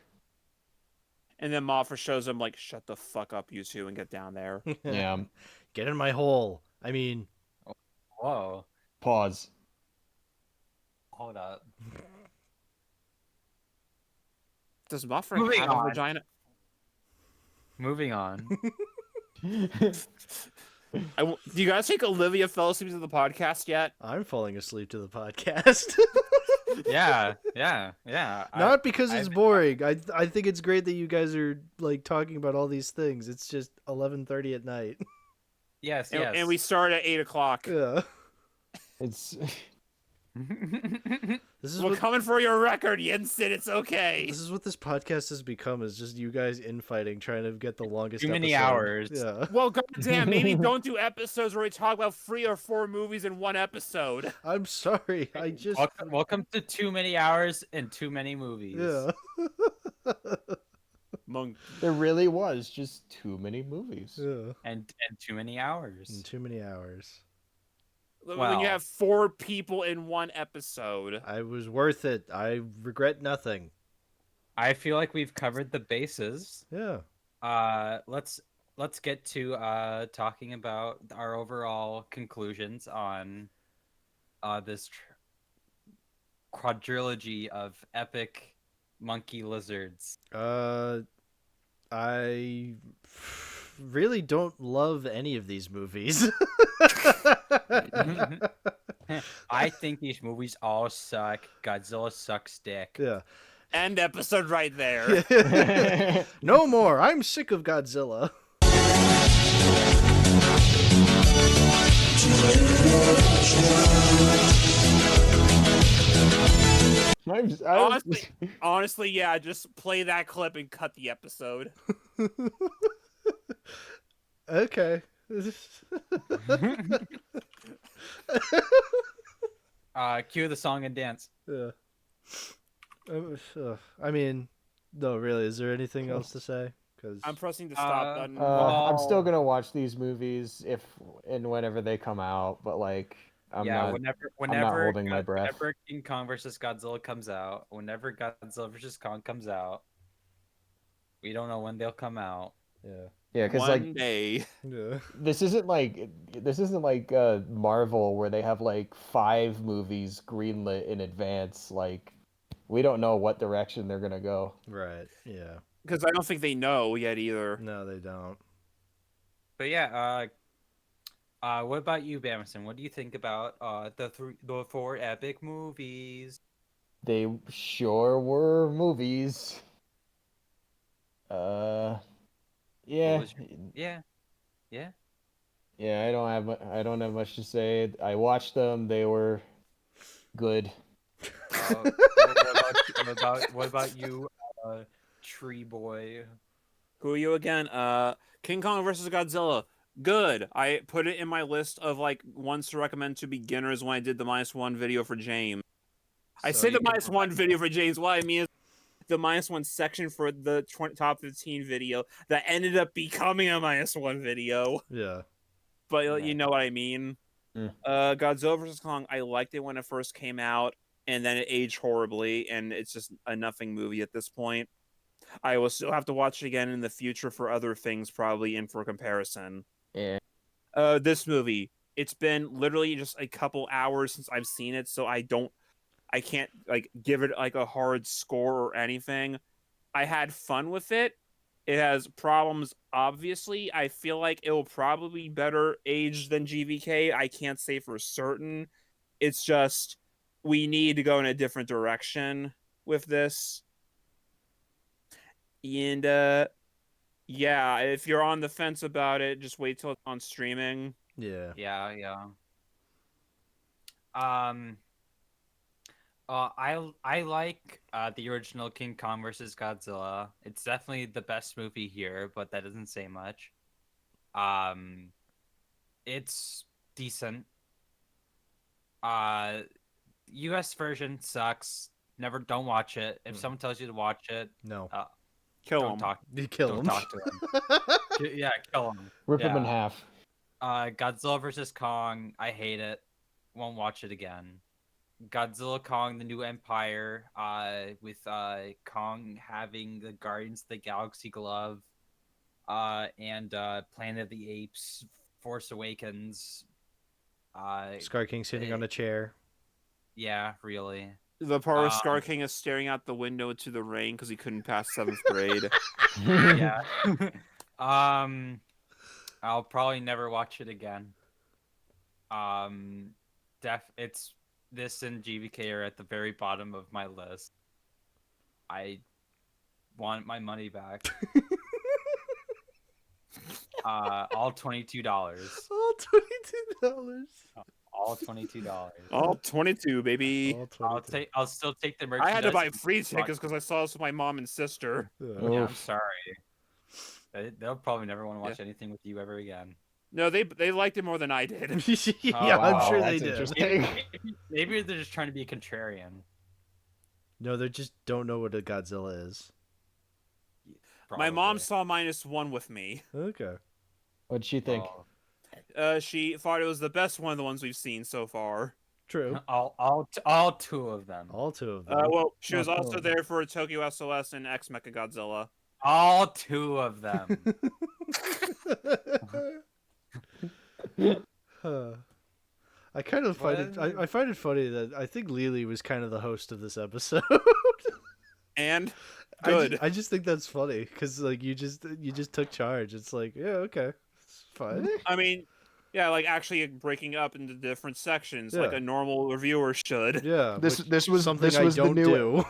And then Mothra shows him like shut the fuck up, you two, and get down there. Yeah. Get in my hole. I mean, Whoa. Pause. Hold up. Does Mothra Moving have a on. vagina? Moving on. Do you guys think Olivia fell asleep to the podcast yet? I'm falling asleep to the podcast. Yeah. Not because it's I've- boring. I think it's great that you guys are like talking about all these things. It's just 11:30 at night. Yes, And, yes. and we start at 8:00. Yeah. It's This is We're what coming for your record, Yinsen. It's okay. this is what this podcast has become, is just you guys infighting, trying to get the longest Too many episode. hours. Yeah. Well, goddamn, maybe don't do episodes where we talk about 3 or 4 movies in one episode. I'm sorry. I just Welcome to too many hours and too many movies. Yeah. Monk. there really was just too many movies. Yeah. And too many hours. In too many hours. When Wow. you have 4 people in one episode. I was worth it. I regret nothing. I feel like we've covered the bases. Yeah. Let's get to talking about our overall conclusions on this quadrilogy of epic monkey lizards. I really don't love any of these movies. I think these movies all suck. Godzilla sucks dick. Yeah. End episode right there. No more. I'm sick of Godzilla. Honestly, yeah, just play that clip and cut the episode. Okay. Cue the song and dance. Yeah. I mean, no, really. Is there anything else to say? Because I'm pressing the stop button. I'm still gonna watch these movies if and whenever they come out, but like I'm not whenever holding my breath. Whenever King Kong versus Godzilla comes out, whenever Godzilla versus Kong comes out, we don't know when they'll come out. yeah. Yeah, because One like day. Yeah. this isn't like Marvel where they have like 5 movies greenlit in advance. Like we don't know what direction they're gonna go. Right. Yeah. Because I don't think they know yet either. No, they don't. But yeah, what about you, Bamason? What do you think about the 4 epic movies? They sure were movies. Yeah. Yeah. Yeah, I don't have much to say. I watched them. They were good. What about you, Tree Boy? Who are you again? King Kong versus Godzilla. Good. I put it in my list of like ones to recommend to beginners when I did the -1 video for James. I So say you the can -1 video for James. What I mean is the -1 section for the top 15 video that ended up becoming a -1 video. Yeah. But Yeah. you know what I mean. Mm. Godzilla vs Kong. I liked it when it first came out, and then it aged horribly, and it's just a nothing movie at this point. I will still have to watch it again in the future for other things, probably, and for comparison. Yeah. This movie, it's been literally just a couple hours since I've seen it, so I can't like give it like a hard score or anything. I had fun with it. It has problems, obviously. I feel like it will probably be better aged than GVK. I can't say for certain. It's just we need to go in a different direction with this. And yeah, if you're on the fence about it, just wait till it's on streaming. Yeah. Yeah. I like the original King Kong versus Godzilla. It's definitely the best movie here, but that doesn't say much. It's decent. U.S. version sucks. Never, don't watch it. If someone tells you to watch it, No. Kill don't him. talk. You kill Don't him. talk to him. Yeah, kill him. Rip him in Yeah. half. Godzilla versus Kong. I hate it. Won't watch it again. Godzilla Kong: The New Empire. With Kong having the Guardians of the Galaxy glove. And Planet of the Apes, Force Awakens. Scar King sitting on a chair. Yeah, really. The part where Scar King is staring out the window into the rain because he couldn't pass 7th grade. Yeah. I'll probably never watch it again. It's this and GVK are at the very bottom of my list. I want my money back. All $22. All $22. All $22. All 22, baby. All I'll still take the I merchandise. had to buy free tickets because I saw this with my mom and sister. Yeah, I'm Oof. sorry. They'll probably never want to watch anything with you ever again. No, they liked it more than I did. yeah, Oh, I'm wow, sure they that's did. interesting. Maybe they're just trying to be a contrarian. No, they just don't know what a Godzilla is. My mom Probably. saw -1 with me. Okay. What'd she think? She thought it was the best one of the ones we've seen so far. True. All two of them. All two of them. Well, she was Oh, also cool. there for Tokyo SOS and X Mechagodzilla. All two of them. I kind of find it. What? I find it funny that I think Lili was kind of the host of this episode. And good. I just think that's funny because like you just took charge. It's like yeah, okay, it's fine. I mean, yeah, like actually breaking up into different sections like Yeah. a normal reviewer should. Yeah, This was something this I was the don't new do.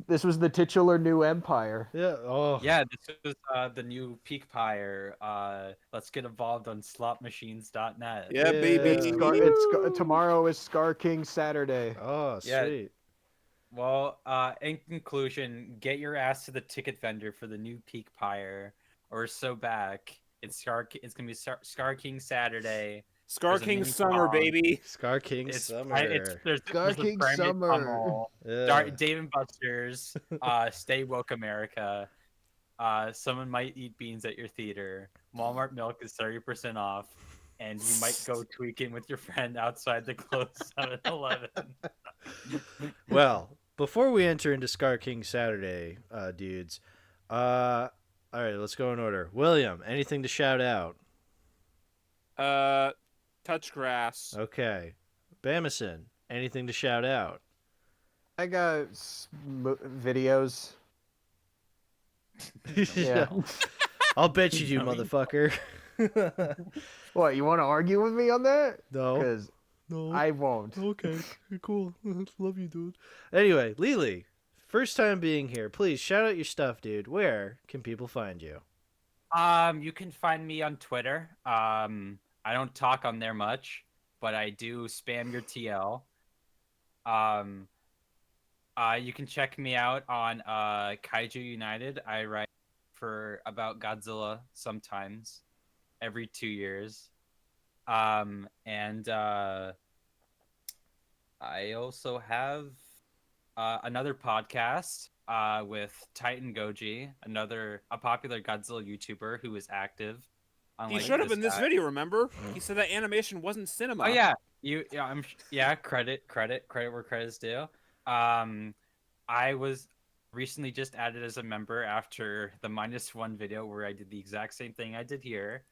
this was the titular new empire. Yeah. Oh. Yeah, this was the new Peak Pyre. Let's get involved on slotmachines.net. Yeah, Yeah. baby. Tomorrow is Scar King Saturday. Oh, Yeah. sweet. Well, in conclusion, get your ass to the ticket vendor for the new Peak Pyre, or so back. It's gonna be Scar King Saturday. Scar There's a King mini Summer, Kong. Scar Scar King It's Summer. there's Scar a King brand new Summer. tunnel. Yeah. Dave and Buster's. Stay woke, America. Someone might eat beans at your theater. Walmart milk is 30% off, and you might go tweaking with your friend outside the closed 7-Eleven. Well, before we enter into Scar King Saturday, dudes, all right, let's go in order. William, anything to shout out? Touch grass. Okay. Bamason, anything to shout out? I got videos. Yeah. I'll bet you do, Dummy. motherfucker. What, you want to argue with me on that? No. Because No. I won't. Okay. Cool. Love you, dude. Anyway, Lili, first time being here. Please shout out your stuff, dude. Where can people find you? You can find me on Twitter. I don't talk on there much, but I do spam your TL. You can check me out on Kaiju United. I write about Godzilla sometimes, every 2 years. And I also have another podcast with Titan Goji, a popular Godzilla YouTuber who is active. He unlike showed up in this guy. video, remember? He said that animation wasn't cinema. Oh yeah, credit where credit's due. I was recently just added as a member after the -1 video where I did the exact same thing I did here.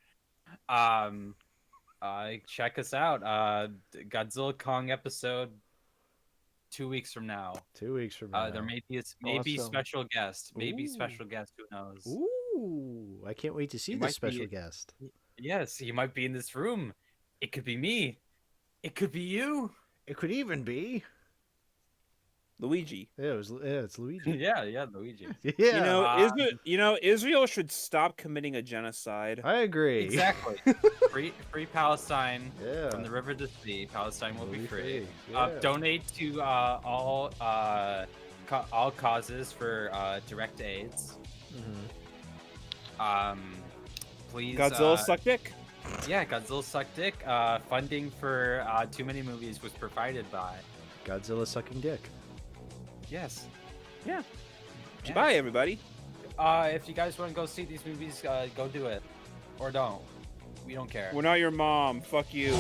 Check us out. Godzilla Kong episode 2 weeks from now. 2 weeks from now. There may be maybe Awesome. special guest. Maybe Ooh. special guest. Who knows? Ooh, I can't wait to see You this might special be- guest. Yes, he might be in this room. It could be me. It could be you. It could even be Luigi. Yeah, it's Luigi. Yeah, Luigi. Yeah, Israel should stop committing a genocide. I agree. Exactly. free Palestine Yeah. from the river to the sea. Palestine will be free. Yeah. Donate to all causes for direct aids. Please. Godzilla suck dick. Yeah, Godzilla suck dick. Funding for too many movies was provided by. Godzilla sucking dick. Yes. Yeah. Yes. Bye, everybody. If you guys want to go see these movies, go do it, or don't. We don't care. We're not your mom. Fuck you.